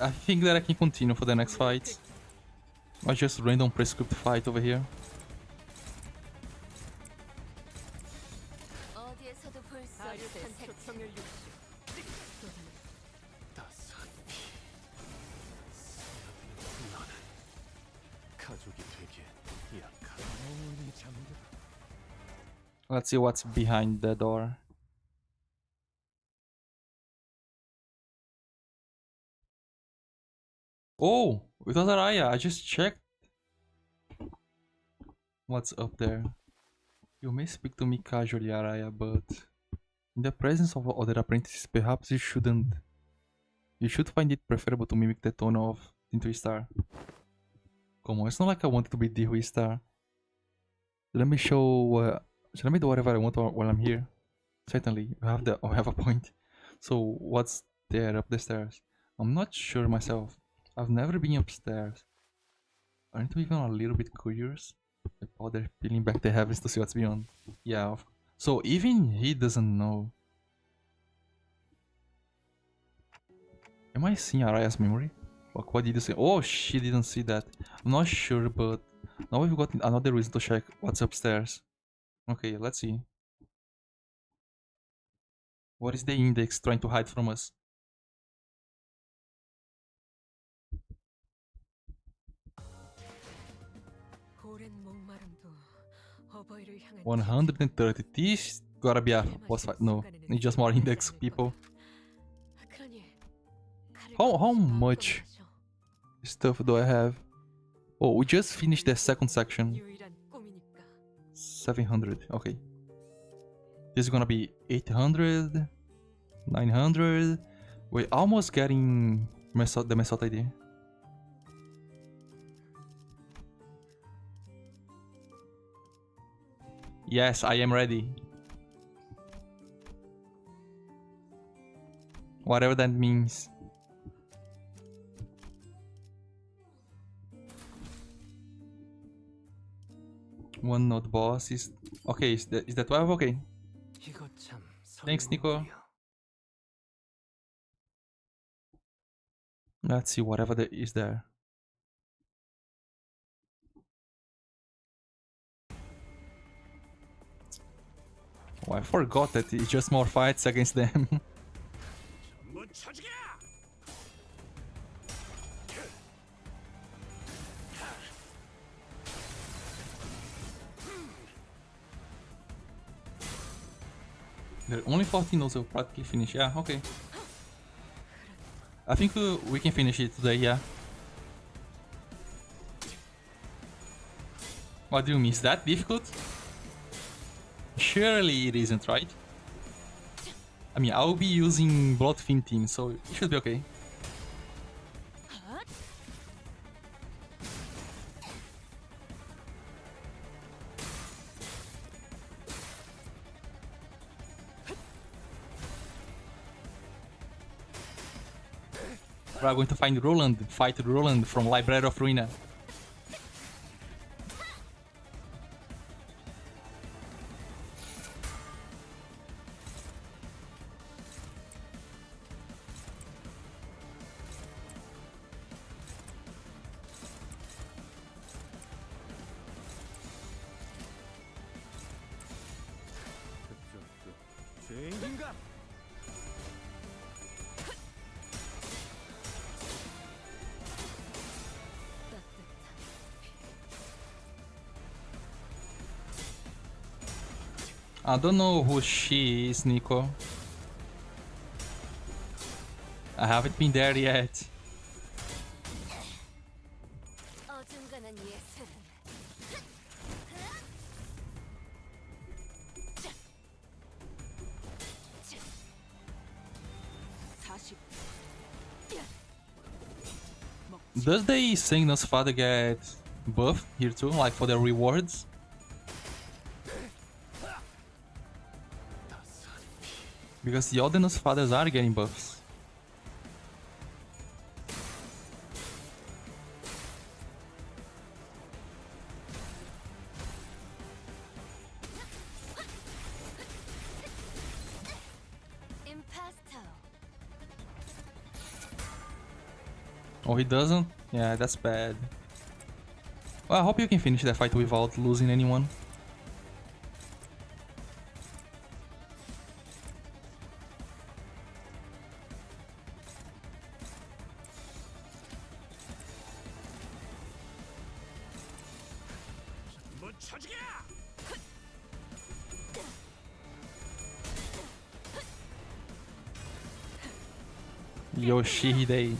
think that I can continue for the next fight. Or just random prescript fight over here. Let's see what's behind the door. Oh, it was Araya. I just checked. What's up there? You may speak to me casually, Araya, but in the presence of other apprentices, perhaps you shouldn't. You should find it preferable to mimic the tone of Tinto Star. Come on, it's not like I wanted to be the Hui star. Let me show. Let me do whatever I want while I'm here. Certainly, I have a point. So what's there up the stairs? I'm not sure myself. I've never been upstairs. Aren't you even a little bit curious? Oh, they're peeling back the heavens to see what's beyond. Yeah. So even he doesn't know. Am I seeing Araya's memory? What did you say? Oh, she didn't see that. I'm not sure, but now we've got another reason to check what's upstairs. Okay, let's see. What is the index trying to hide from us? 오랜 목마름도 어버이를 향한 130. This gotta be a boss fight. No, it's just more index people. How much stuff do I have? Oh, we just finished the second section. 700. Okay. This is gonna be 800, 900. We're almost getting the Mesot ID. Yes, I am ready. Whatever that means. One node boss is... Okay, is that 12? Okay. Thanks, Nico. Let's see whatever there is there. Oh, I forgot that it's just more fights against them. There are only 14 nodes, so practically finish. Yeah, okay. I think we can finish it today, yeah. What do you mean? Is that difficult? Surely it isn't, right? I mean, I'll be using Bloodfiend team, so it should be okay. We are going to find fight Roland from Library of Ruina. I don't know who she is, Nico. I haven't been there yet. Does the Singna's father get buffed here too, like for the rewards? Because the Odin's fathers are getting buffs. Oh, he doesn't? Yeah, that's bad. Well, I hope you can finish that fight without losing anyone. Yoshihide.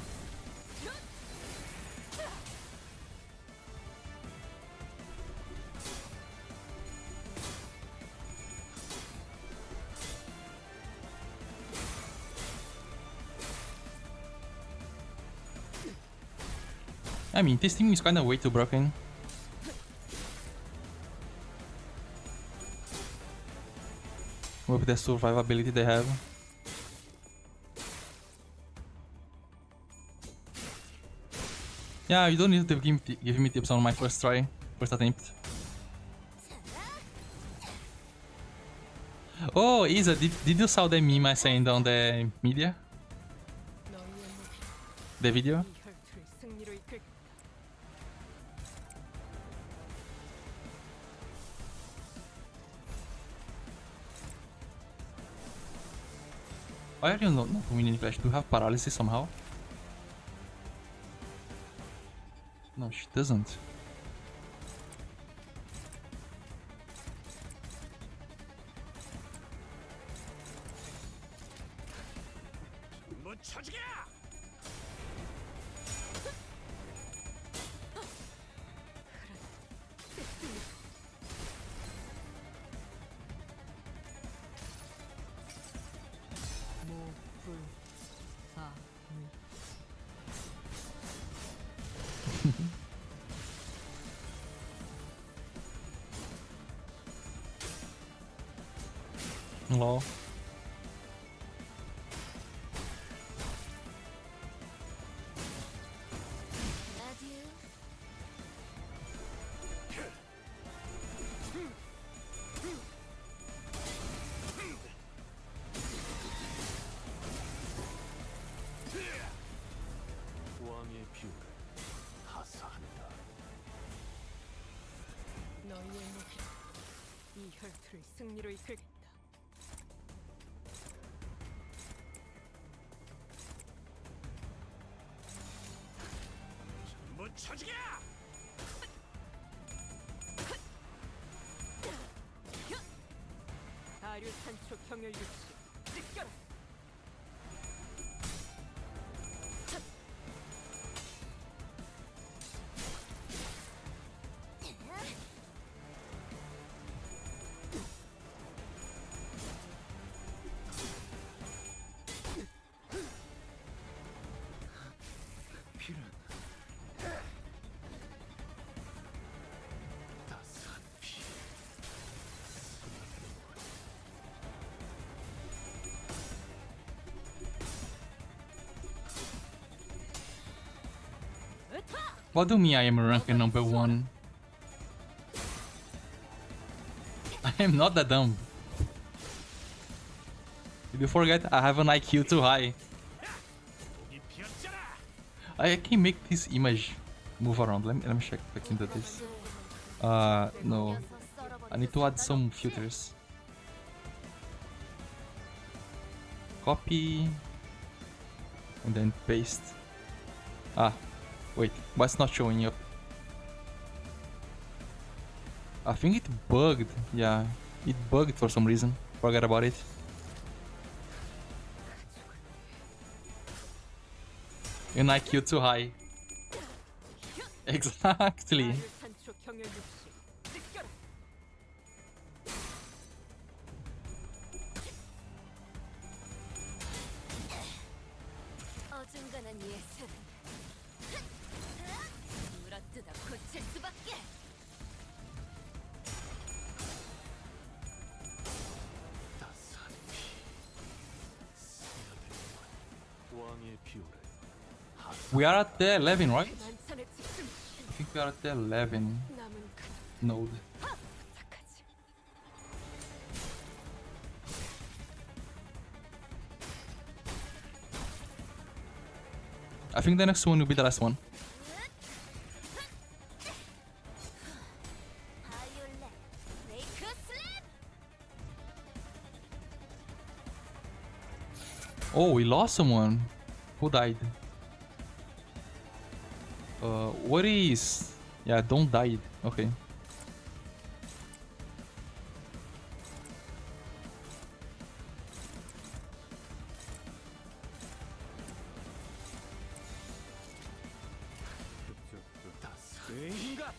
I mean, this team is kind of way too broken. With the survivability they have. Yeah, you don't need to give me tips on my first try, first attempt. Oh, Isa, did you saw the meme I sent on the media? The video? 이 혈투를 승리로 이끌. Why are you not winning Clash? Do you have paralysis somehow? No, she doesn't. Lol. 왕의 비율을 하사한다. 너희의 무기로 이 혈투를 승리로 이끌겠다. 다류 산초 경혈 육시 느껴라. 필은 따스한 피. What do you mean I am ranked number 1? I am not that dumb. Did you forget I have an IQ too high? I can make this image move around. Let me check back into this. No. I need to add some filters. Copy. And then paste. Ah. Wait, why it's not showing up? I think it bugged. Yeah, it bugged for some reason. Forgot about it. An IQ too high. Exactly. 다류 산초 경혈 육시 느껴라. 어중간한 예술은 물어뜯어 고칠 수밖에. 따스한 피. 왕의 비율을 We are at the 11, right? 만찬에 집중. I think we are at the 11 남은 그 node. 부탁하지. I think the next one will be the last one. 바이올렛 브레이크 슬랩. Oh, we lost someone. Who died? What is... Yeah, don't die. Okay. 따스한 힘과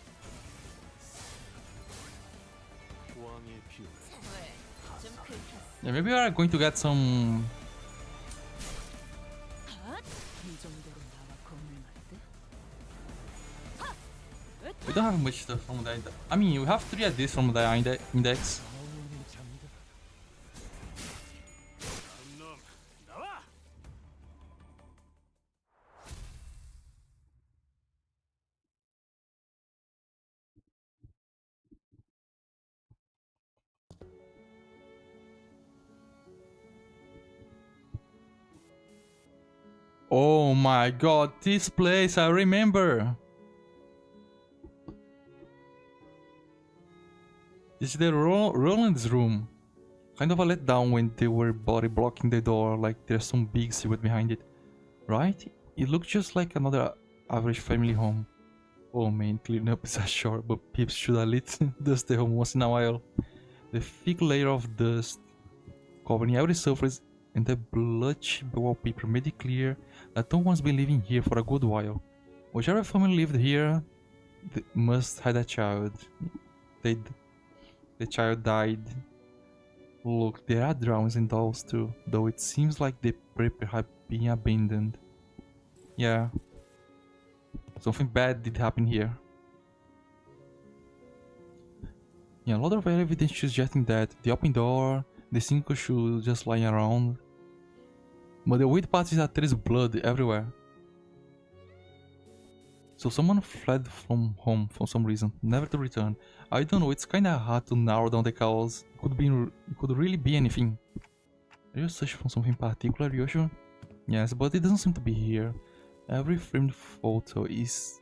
왕의 비율. 좀 긁혔어. Yeah, maybe we are going to get some... 이 정도로 나와 건물만 돼? We don't have much stuff from that. I mean, we have 3 at least from the index. 놈 나와. Oh my god, this place, I remember! This is the Roland's room. Kind of a letdown when they were body blocking the door, like there's some big secret behind it. Right? It looks just like another average family home. Oh man, cleaning up is a chore, but peeps should at least dust the home once in a while. The thick layer of dust covering every surface and the blotchy wallpaper made it clear that no one's been living here for a good while. Whichever family lived here must had a child. The child died. Look, there are drawings and dolls too, though it seems like the paper had been abandoned. Yeah. Something bad did happen here. Yeah, a lot of evidence suggesting that. The open door, the single shoe just lying around. But the weird part is that there is blood everywhere. So someone fled from home for some reason, never to return. I don't know, it's kinda hard to narrow down the cause. It could really be anything. Are you searching for something particular, Yoshi? Yes, but it doesn't seem to be here. Every framed photo is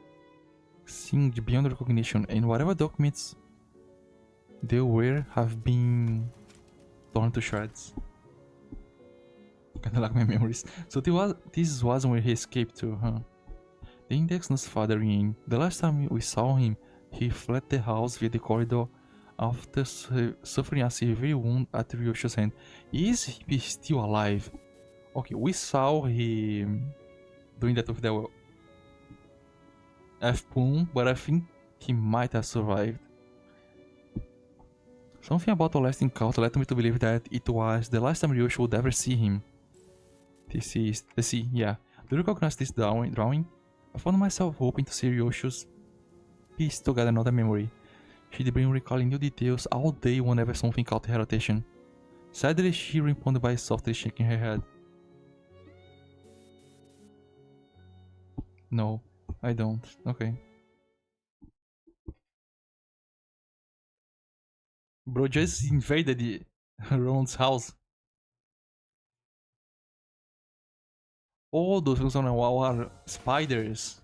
synced beyond recognition, and whatever documents there were have been torn to shreds. Kinda like my memories. So this was where he escaped to, huh? The index knows farther in. The last time we saw him, he fled the house via the corridor after suffering a severe wound at Ryoshi's hand. Is he still alive? Okay, we saw him doing that with the F-Poon, but I think he might have survived. Something about the last encounter led me to believe that it was the last time Ryoshi would ever see him. This is the sea, yeah. Do you recognize this drawing? I found myself hoping to see Ryoshi's piece together another memory. She'd been recalling new details all day whenever something caught her attention. Sadly, she responded by softly shaking her head. No, I don't. Okay. Bro just invaded the Ron's house. All those things on the wall are spiders.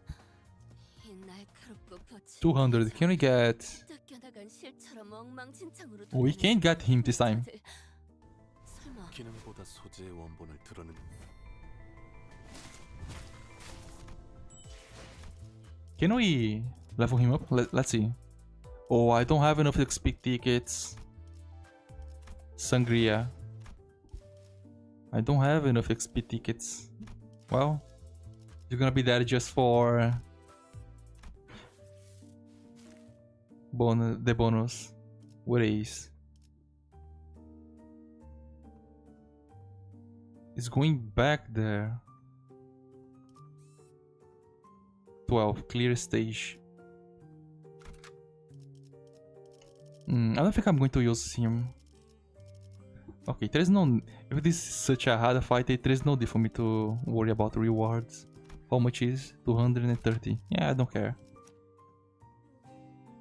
200. Can we get... We can't get him this time. 기능보다 소재의 원본을 드러낸 Can we level him up? Let's see. Oh, I don't have enough XP tickets. Sangria. I don't have enough XP tickets. Well, you're gonna be there just for the bonus. What is? It's going back there. 12, clear stage. I don't think I'm going to use him. Okay, there's no... If this is such a hard fight, there's no need for me to worry about rewards. How much is? 230. Yeah, I don't care.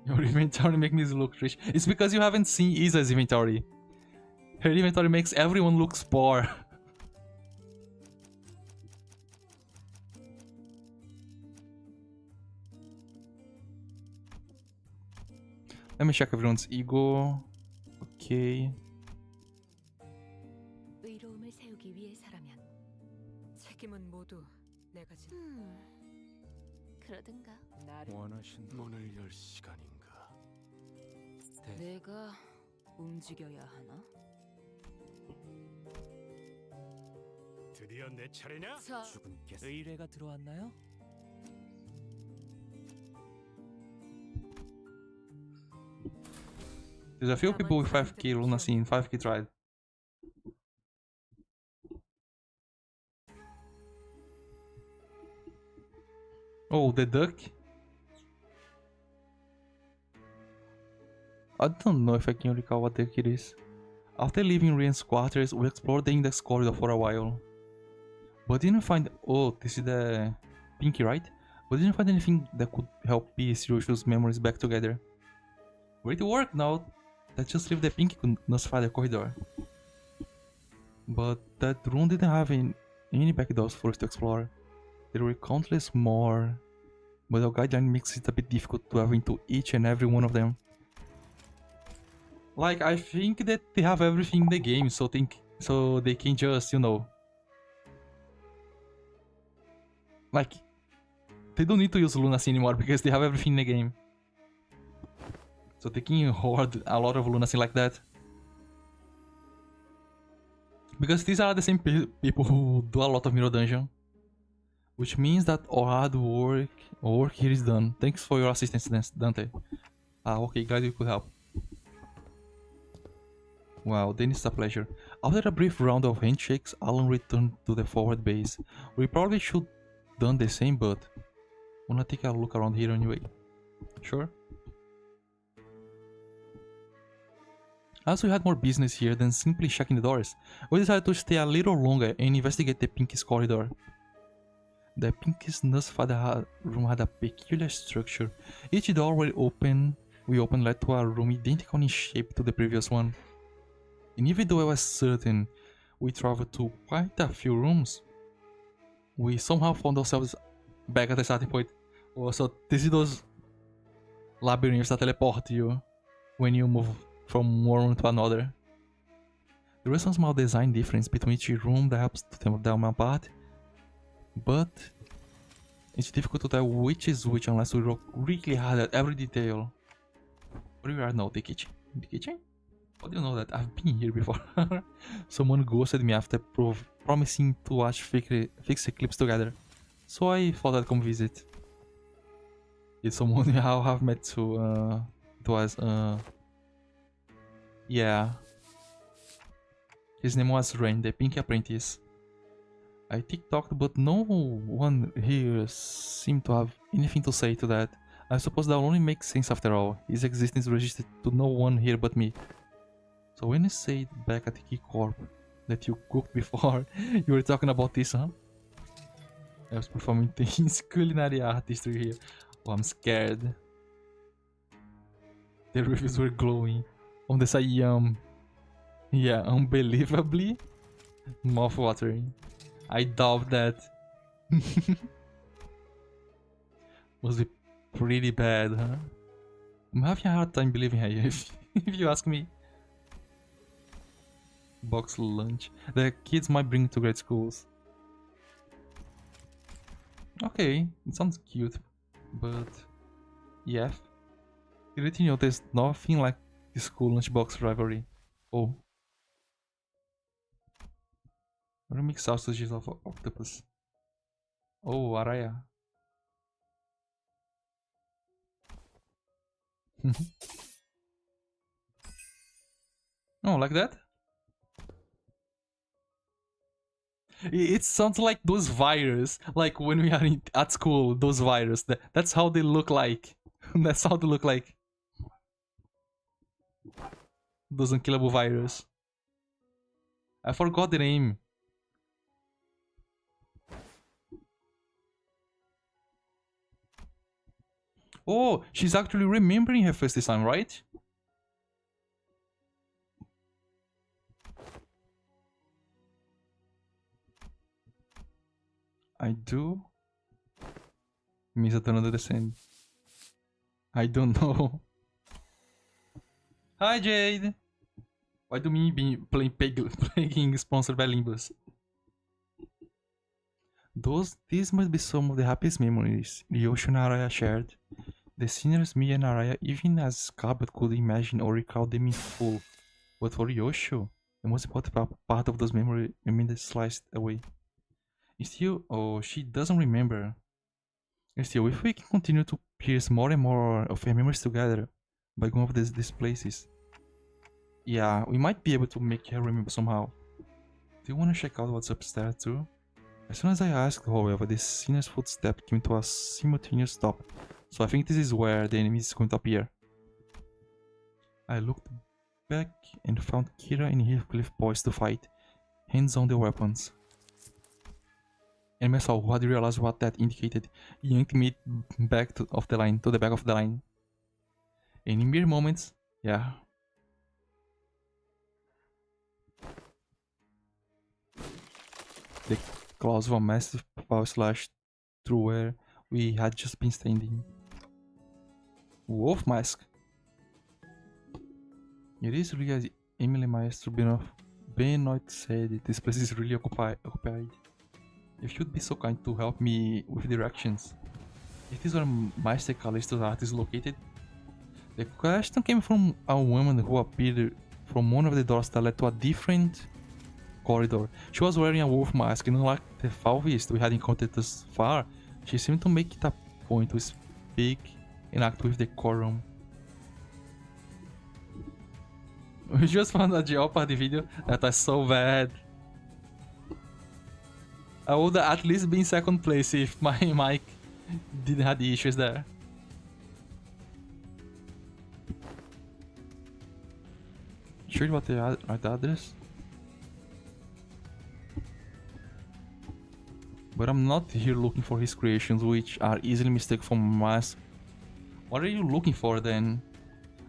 Your inventory makes me look rich. It's because you haven't seen Isa's inventory. Her inventory makes everyone look poor. Let me check everyone's ego. Okay. 의로움을 세우기 위해서라면 책임은 모두 내가 진. 그러든가. 나를 원하신 문을 열 시간인가. 내가 움직여야 하나? 드디어 내 차례냐? 자, 의뢰가 들어왔나요? There's a few people with 5k Luna scene, 5k tried. Oh, the duck? I don't know if I can recall what the kid is. After leaving Rian's quarters, we explored the index corridor for a while. But didn't find... Oh, this is the... Pinky, right? But didn't find anything that could help piece Yosho's memories back together. Great work now. Let's just leave the Pinky Nosfather corridor. But that room didn't have any back doors for us to explore. There were countless more. But our guideline makes it a bit difficult to have into each and every one of them. Like, I think that they have everything in the game, so they can just, you know... Like, they don't need to use Lunacy anymore because they have everything in the game. So they can hoard a lot of Lunacy like that. Because these are the same people who do a lot of Mirror Dungeon. Which means that our hard work here is done. Thanks for your assistance, Dante. Ah, okay, glad you could help. Wow, then it's a pleasure. After a brief round of handshakes, Alan returned to the forward base. We probably should done the same, but wanna take a look around here anyway. Sure. As we had more business here than simply checking the doors, we decided to stay a little longer and investigate the Pinky's corridor. The Pinky's Nosfather room had a peculiar structure. Each door we opened led to a room identical in shape to the previous one. And even though I was certain we traveled to quite a few rooms, we somehow found ourselves back at the starting point. Oh, so this is those labyrinths that teleport you when you move from one room to another. There was some small design difference between each room that helps to tell them apart, but it's difficult to tell which is which unless we look really hard at every detail. Where we are now? The kitchen? The kitchen? How do you know that? I've been here before. Someone ghosted me after promising to watch fix Eclipse together, so I thought I'd come visit. It's someone I have met too. It was yeah. His name was Rain, the Pinky Apprentice. I TikToked, but no one here seemed to have anything to say to that. I suppose that only makes sense after all. His existence registered to no one here but me. So when you say back at the Key Corp that you cooked before, you were talking about this, huh? I was performing things culinary artistry here. Oh, I'm scared. The reviews were glowing. On the side, yum. Yeah, unbelievably mouth-watering. I doubt that. Must be pretty bad, huh? I'm having a hard time believing her if you ask me. Box lunch. The kids might bring to grade schools. Okay, it sounds cute, but yeah. Did you know there's nothing like the school lunchbox rivalry? Oh. Remix sausages of octopus. Oh, araya. Oh, like that? It sounds like those virus, like when we are at school, those virus. That's how they look like. That's how they look like. Those unkillable virus. I forgot the name. Oh, she's actually remembering her first design, right? I do miss a under the sand. I don't know. Hi Jade! Why do me be playing playing sponsored by Limbus? These must be some of the happiest memories Yoshi and Araya shared. The seniors, me and Araya, even as Scarlet could imagine or recall them in full. But for Yoshi, the most important part of those memories remained sliced away. Still, oh, she doesn't remember. Still, if we can continue to piece more and more of her memories together by going over these places, yeah, we might be able to make her remember somehow. Do you want to check out what's upstairs too? As soon as I asked, however, the senior's footstep came to a simultaneous stop, so I think this is where the enemy is going to appear. I looked back and found Kira and Heathcliff poised to fight, hands on their weapons. And myself, who had realized what that indicated, yanked me back to the back of the line. And in mere moments, yeah. The claws of a massive power slash through where we had just been standing. Wolf mask. It is really, as Emily Maestro Benoit said, this place is really occupied. If you'd be so kind to help me with directions. Is this where Master Callisto's art is located? The question came from a woman who appeared from one of the doors that led to a different corridor. She was wearing a wolf mask, and unlike the Falvist we had encountered thus far, she seemed to make it a point to speak and act with the quorum. We just found a Jeopardy video that was so bad. I would at least be in second place if my mic didn't have the issues there. Sure what the others? But I'm not here looking for his creations, which are easily mistaken for mass. What are you looking for then?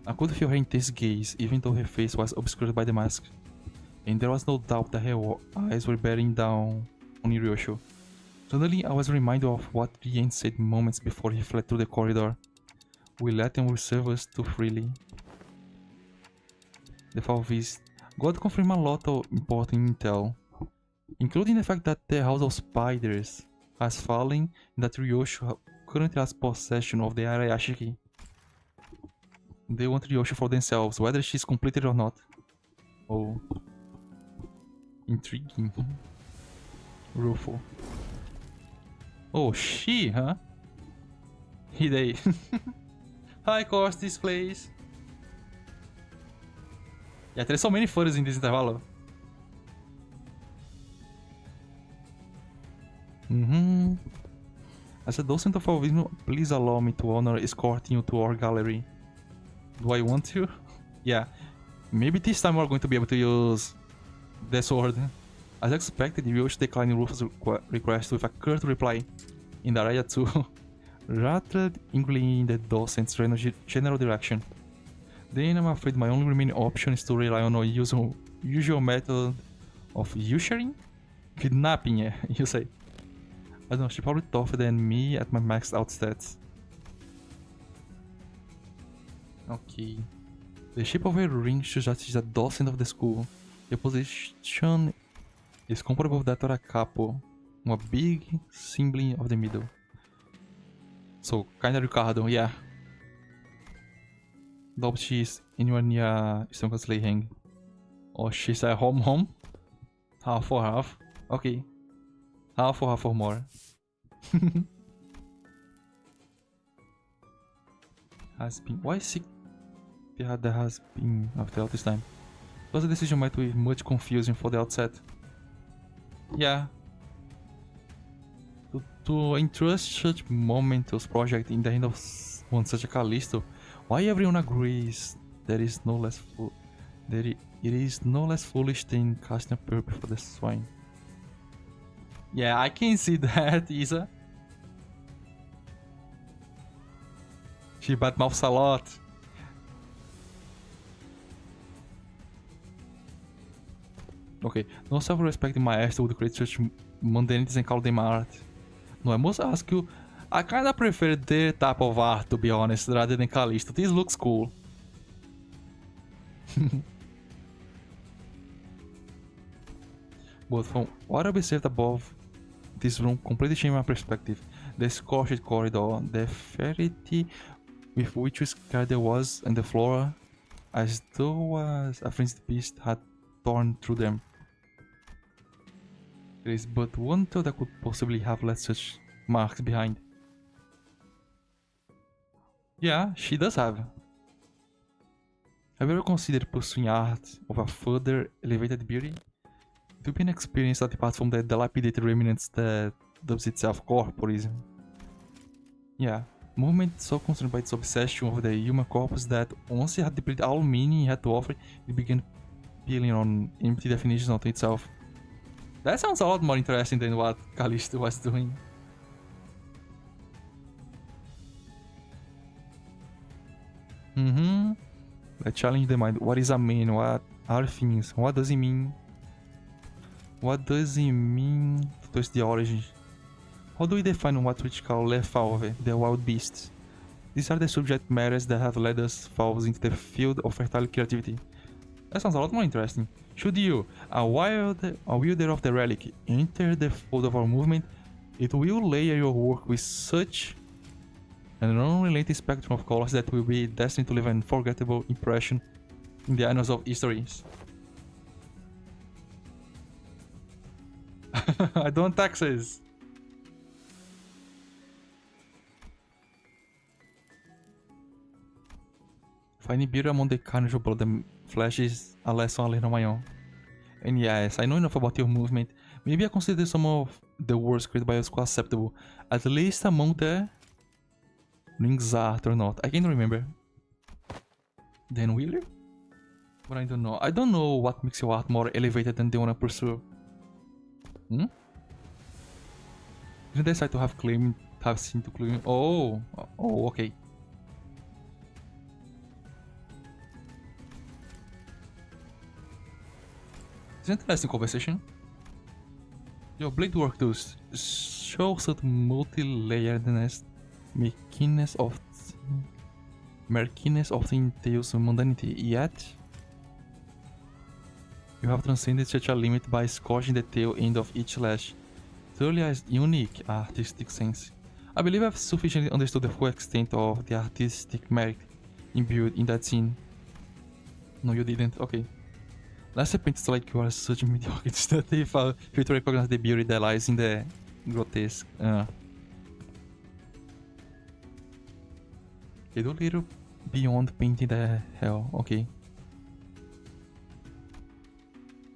I could feel her intense gaze, even though her face was obscured by the mask. And there was no doubt that her eyes were bearing down on Ryosho. Suddenly, I was reminded of what Rien said moments before he fled through the corridor. We let them serve us too freely. The Falvist God confirmed a lot of important intel, including the fact that the House of Spiders has fallen and that Ryosho currently has possession of the Arayashiki. They want Ryosho for themselves, whether she's completed or not. Oh. Intriguing. Rufo. Oh, she, huh? Hidei. Hi, course this place. Yeah, there's so many photos in this intervallo. As a docent of Falvismo, please allow me to honor escorting you to our gallery. Do I want to? Yeah. Maybe this time we're going to be able to use the sword. As expected, Ryosho declined Rufus' request with a curt reply in the area 2, rattled angrily in the docent's general direction. Then I'm afraid my only remaining option is to rely on our usual method of ushering? Kidnapping, yeah, you say. I don't know, she's probably tougher than me at my maxed out stats. Okay. The shape of her ring suggests she's a docent of the school. Her position is comparable with that of a capo, a big symbol of the middle. So, kinda Ricardo, yeah. Doubt she's anywhere near Stonkus Leiheng. Or she's at home? Half for half. Okay. Half for half or more. Has been. Why is there has been after all this time? Was the decision might be much confusing for the outset. Yeah. To entrust such momentous project in the hand of one such a Callisto, why everyone agrees that it is no less foolish than casting a purple for the swine. Yeah, I can see that, Isa. She badmouths a lot. Okay, no self-respecting maestro would create such mundanities and call them art. No, I must ask you, I kinda prefer their type of art, to be honest, rather than Callisto. This looks cool. But from what I observed above, this room completely changed my perspective. The scorched corridor, the ferrity with which there was on the floor, as though a frenzied beast had torn through them. There is but one tool that could possibly have left such marks behind. Yeah, she does have. Have you ever considered pursuing art of a further elevated beauty? It would be an experience that departs from the dilapidated remnants that dubs itself corporism. Yeah, Movement so consumed by its obsession with the human corpus that once it had depleted all meaning it had to offer, it began peeling on empty definitions of itself. That sounds a lot more interesting than what Callisto was doing. Let's challenge the mind. What is a man? What are things? What does it mean? What does it mean to trace the origin? How do we define what we call le fauve, the wild beasts? These are the subject matters that have led us fauves into the field of fertile creativity. That sounds a lot more interesting. Should you, a wielder of the relic, enter the fold of our movement, it will layer your work with such an unrelated spectrum of colors that will be destined to leave an unforgettable impression in the annals of histories. I don't want taxes. Finding beauty among the carnage of blood and flesh is a lesson I learned on my own. And yes, I know enough about your movement. Maybe I consider some of the words created by us quite acceptable, at least among the rings art or not. I can't remember. Then Wheeler? But I don't know. I don't know what makes your art more elevated than the one I pursue. Didn't decide to have seen to claim. Oh, okay. It's an interesting conversation. Your blade work tools show such multi-layeredness, murkiness often entails mundanity, yet you have transcended such a limit by scorching the tail end of each lash. Truly a unique artistic sense. I believe I've sufficiently understood the full extent of the artistic merit imbued in that scene. No, you didn't. Okay. Last point, it's like you are such a mediocre that if you to recognize the beauty that lies in the grotesque. Okay, do a little beyond painting the hell. Okay.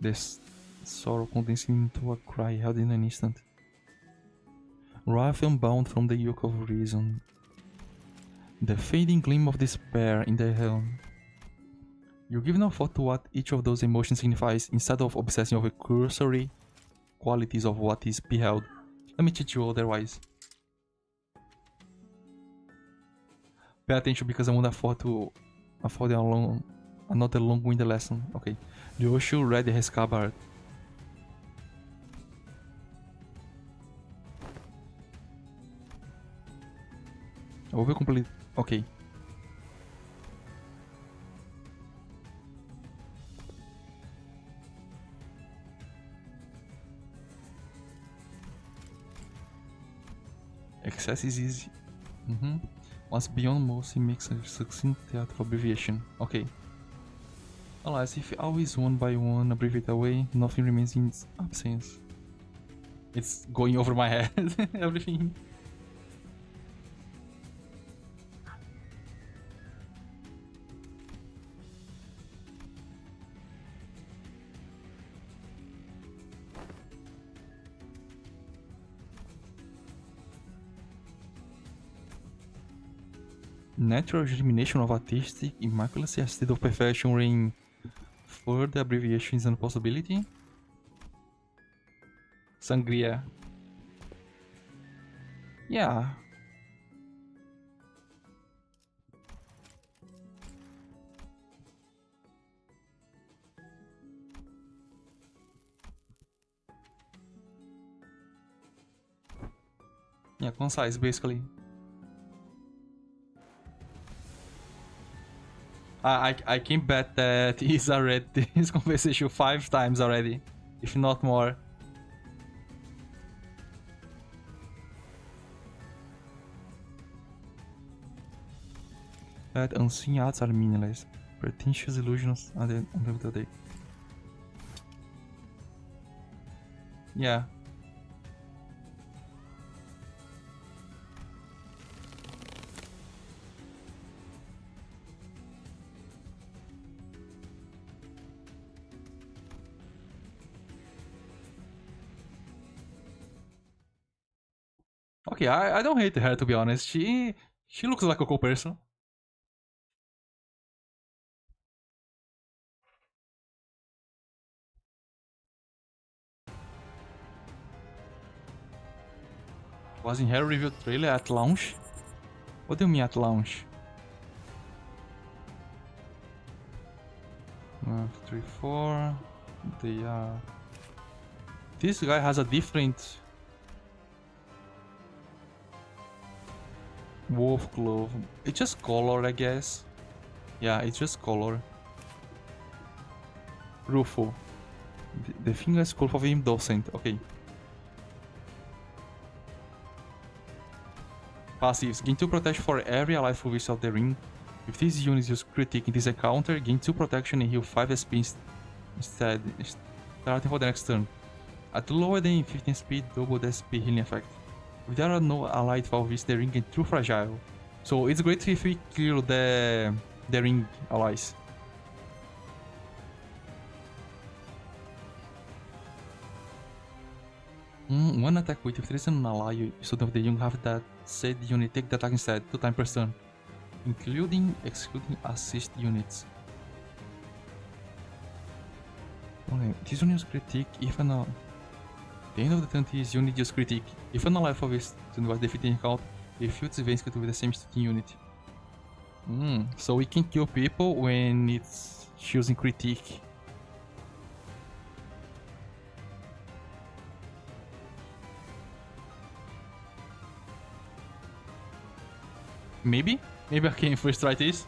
This sorrow condensing into a cry held in an instant. Wrath unbound from the yoke of reason. The fading gleam of despair in the helm. You give no thought to what each of those emotions signifies instead of obsessing over cursory qualities of what is beheld. Let me teach you otherwise. Pay attention because I want to afford another long-winded lesson. Okay. Ryoshu read the scabbard. I will complete. Okay. Excess is easy. Once beyond most, it makes a succinct theatrical abbreviation. Okay. Alas, if always one by one abbreviate away, nothing remains in its absence. It's going over my head. Everything. Natural germination of artistic immaculacy, a state of perfection wherein further abbreviation is a possibility. Sangria. Yeah. Yeah, concise basically. I can bet that he's read this conversation 5 times already, if not more. That unseen arts are meaningless, pretentious illusions at the end of the day. Yeah. Okay, I don't hate her, to be honest. She She looks like a cool person. Was in her review trailer at launch? What do you mean at launch? 1, 2, 3, 4. They are. This guy has a different wolf glove. It's just color, I guess. Yeah, it's just color. Rufo. The finger is called for him docent. Okay. Passives. Gain 2 protection for every alive full vista of the ring. If this unit use critic in this encounter, gain 2 protection and heal 5 SP instead, starting for the next turn. At lower than 15 speed, double the SP healing effect. If there are no allied foul vista, the ring is too fragile. So it's great if we kill the ring allies. One attack with if there isn't an ally, you of the young have that said unit take the attack instead, 2 times per turn. Including excluding assist units. Okay, this unit use critique if an the end of the turn this unit use critique. If an ally of this was defeated in count, it shoots events with the same shooting unit. So we can kill people when it's choosing critique. Maybe I can first try this.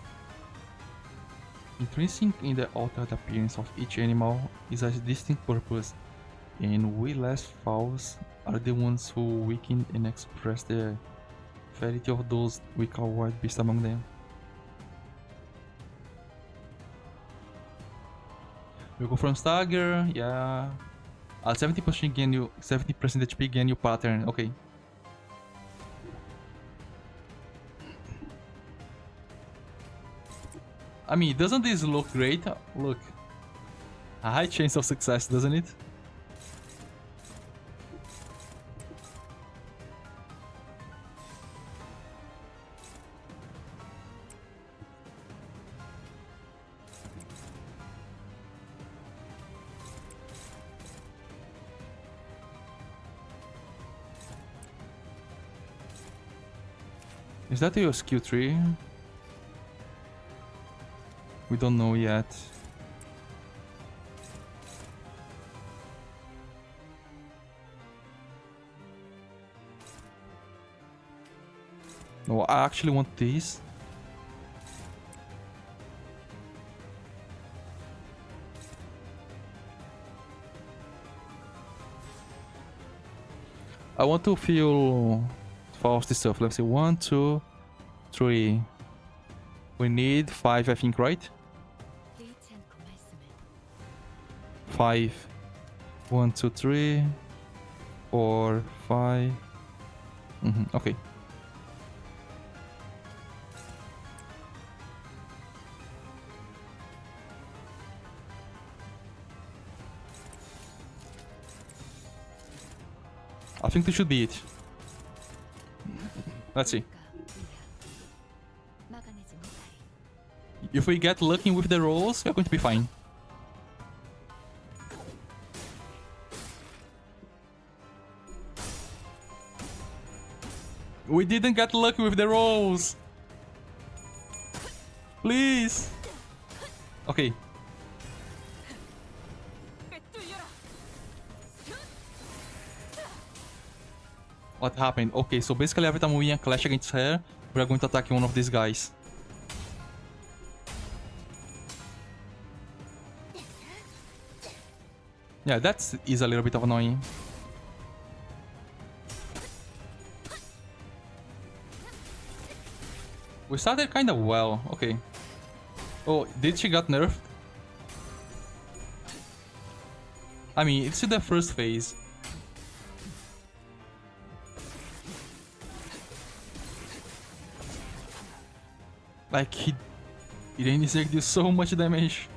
Intrinsic in the altered appearance of each animal is a distinct purpose, and we less fowls are the ones who weaken and express the fertility of those weak or wild beasts among them. We go from stagger, yeah. At 70% gain you 70% HP gain you pattern, okay. I mean, doesn't this look great? Look. A high chance of success, doesn't it? Is that your skill tree? We don't know yet. No, I actually want this. I want to feel fast stuff. Let's see, 1, 2, 3. We need 5, I think, right? 5. 1, 2, 3, 4, 5. Okay. I think this should be it. Let's see. If we get lucky with the rolls, we're going to be fine. We didn't get lucky with the rolls. Please. Okay. What happened? Okay, so basically every time we clash against her, we are going to attack one of these guys. Yeah, that is a little bit of annoying. We started kind of well. Okay. Oh, did she got nerfed? I mean, it's the first phase. Like, he didn't do so much damage.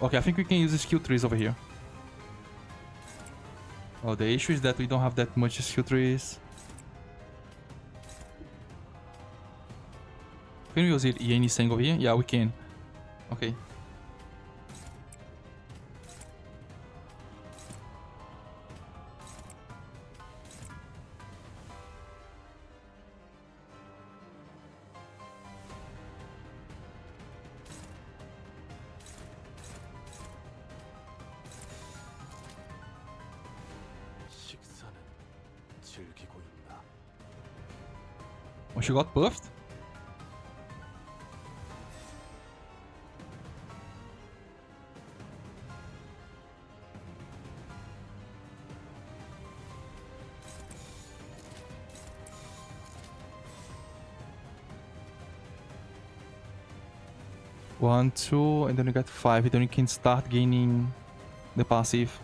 Okay, I think we can use the skill trees over here. Oh, the issue is that we don't have that much skill trees. Can we use it any single here? Yeah, we can. Okay. 식사는 즐기고 있나? Oh, she got buffed? One, two, and then you get 5. Then you can start gaining the passive.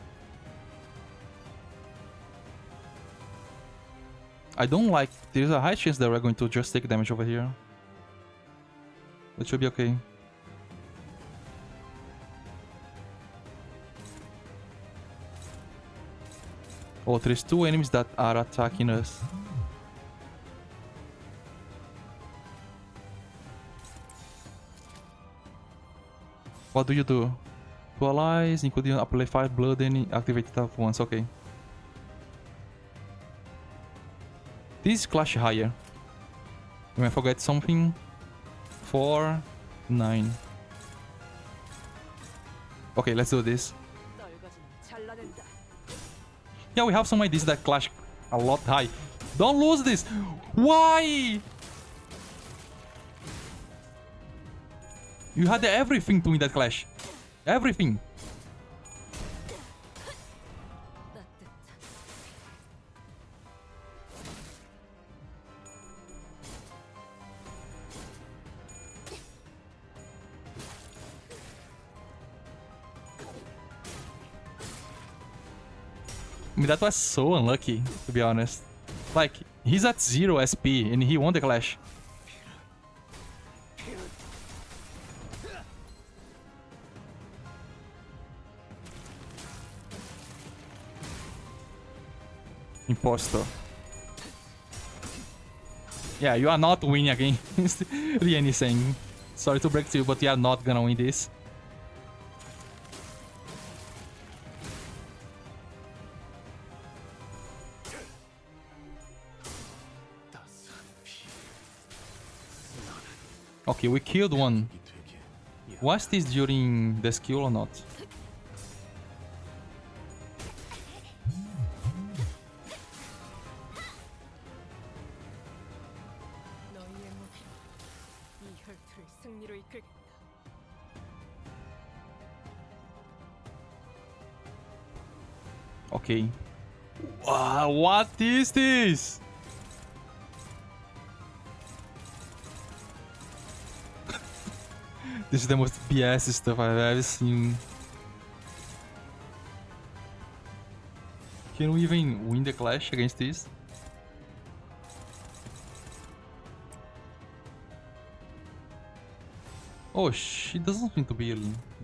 I don't like... There's a high chance that we're going to just take damage over here. That should be okay. Oh, there's 2 enemies that are attacking us. What do you do? 2 allies, including apply 5 blood and activate it at once. Okay. This clash higher. You might forget something. 4, 9. Okay, let's do this. 떨거지는 잘라낸다. Yeah, we have some ideas that clash a lot high. Don't lose this! Why? You had everything to win that clash. Everything. I mean, that was so unlucky, to be honest. Like, he's at 0 SP and he won the clash. Impostor. Yeah, you are not winning against Rieni saying. Sorry to break to you, but you are not gonna win this. Okay, we killed one. Was this during the skill or not? 너희의 무기로 이 혈투를 승리로 이끌겠다. Okay. Wow, what is this? This is the most BS stuff I've ever seen. Can we even win the clash against this? Oh, she doesn't seem to be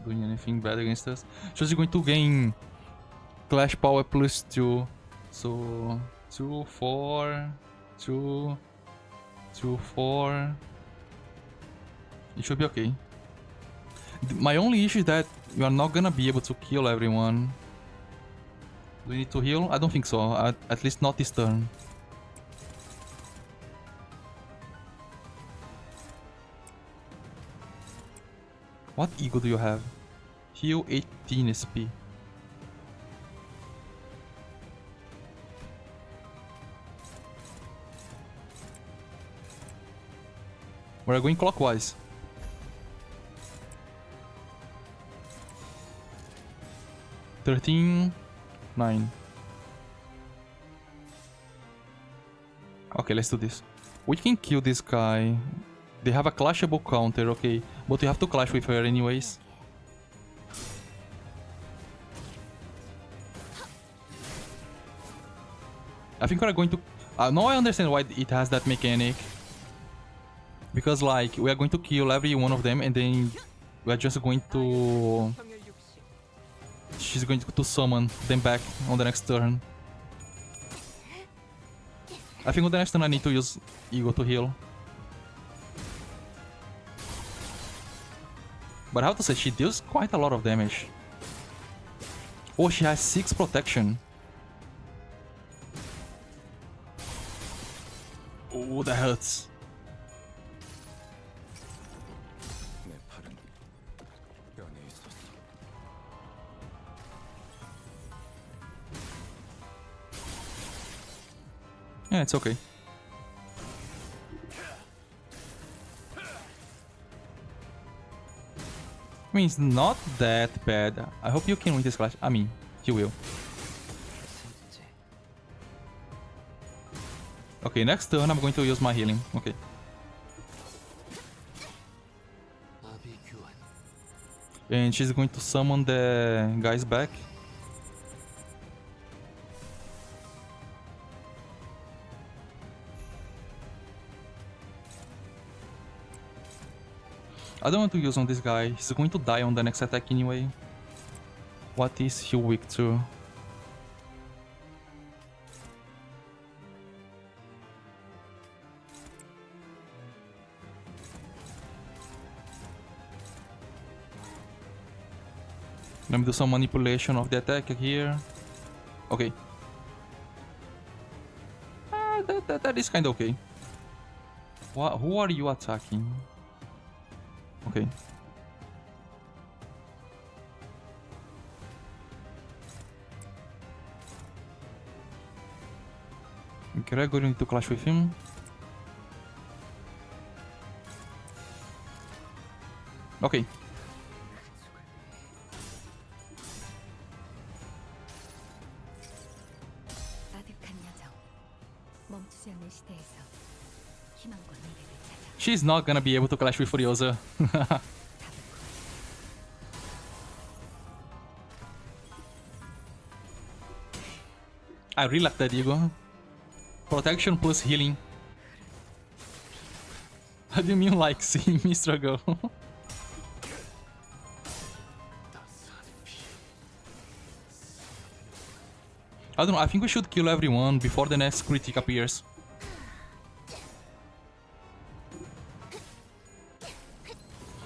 doing anything bad against us. She's going to gain clash power +2. So 2, 4, 2, 2, 4. It should be okay. My only issue is that you are not gonna be able to kill everyone. Do we need to heal? I don't think so. At least not this turn. What ego do you have? Heal 18 SP. We're going clockwise. $13, 9. Okay, let's do this. We can kill this guy. They have a clashable counter, okay. But we have to clash with her anyways. I think we're going to... now I understand why it has that mechanic. Because like, we are going to kill every one of them and then we're just going to... 성혈 육신 she's going to summon them back on the next turn. I think on the next turn I need to use Ego to heal. But I have to say, she deals quite a lot of damage. Oh, she has 6 protection. Oh, that hurts. 내 팔은 뼈에 있었어. Yeah, it's okay. I mean, it's not that bad. I hope you can win this clash. I mean, you will. Okay, next turn I'm going to use my healing. Okay. And she's going to summon the guys back. I don't want to use on this guy. He's going to die on the next attack anyway. What is he weak to? Let me do some manipulation of the attack here. Okay. That is kind of okay. Who are you attacking? Okay. Gregory need to clash with him. Okay. She's not gonna be able to clash with Furiosa. I really like that Ego. Protection plus healing. How do you mean like seeing me struggle? I don't know, I think we should kill everyone before the next critic appears.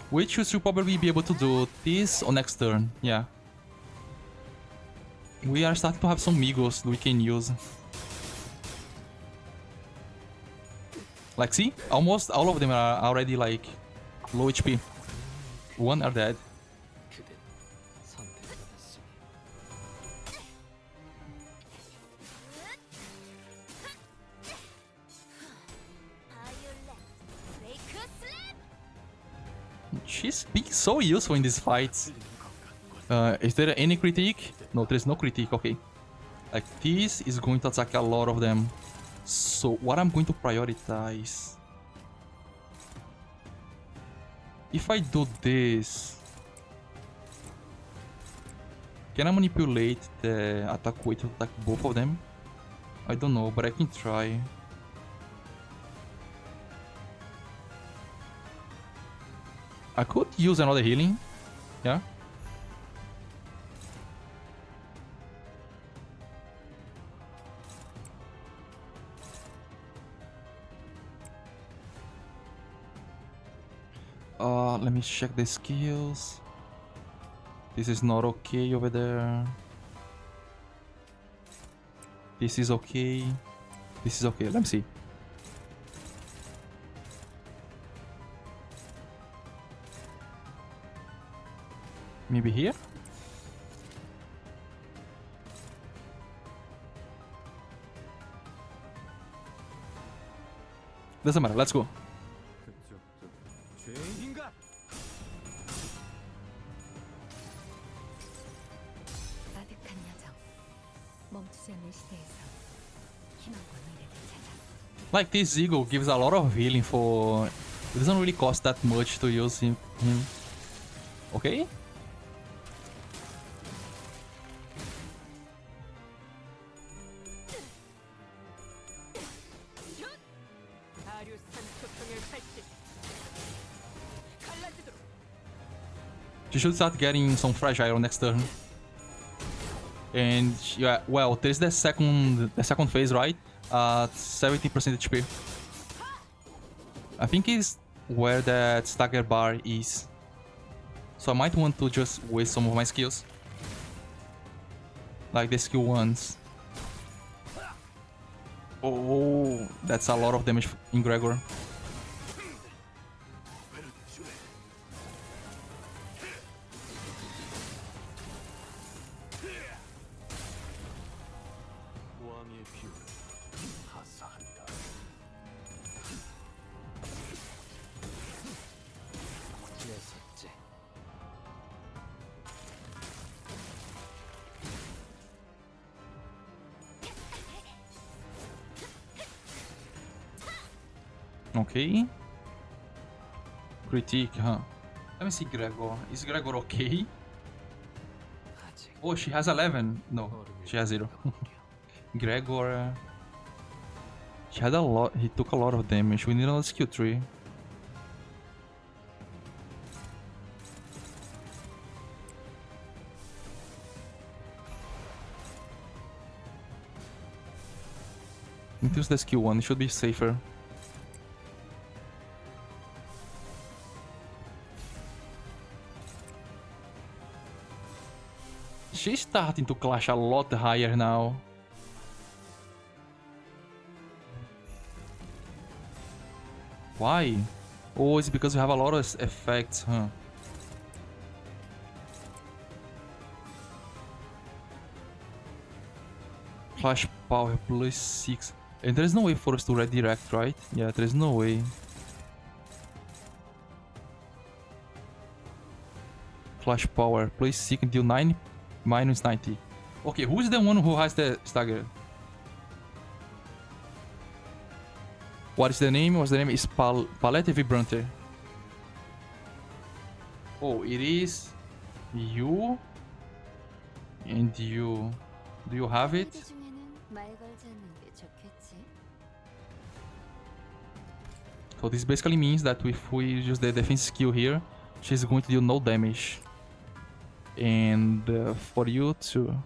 Which should probably be able to do this on next turn, yeah. We are starting to have some Migos we can use. Like, see? Almost all of them are already like low HP. One are dead. She's being so useful in these fights. Is there any critique? No, there's no critique, okay. Like, this is going to attack a lot of them. So, what I'm going to prioritize... If I do this... Can I manipulate the attack weight to attack both of them? I don't know, but I can try. I could use another healing. Yeah. Let me check the skills. This is not okay over there. This is okay. This is okay. Let me see. Maybe here? Doesn't matter, let's go. 죄인인가? 아득한 여정, 멈추지 않는 시대에서 희망과 미래를 찾아. Like, this eagle gives a lot of healing for... It doesn't really cost that much to use him. Okay? She should start getting some fragile next turn. And yeah, well, there's the second phase, right? 70% HP. I think is where that stagger bar is. So I might want to just waste some of my skills. Like the skill ones. Oh, that's a lot of damage in Gregor. 왕의 비율을 하사한다. 녀석제. Okay. Critique, huh? Let me see Gregor. Is Gregor okay? 아직 Oh, she has 11. No, she has 0. Gregor. She had a lot. He took a lot of damage. We need another skill 3. Use the skill 1. It should be safer. She's starting to clash a lot higher now. Why? Oh, it's because we have a lot of effects, huh? Flash power plus 6. And there's no way for us to redirect, right? Yeah, there's no way. Flash power plus 6 until 9 minus 90. Okay, who's the one who has the stagger? What is the name? What's the name? Is Palette Vibrante. Oh, it is you and you. Do you have it? 상대 중에는 말 걸지 않는 게 좋겠지. So this basically means that if we use the defense skill here, she's going to deal no damage. And for you to...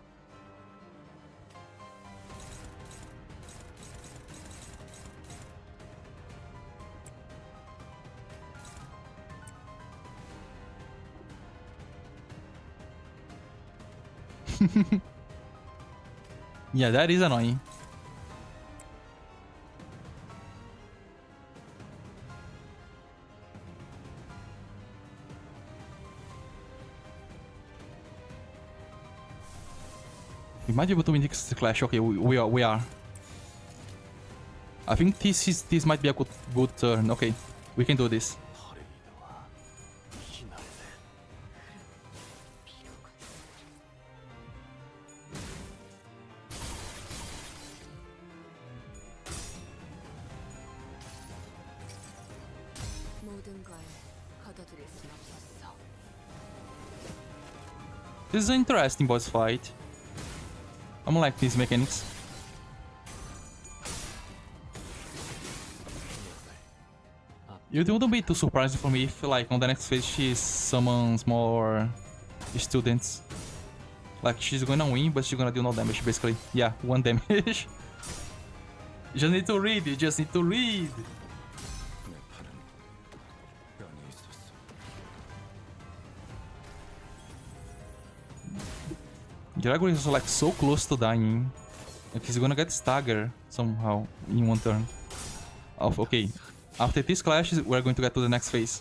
Yeah, that is annoying. We might be able to win this clash. Okay, we are. I think this might be a good turn. Okay, we can do this. 터레이드와 희날레. 모든 걸 거둬들일 순 없었어. This is an interesting boss fight. I like these mechanics. It wouldn't be too surprising for me if, like, on the next phase she summons more students. Like, she's gonna win, but she's gonna do no damage, basically. Yeah, 1 damage. You just need to read, you just need to read. 내 팔은 뼈에 있었어. Gregory is, like, so close to dying. Like, he's gonna get stagger somehow in 1 turn. Okay. After this clash, we're going to get to the next phase.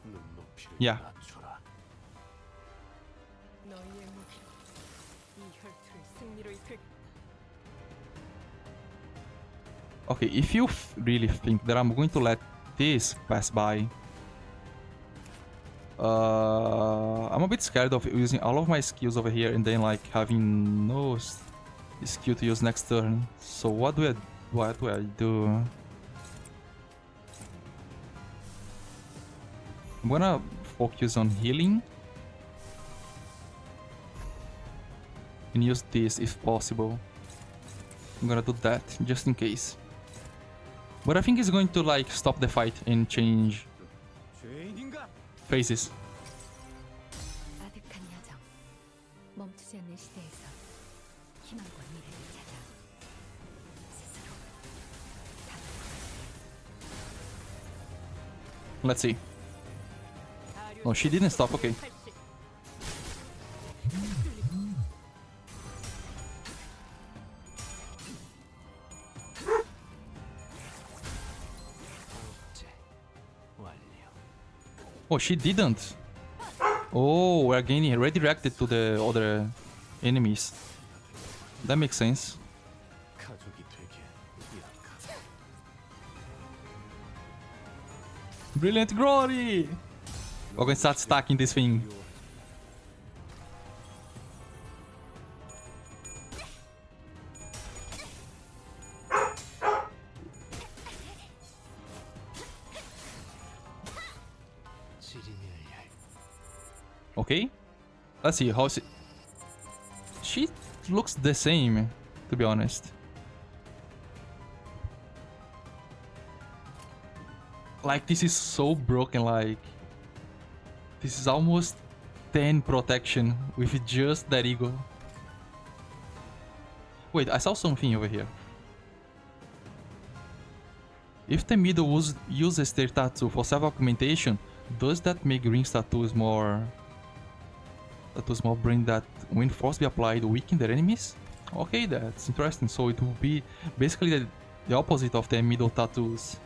눈높이를 Yeah. 낮춰라. 너희의 무기로 이 혈투를 승리로 이끌. Okay, if you really think that I'm going to let this pass by, I'm a bit scared of using all of my skills over here and then, like, having no skill to use next turn. So what do I do? I'm gonna focus on healing and use this if possible. I'm gonna do that just in case. But I think it's going to, like, stop the fight and change 죄인인가? phases. 아득한 여정 멈추지 않는 시대에서 희망과 미래를 찾아 스스로 Let's see. Oh, she didn't stop. Okay. 완료. Oh, she didn't. Oh, we're getting redirected to the other enemies. That makes sense. 가족이 되게 약하다. Brilliant glory! We're going to start stacking this thing. Okay. Let's see how she looks the same, to be honest. Like, this is so broken, like... This is almost 10 protection with just that eagle. Wait, I saw something over here. If the middle uses their tattoo for self-augmentation, does that make green tattoos more... Tattoos more bring that when force be applied weaken their enemies? Okay, that's interesting. So it will be basically the opposite of the middle tattoos.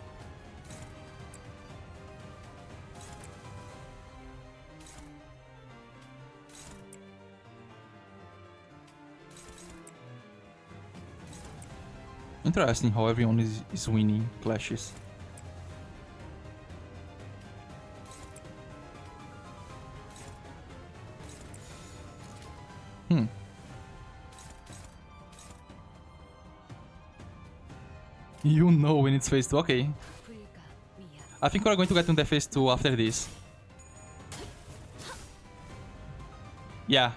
Interesting how everyone is winning clashes. You know when it's phase 2, okay. 불가미야. I think we're going to get into the phase 2 after this. Yeah.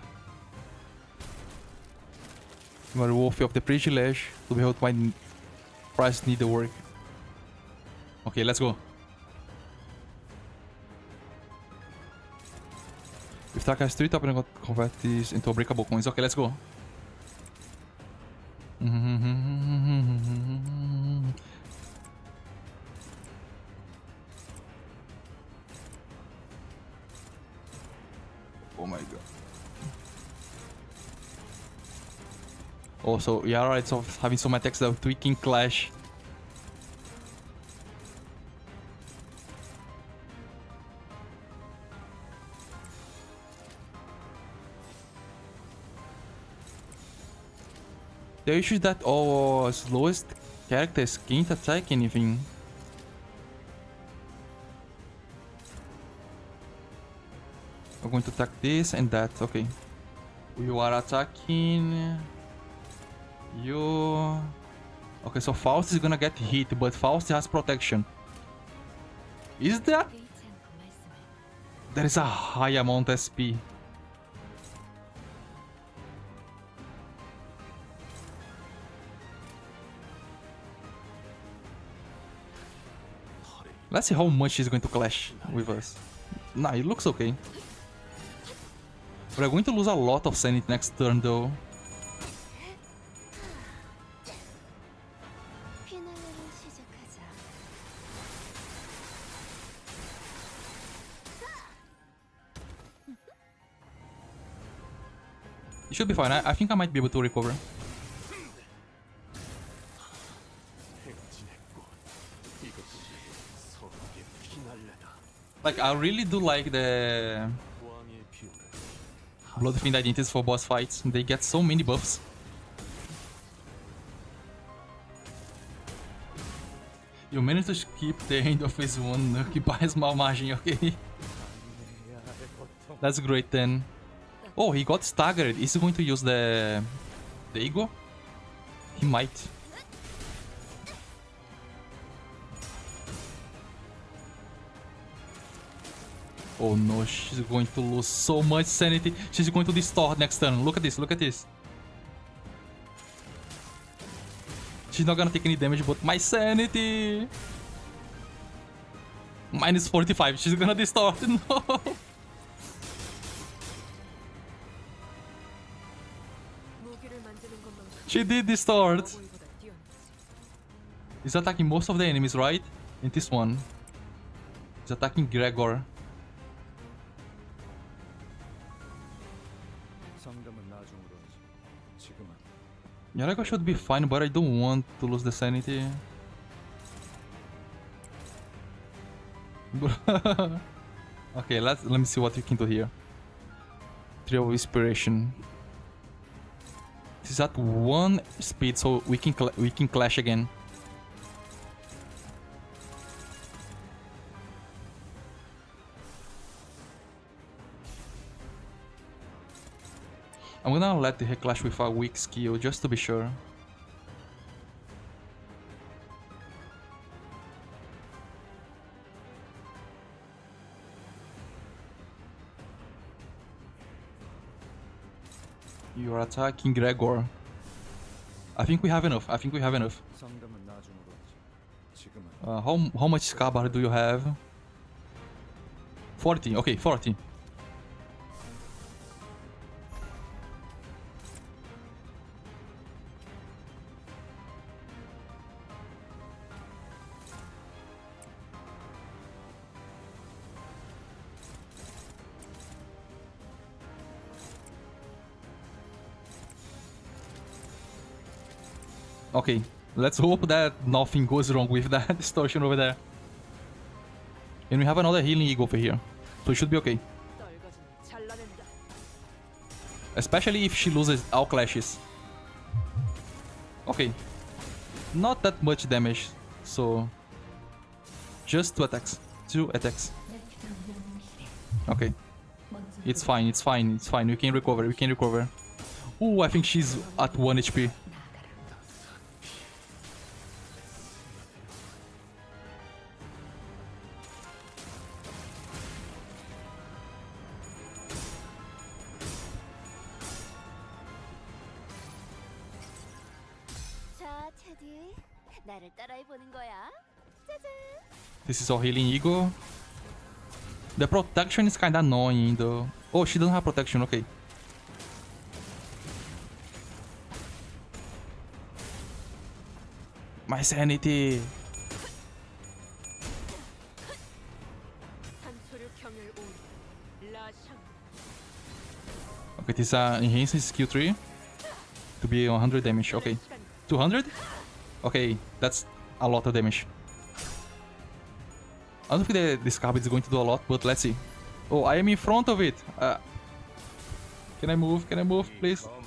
You are worthy of the privilege to behold my price need the work. Okay, let's go. If Taka is 3 top, I'm gonna convert this into unbreakable coins. Okay, let's go. Oh my god. Oh, so yeah, right. So having some attacks that are tweaking clash. The issue is that our slowest characters can't attack anything. I'm going to attack this and that. Okay. You are attacking you. Okay, so Faust is gonna get hit, but Faust has protection. Is that? 개의치 않고 말씀을. There is a high amount SP. Let's see how much she's going to clash with us. Nah, it looks okay. We're going to lose a lot of sanity next turn though. 피날레를 시작하자. It should be fine. I think I might be able to recover. Like, I really do like the Bloodfiend identities for boss fights. They get so many buffs. You managed to skip the end of phase 1 Nuke by a small margin, okay? That's great then. Oh, he got staggered. Is he going to use the Eagle? He might. Oh no, she's going to lose so much sanity. She's going to distort next turn. Look at this, look at this. She's not gonna take any damage, but my sanity! Minus 45, she's gonna distort. No! 무기를 만드는 것만큼 She did distort. 어버이보다 뛰어났지. He's attacking most of the enemies, right? In this one. He's attacking Gregor. 상담은 나중으로 하지. 지금은 Gregor should be fine, but I don't want to lose the sanity. Okay, let me see what we can do here. Trio of Inspiration. This is at 1 speed, so we can clash again. I'm gonna let the clash with a weak skill just to be sure. You're attacking Gregor. I think we have enough. I think we have enough. 상담은 나중으로 하지. 지금은 How much scabbard do you have? 40. Okay, 40. Okay, let's hope that nothing goes wrong with that distortion over there. And we have another healing eagle over here, so it should be okay. 떨거지니 잘라낸다. Especially if she loses all clashes. Okay, not that much damage, so just 2 attacks. 2 attacks. Okay, it's fine, it's fine, it's fine. We can recover, we can recover. Ooh, I think she's at 1 HP. 자, 테디. 나를 따라해 보는 거야. 짜잔. This is our healing eagle. The protection is kinda annoying though. Oh, she doesn't have protection, okay. My sanity. 산소류 경혈 온 라샹. Okay, this enhances skill 3 to be 100 damage. Okay, 200? Okay, that's a lot of damage. I don't think the scarab is going to do a lot, but let's see. Oh, I am in front of it. Can I move? Can I move, please? 검은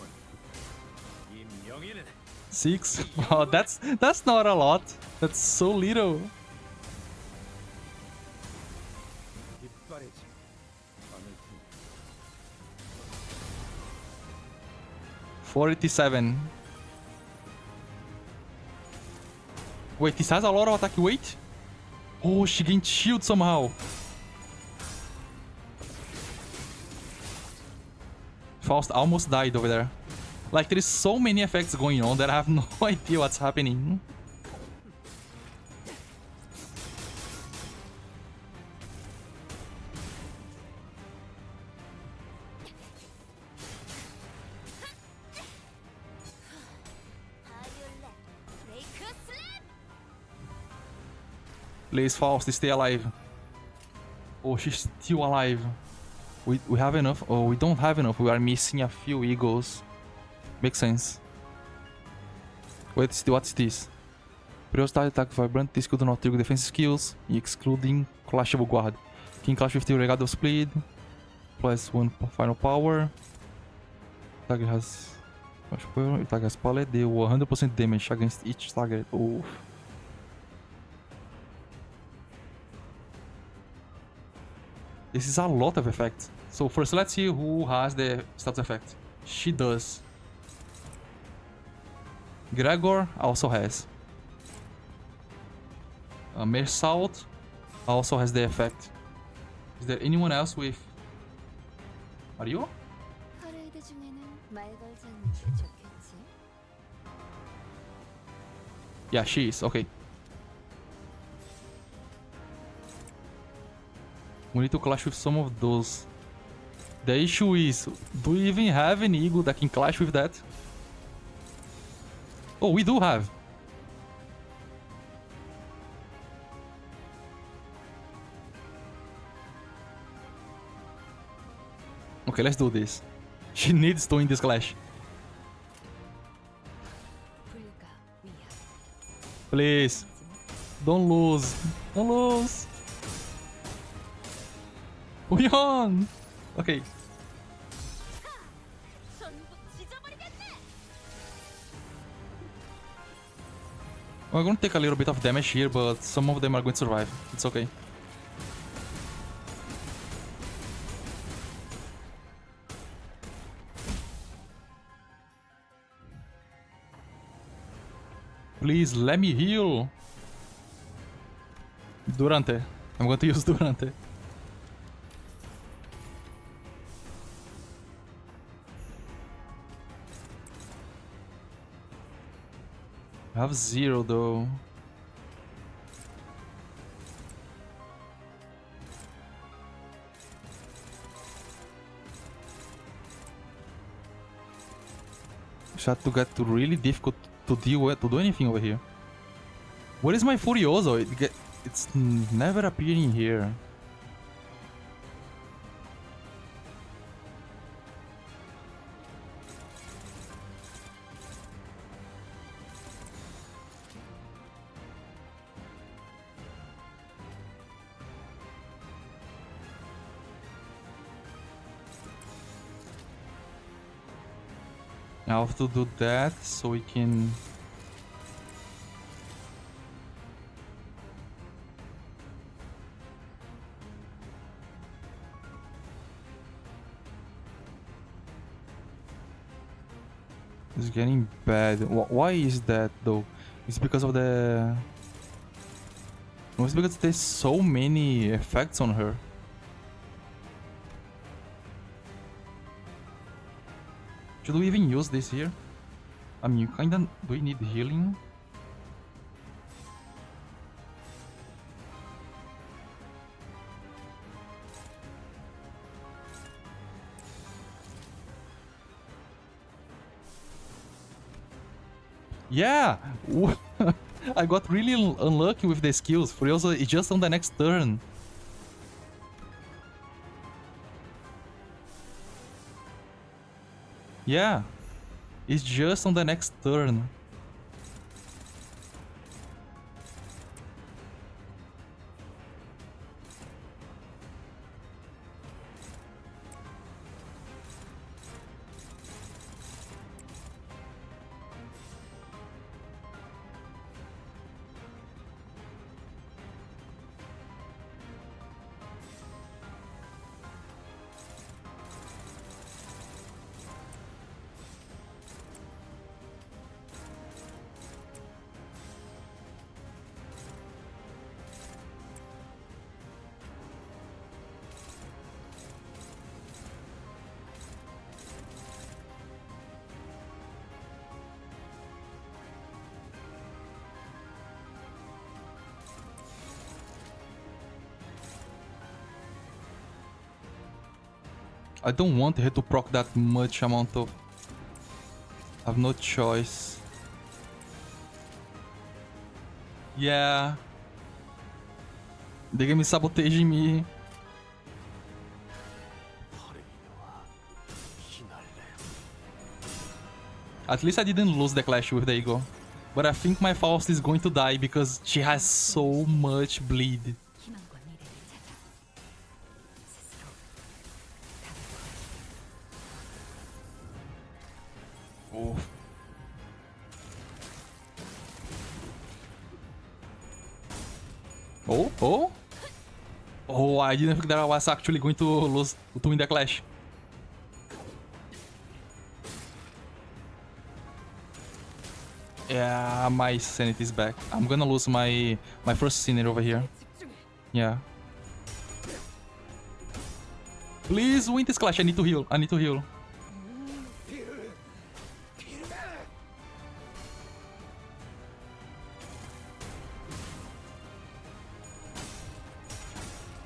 이 명예는 6. Wow, that's not a lot. That's so little. 깃발이지. 않을 테니 47. Wait, this has a lot of attack weight? Oh, she gained shield somehow. Faust almost died over there. Like, there is so many effects going on that I have no idea what's happening. 바이올렛. 브레이크 슬랩. Please, Faust, stay alive. Oh, she's still alive. We have enough? Oh, we don't have enough. We are missing a few eagles. Makes sense. Wait, what's this? Priority attack vibrant. This skill do not trigger defense skills, excluding clashable guard. Can clash with the regard of split. Plus 1 final power. Target has attack has palette. Deal 100% damage against each target. Oh. This is a lot of effect. So first, let's see who has the status effect. She does. Gregor also has. Mersalt also has the effect. Is there anyone else with? Are you? 파레이드 중에는 말 걸지 않는 게 좋겠지. Yeah, she is. Okay. We need to clash with some of those. The issue is, do we even have an eagle that can clash with that? Oh, we do have. Okay, let's do this. She needs to win this clash. Please. Don't lose. Don't lose. We on. Okay. We're going to take a little bit of damage here, but some of them are going to survive. It's okay. Please let me heal. Durante. I'm going to use Durante. I have 0 though. Start to get really difficult to deal with, to do anything over here. Where is my Furioso? It's never appearing here. I have to do that so we can... It's getting bad. Why is that though? It's because of the... No, it's because there's so many effects on her. Should we even use this here? I mean, kinda... Do we need healing? Yeah! I got really unlucky with the skills. Furioso is just on the next turn. Yeah, it's just on the next turn. I don't want her to proc that much amount of... I have no choice. Yeah. The game is sabotaging me. At least I didn't lose the clash with the Eagle. But I think my Faust is going to die because she has so much bleed. Oh. Oh, oh. Oh, I didn't think that I was actually going to lose to win the clash. Yeah, my sanity is back. I'm gonna lose my first scenery over here. Yeah. Please win this clash. I need to heal. I need to heal.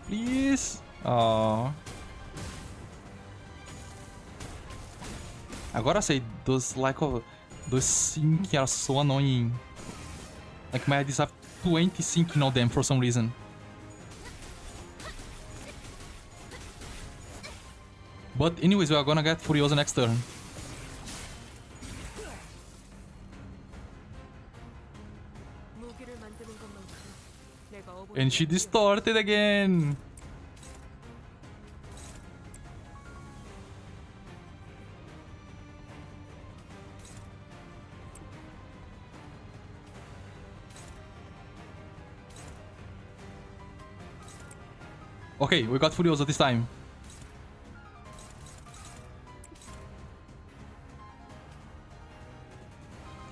Please. Oh. Agora sei, those lack of Those sync are so annoying. Like my IDs have 20 syncing on them for some reason. But anyways, we are gonna get Furiosa next turn. 무기를 만드는 것만큼 내가 And she distorted again. Okay, we got Furiosa this time.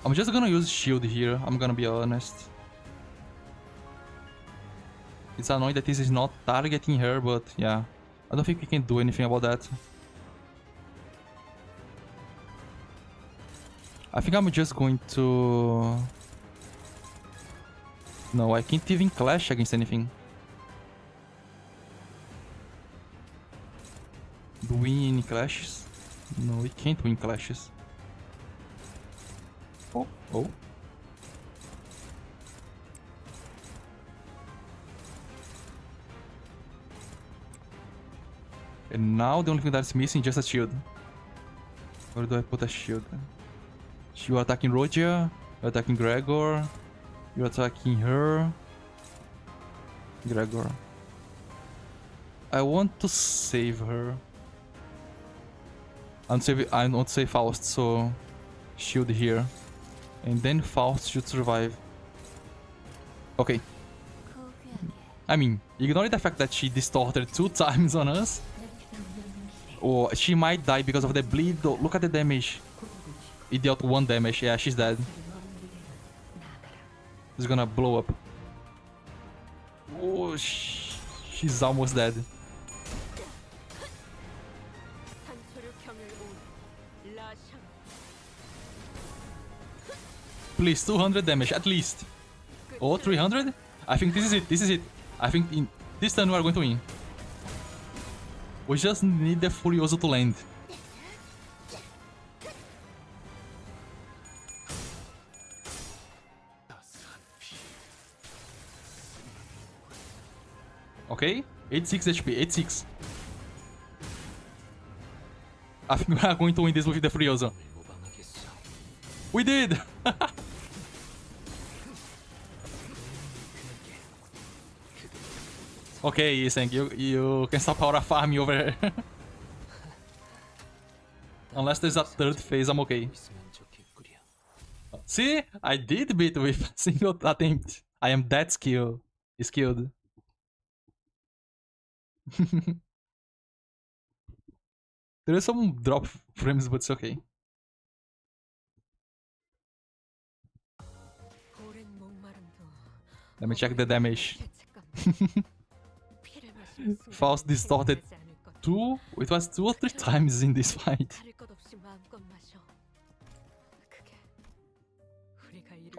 I'm just gonna use shield here, I'm gonna be honest. It's annoying that this is not targeting her, but yeah. I don't think we can do anything about that. I think I'm just going to... No, I can't even clash against anything. Do we win any clashes? No, we can't win clashes. Oh, oh. And now the only thing that's missing is just a shield. Where do I put a shield? You're attacking Rogia, you're attacking Gregor, you're attacking her. Gregor. I want to save her. I don't save Faust, so shield here. And then Faust should survive. Okay. I mean, ignoring the fact that she distorted 2 times on us. Or she might die because of the bleed. Oh, look at the damage. It dealt 1 damage. Yeah, she's dead. She's gonna blow up. Oh, she's almost dead. Please, 200 damage at least. Oh, 300? I think this is it. This is it. I think in this turn we are going to win. We just need the Furioso to land. Okay, 86 HP, 86. I think we are going to win this with the Furioso. We did! Okay, Iseng, you can stop our farming over here. Unless there's a 3rd phase, I'm okay. See? I did beat with a single attempt. I am that skilled. There is some drop frames, but it's okay. Let me check the damage. Faust distorted 2? It was 2 or 3 times in this fight.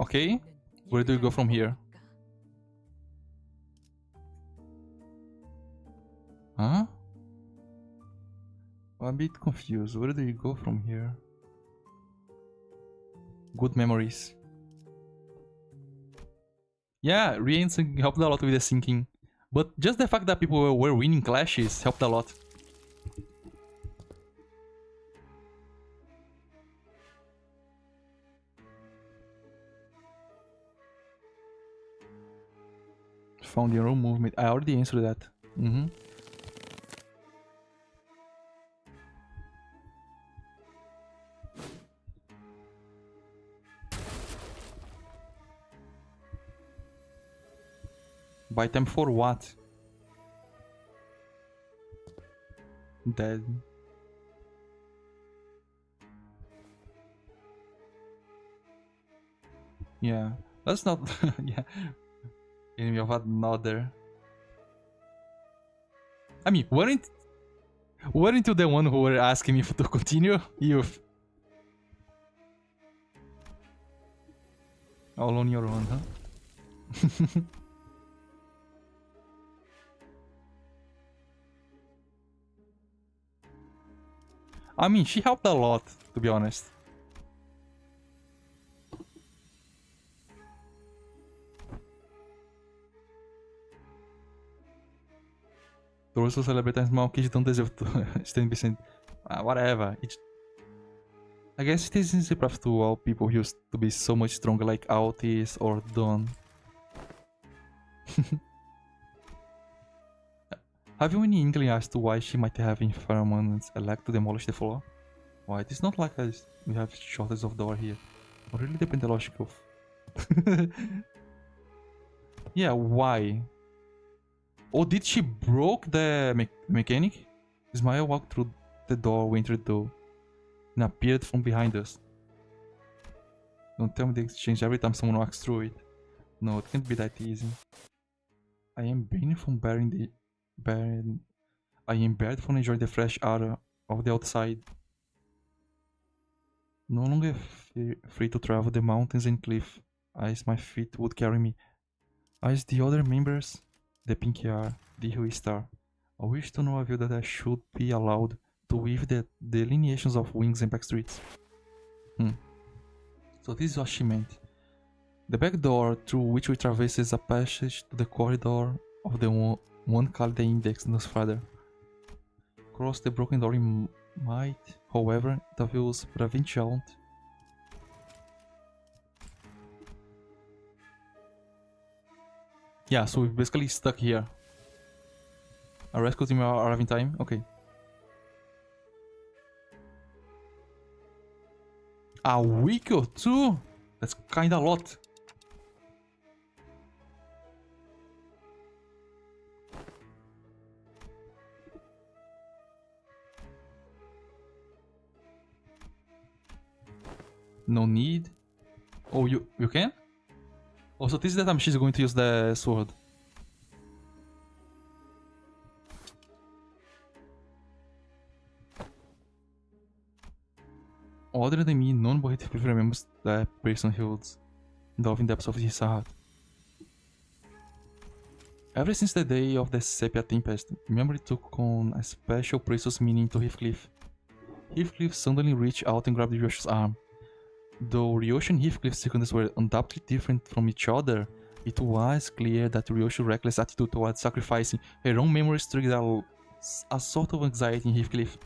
Okay, where do we go from here? Huh? I'm a bit confused. Where do you go from here? Good memories. Yeah, Rienzi helped a lot with the syncing. But just the fact that people were winning clashes helped a lot. Found your own movement. I already answered that. Buy time for what? Dead. Yeah, that's not. Yeah, enemy of another. I mean, weren't you the one who were asking me to continue? You've all on your own, huh? I mean, she helped a lot, to be honest. Todos to celebrate a small kids don't deserve to stand beside. Whatever. I guess it is easy path to all people who used to be so much stronger like Altis or Dawn. Have you any inkling as to why she might have pheromones elect to demolish the floor? Why, it is not like we have shortage of door here. It really depends on the logic of... Yeah, why? Or did she broke the mechanic? Ismael walked through the door we entered though and appeared from behind us. Don't tell me they exchange every time someone walks through it. No, it can't be that easy. I am banned from I am barred from enjoying the fresh air of the outside. No longer free to travel the mountains and cliff as my feet would carry me. As the other members, the Pinky are, the Hue Star. I wish to know a view that I should be allowed to weave the delineations of wings and backstreets. So this is what she meant. The back door through which we traverse is a passage to the corridor of the one called the Index nos further. Cross the broken door in might, however, it avils provincial. Yeah, so we're basically stuck here. Our rescue team are arriving time? Okay. A week or two? That's kinda a lot. No need. Oh, you can? Oh, so this is the time she's going to use the sword. Other than me, none but he remembers the person he holds in the loving depths of his heart. Ever since the day of the Sepia Tempest, memory took on a special precious meaning to Heathcliff. Heathcliff suddenly reached out and grabbed Ryoshi's arm. Though Ryoshi and Heathcliff's circumstances were undoubtedly different from each other, it was clear that Ryoshi's reckless attitude towards sacrificing her own memories triggered a sort of anxiety in Heathcliff.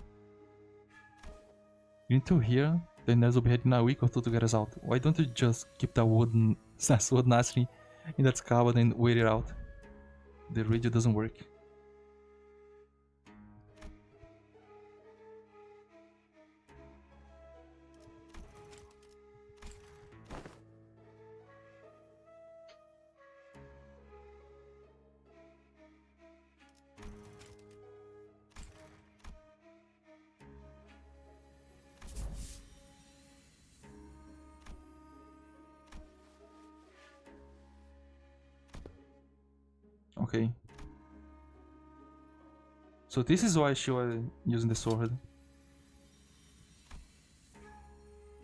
You need to hear the nerves will be heading a week or two to get us out. Why don't you just keep that sword nicely in that scabbard and wait it out? The radio doesn't work. Okay. So this is why she was using the sword.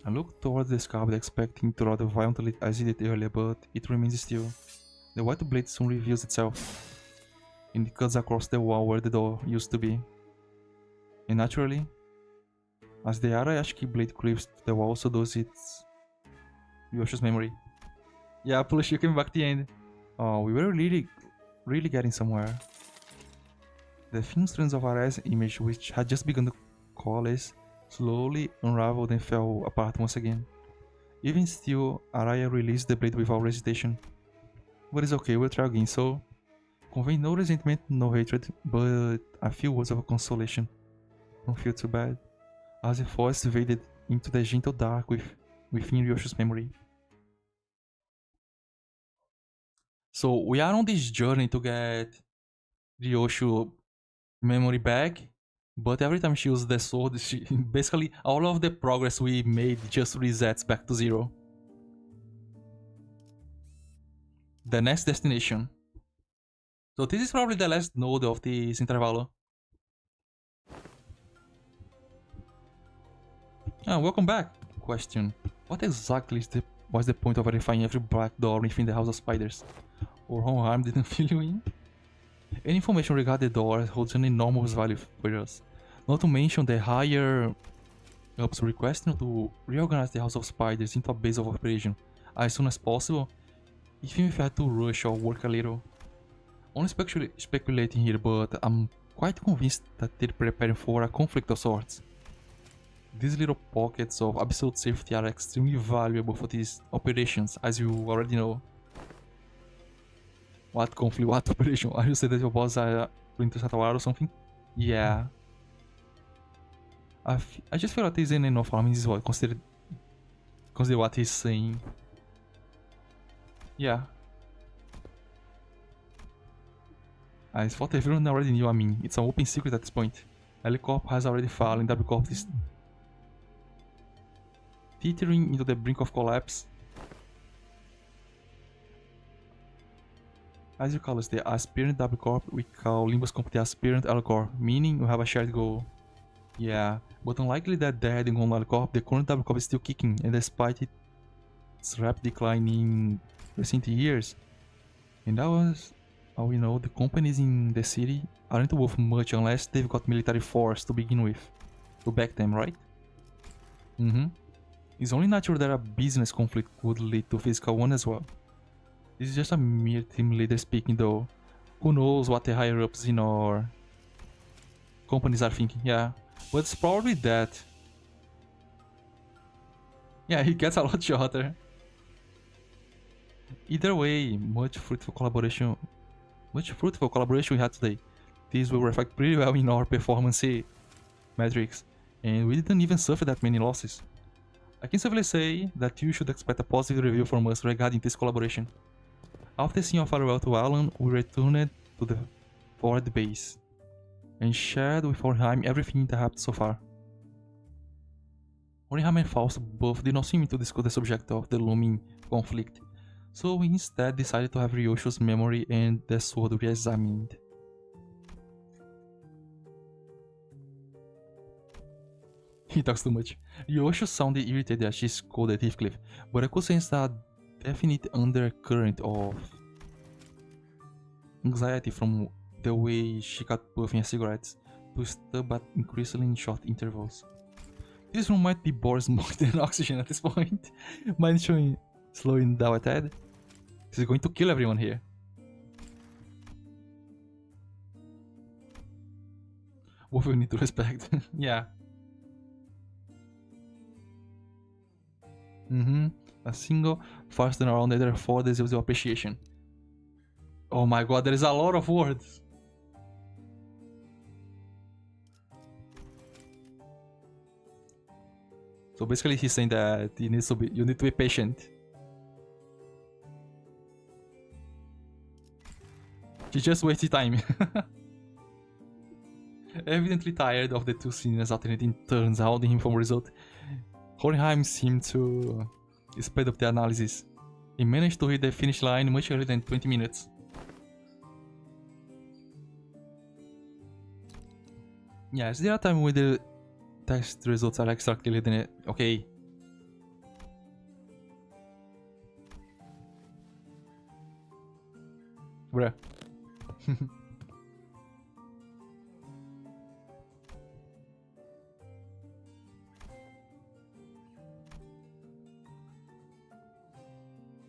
I looked towards the scabbard expecting to rather violently as it did earlier, but it remains still. The white blade soon reveals itself, and it cuts across the wall where the door used to be. And naturally, as the Arayashiki blade cleaves the wall, so does its Yoshi's memory. Yeah, plus you came back to the end. Oh, we were really getting somewhere. The thin strands of Araya's image, which had just begun to coalesce, slowly unraveled and fell apart once again. Even still, Araya released the blade without hesitation. But it's okay, we'll try again, so... Convey no resentment, no hatred, but a few words of consolation. Don't feel too bad. As the force faded into the gentle dark within Ryoshi's memory. So we are on this journey to get Ryoshi's memory back, but every time she uses the sword, basically all of the progress we made just resets back to zero. The next destination. So this is probably the last node of this intervallo. Welcome back. Question. What exactly was the point of verifying every black door within the House of Spiders? Or how harm didn't fill you in? Any information regarding the door holds an enormous value for us. Not to mention the higher ups requesting to reorganize the House of Spiders into a base of operation as soon as possible, even if I had to rush or work a little. Only speculating here, but I'm quite convinced that they're preparing for a conflict of sorts. These little pockets of absolute safety are extremely valuable for these operations, as you already know. What conflict? What operation? Are you saying that your boss are intercept a war or something? Yeah. I just feel like there isn't enough harm in this world. Consider what he's saying. Yeah. It's what everyone already knew. I mean, it's an open secret at this point. L-Corp has already fallen. W-Corp is teetering into the brink of collapse. As you call us the aspirant W-Corp, we call Limbus Corp the aspirant L-Corp, meaning we have a shared goal. Yeah, but unlikely that they're heading on L-Corp, the current W-Corp is still kicking, and despite its rapid decline in recent years, and that was how we know the companies in the city aren't worth much unless they've got military force to begin with, to back them, right? It's only natural that a business conflict would lead to physical one as well. This is just a mere team leader speaking though. Who knows what the higher ups in our companies are thinking, yeah. But it's probably that. Yeah, he gets a lot shorter. Either way, much fruitful collaboration we had today. This will reflect pretty well in our performance metrics, and we didn't even suffer that many losses. I can safely say that you should expect a positive review from us regarding this collaboration. After saying our farewell to Alan, we returned to the forward base and shared with Orheim everything that happened so far. Orheim and Faust both did not seem to discuss the subject of the looming conflict, so we instead decided to have Ryosho's memory and the sword re-examined. He talks too much. Ryosho sounded irritated as she scolded Heathcliff, but I could sense a definite undercurrent of anxiety from the way she kept puffing her cigarettes to stub at increasingly short intervals. This room might be boring smoke than oxygen at this point. Mind slowing down a tad? This is going to kill everyone here. What we need to respect. Yeah. A single faster than around either 4 deserves your appreciation. Oh my god, there is a lot of words. So basically he's saying that you need to be patient. She just wasted time. Evidently tired of the two seniors alternating turns holding him from a result, Hohenheim seemed to speed up the analysis. He managed to hit the finish line much earlier than 20 minutes. Yes, there are times when the test results are extra clear than it. Okay. Bruh.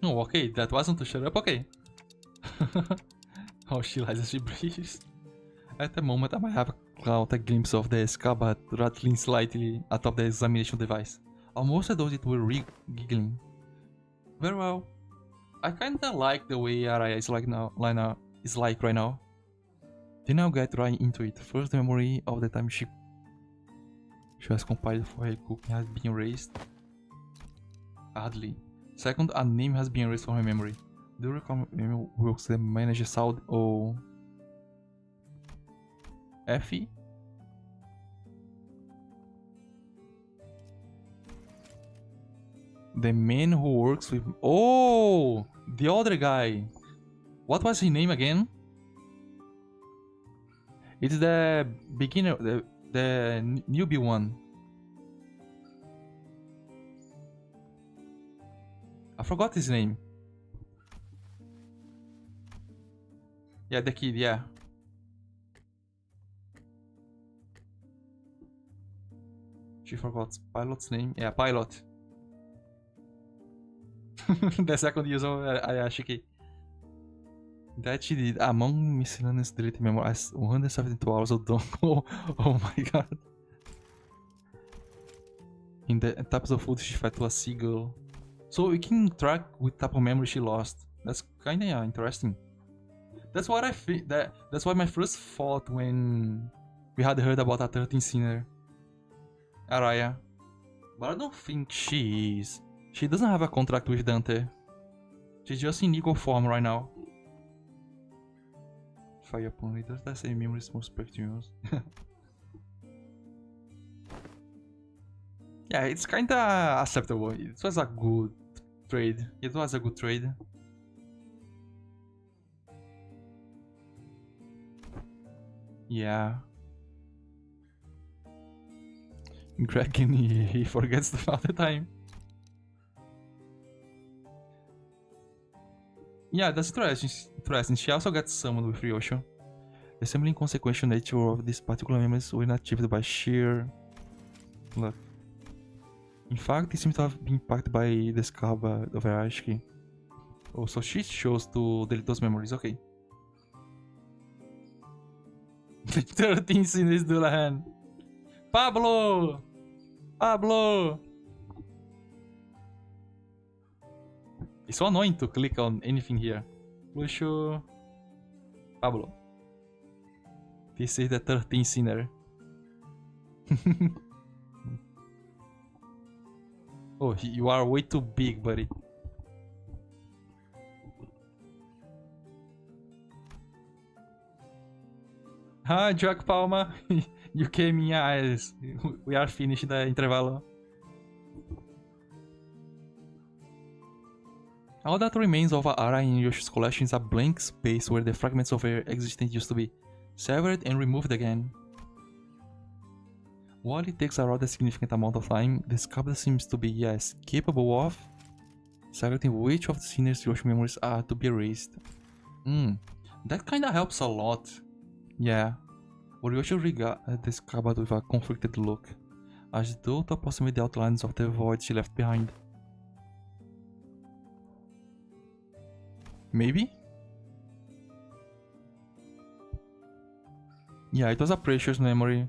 Oh, okay, that wasn't to shut up, okay. Oh, she lies as she breathes. At the moment, I might have caught a glimpse of the scabbard rattling slightly atop the examination device. Almost as though it were giggling. Very well. I kinda like the way Araya is like right now. Then I'll get right into it. First, the memory of the time she was compiled for her cooking has been erased. Hardly. Second, a name has been erased from her memory. Do you recall works the manager sound or Effie? The man who works with... Oh! The other guy. What was his name again? It's the beginner, the newbie one. I forgot his name. Yeah, the kid, yeah. She forgot pilot's name. Yeah, pilot. The second user, Ayashiki. That she did among miscellaneous deleted memories 172 hours of done. Oh my god. In the types of food she fed to a seagull. So we can track what type of memory she lost. That's kinda interesting. That's what I think. That's what my first thought when we had heard about a 13th sinner, Araya. But I don't think she is. She doesn't have a contract with Dante. She's just in equal form right now. Fire upon leaders, that's a memories most perfumes. Yeah, it's kinda acceptable. It was a good trade. It was a good trade. Yeah. Greg, he forgets all the time. Yeah, that's interesting. She also gets summoned with Ryosho. The seemingly inconsequential nature of these particular memories were not achieved by sheer luck. In fact, it seems to have been impacted by the Skaba of Arashiki. Oh, so she chose to delete those memories, okay. 13 Sinners Dullahan. Pablo! Pablo! It's so annoying to click on anything here. Lucio. Pablo. This is the 13th sinner. Oh, you are way too big, buddy. Ah, Jack Palma. You came in eyes. We are finished the intervallo. All that remains of Ara in Yoshi's collection is a blank space where the fragments of her existence used to be, severed and removed again. While it takes a rather significant amount of time, the Skabda seems to be, yes, capable of selecting which of the sinner's Yoshi memories are to be erased. That kinda helps a lot. Yeah. But Yoshi regards the Skabda with a conflicted look, as though to approximate the outlines of the void she left behind. Maybe? Yeah, it was a precious memory.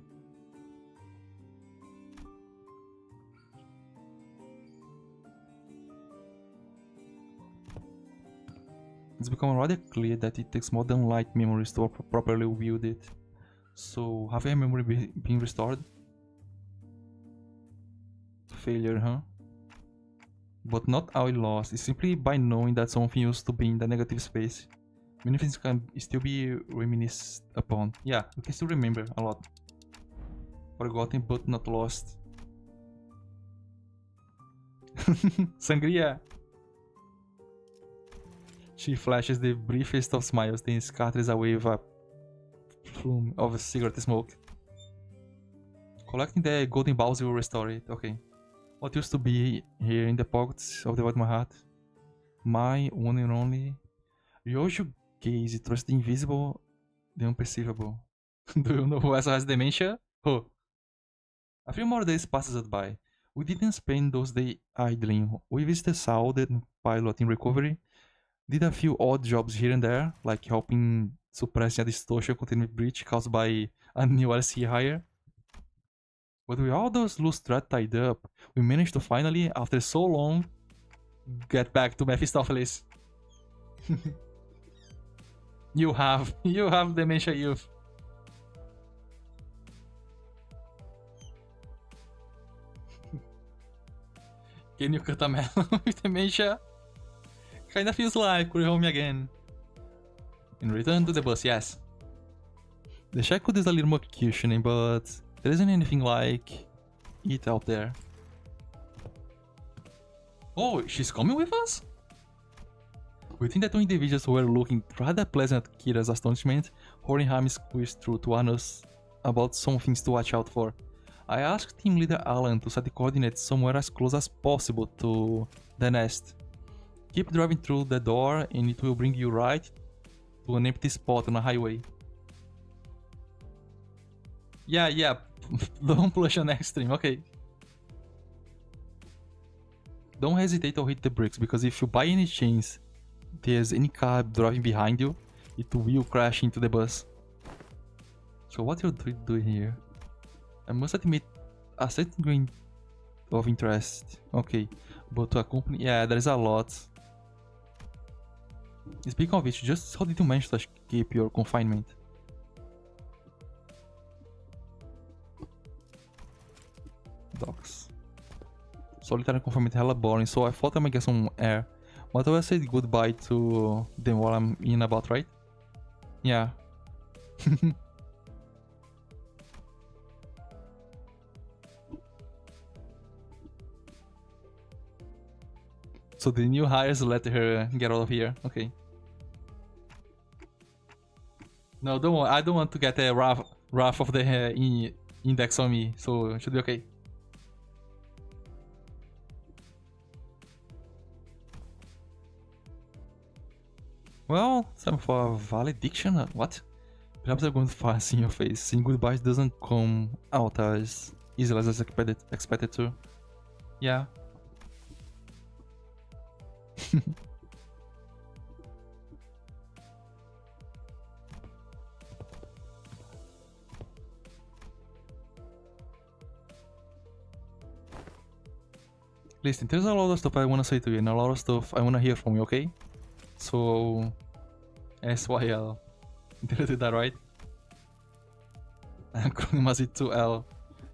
It's become rather clear that it takes more than light memories to properly wield it. So, have your memory been restored? Failure, huh? But not all lost, it's simply by knowing that something used to be in the negative space. Many things can still be reminisced upon. Yeah, we can still remember a lot. Forgotten but not lost. Sangria! She flashes the briefest of smiles, then scatters away with a plume of cigarette smoke. Collecting the golden balls will restore it. Okay. What used to be here in the pockets of the void of my heart? My one and only. Yoshi gaze towards the invisible, the unperceivable. Do you know who else has dementia? Oh. A few more days passes by. We didn't spend those days idling. We visited Saul, the pilot in recovery. Did a few odd jobs here and there, like helping suppressing a distortion containment breach caused by a new LC hire. But with all those loose threads tied up, we managed to finally, after so long, get back to Mephistopheles. You have dementia, youth. Can you cut a melon with dementia? Kinda feels like we're home again. And return to the bus, yes. The shackle is a little more cushioning, but there isn't anything like it out there. Oh, she's coming with us? Within the two individuals who were looking rather pleasant at Kira's astonishment, Horenheim squeezed through to warn us about some things to watch out for. I asked team leader Alan to set the coordinates somewhere as close as possible to the nest. Keep driving through the door and it will bring you right to an empty spot on a highway. Yeah, don't push on extreme, okay. Don't hesitate or hit the brakes, because if you by any chance there's any car driving behind you, it will crash into the bus. So what you're doing here? I must admit a certain grain of interest. Okay, but to accompany, yeah, there is a lot. Speaking of which, just how did you manage to escape your confinement? Docs. Solitary confinement hella boring, so I thought I might get some air. But I will say goodbye to them while I'm in about, right? Yeah. So the new hires let her get out of here. Okay. No, don't worry. I don't want to get a wrath of the index on me, so it should be okay. Well, time for a valediction? What? Perhaps I'm going to fast in your face. Saying goodbyes doesn't come out as easily as expected to. Yeah. Listen, there's a lot of stuff I want to say to you and a lot of stuff I want to hear from you, okay? So, SYL. Did that right? Acronym 2L.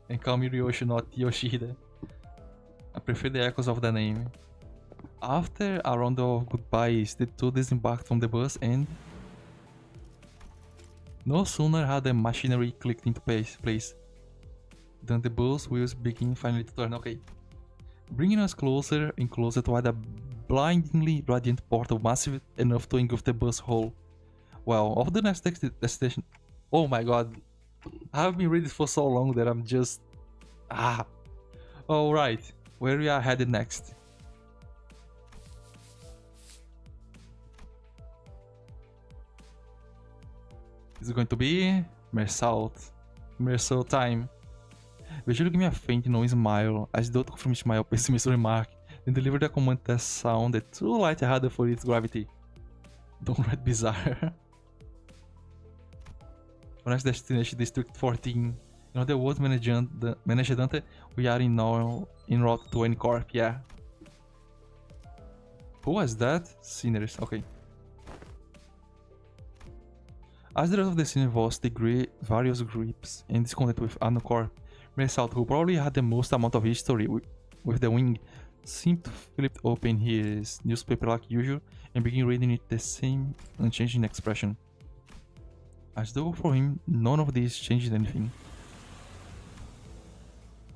And call me Ryoshi, not Yoshida. I prefer the echoes of the name. After a round of goodbyes, the two disembarked from the bus and... No sooner had the machinery clicked into place than the bus wheels begin finally to turn. Okay. Bringing us closer and closer toward a blindingly radiant portal massive enough to engulf the bus whole. Well, off the next destination... Oh my god. I have been reading for so long that I'm just... Alright, where we are headed next? Is it going to be... Mersal time. Vegeta gave me a faint knowing smile, as though to confirm my pessimistic remark, then delivered a command that sounded too light and harder for its gravity. Don't write bizarre. Our next destination, District 14. In other words, Manejadante, we are in route to N-Corp, yeah. Who was that? Sinners, okay. As the rest of the scene involves the various grips and discontent with N-Corp, Mersalt, who probably had the most amount of history with the wing, seemed to flip open his newspaper like usual and begin reading it the same unchanging expression. As though for him, none of this changed anything.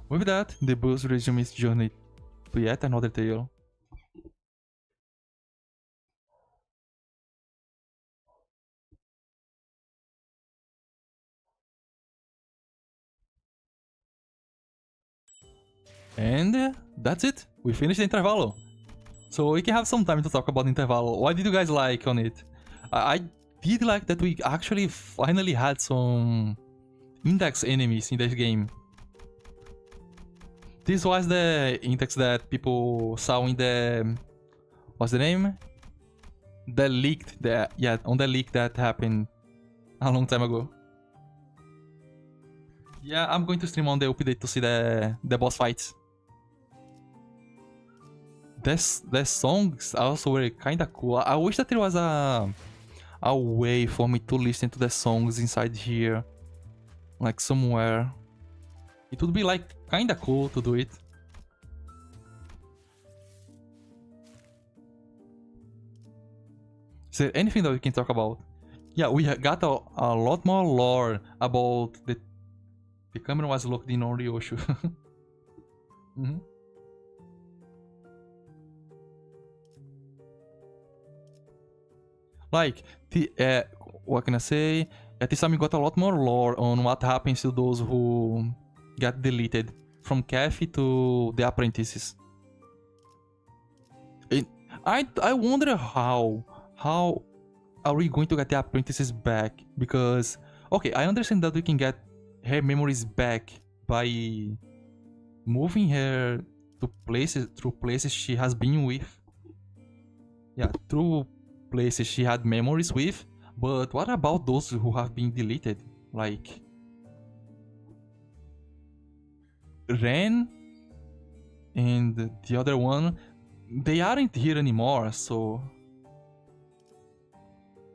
With that, the bus resumed its journey to yet another tale. And that's it. We finished the intervallo. So we can have some time to talk about the intervallo. What did you guys like on it? I did like that we actually finally had some index enemies in this game. This was the index that people saw in the... What's the name? The leaked... Yeah, on the leak that happened a long time ago. Yeah, I'm going to stream on the update to see the boss fights. The songs also were kinda cool. I wish that there was a way for me to listen to the songs inside here. Like somewhere. It would be like kinda cool to do it. Is there anything that we can talk about? Yeah, we got a lot more lore about the camera was locked in on Ryoshu. Like, what can I say? At this time we got a lot more lore on what happens to those who get deleted. From Kathy to the apprentices. I wonder how are we going to get the apprentices back? Because, okay, I understand that we can get her memories back by moving her to places she has been with. Yeah, through places she had memories with, But what about those who have been deleted? Like Ren and the other one, they aren't here anymore, so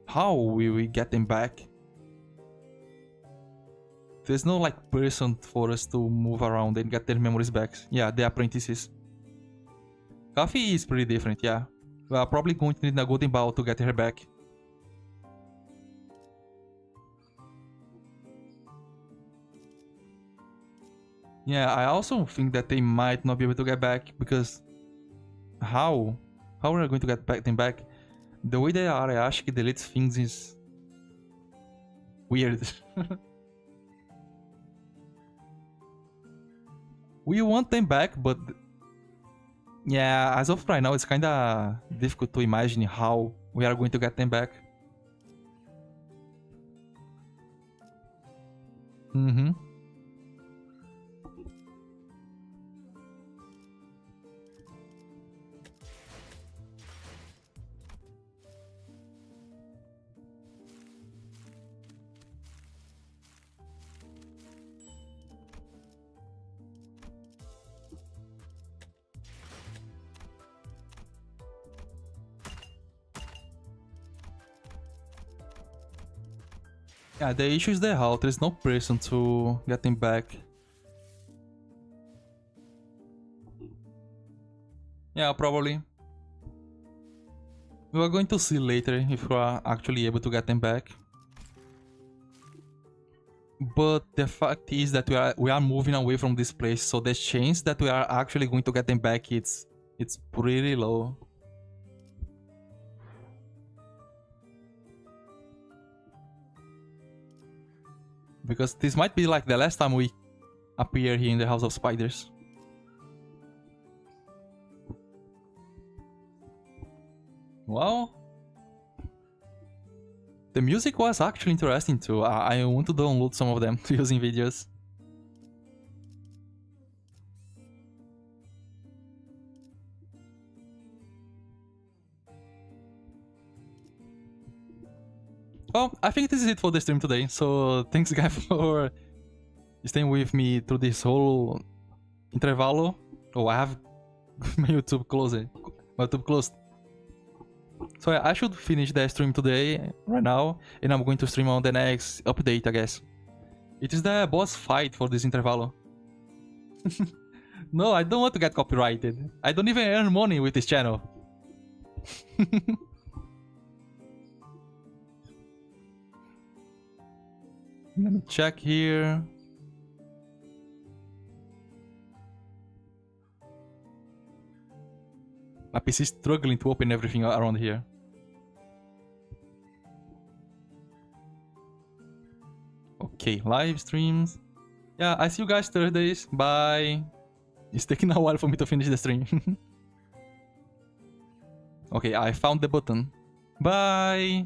how will we get them back? There's no like person for us to move around and get their memories back. Yeah, the apprentices. Coffee is pretty different, yeah. We are probably going to need a golden bowl to get her back. Yeah, I also think that they might not be able to get back because how? How are we going to get them back? The way that Arayashiki deletes things is weird. We want them back, but yeah, as of right now, it's kinda difficult to imagine how we are going to get them back. Mm-hmm. Yeah, the issue is the health. There's no person to get them back. Yeah, probably. We are going to see later if we are actually able to get them back. But the fact is that we are moving away from this place, so the chance that we are actually going to get them back, it's pretty low. Because this might be like the last time we appear here in the House of Spiders. Well, the music was actually interesting too. I want to download some of them to use in videos. Well, I think this is it for the stream today. So thanks guys for staying with me through this whole intervallo. Oh, I have my YouTube closed. So yeah, I should finish the stream today, right now, and I'm going to stream on the next update, I guess. It is the boss fight for this intervallo. No, I don't want to get copyrighted. I don't even earn money with this channel. Let me check here. My PC is struggling to open everything around here. Okay, live streams. Yeah, I see you guys Thursdays. Bye. It's taking a while for me to finish the stream. Okay, I found the button. Bye.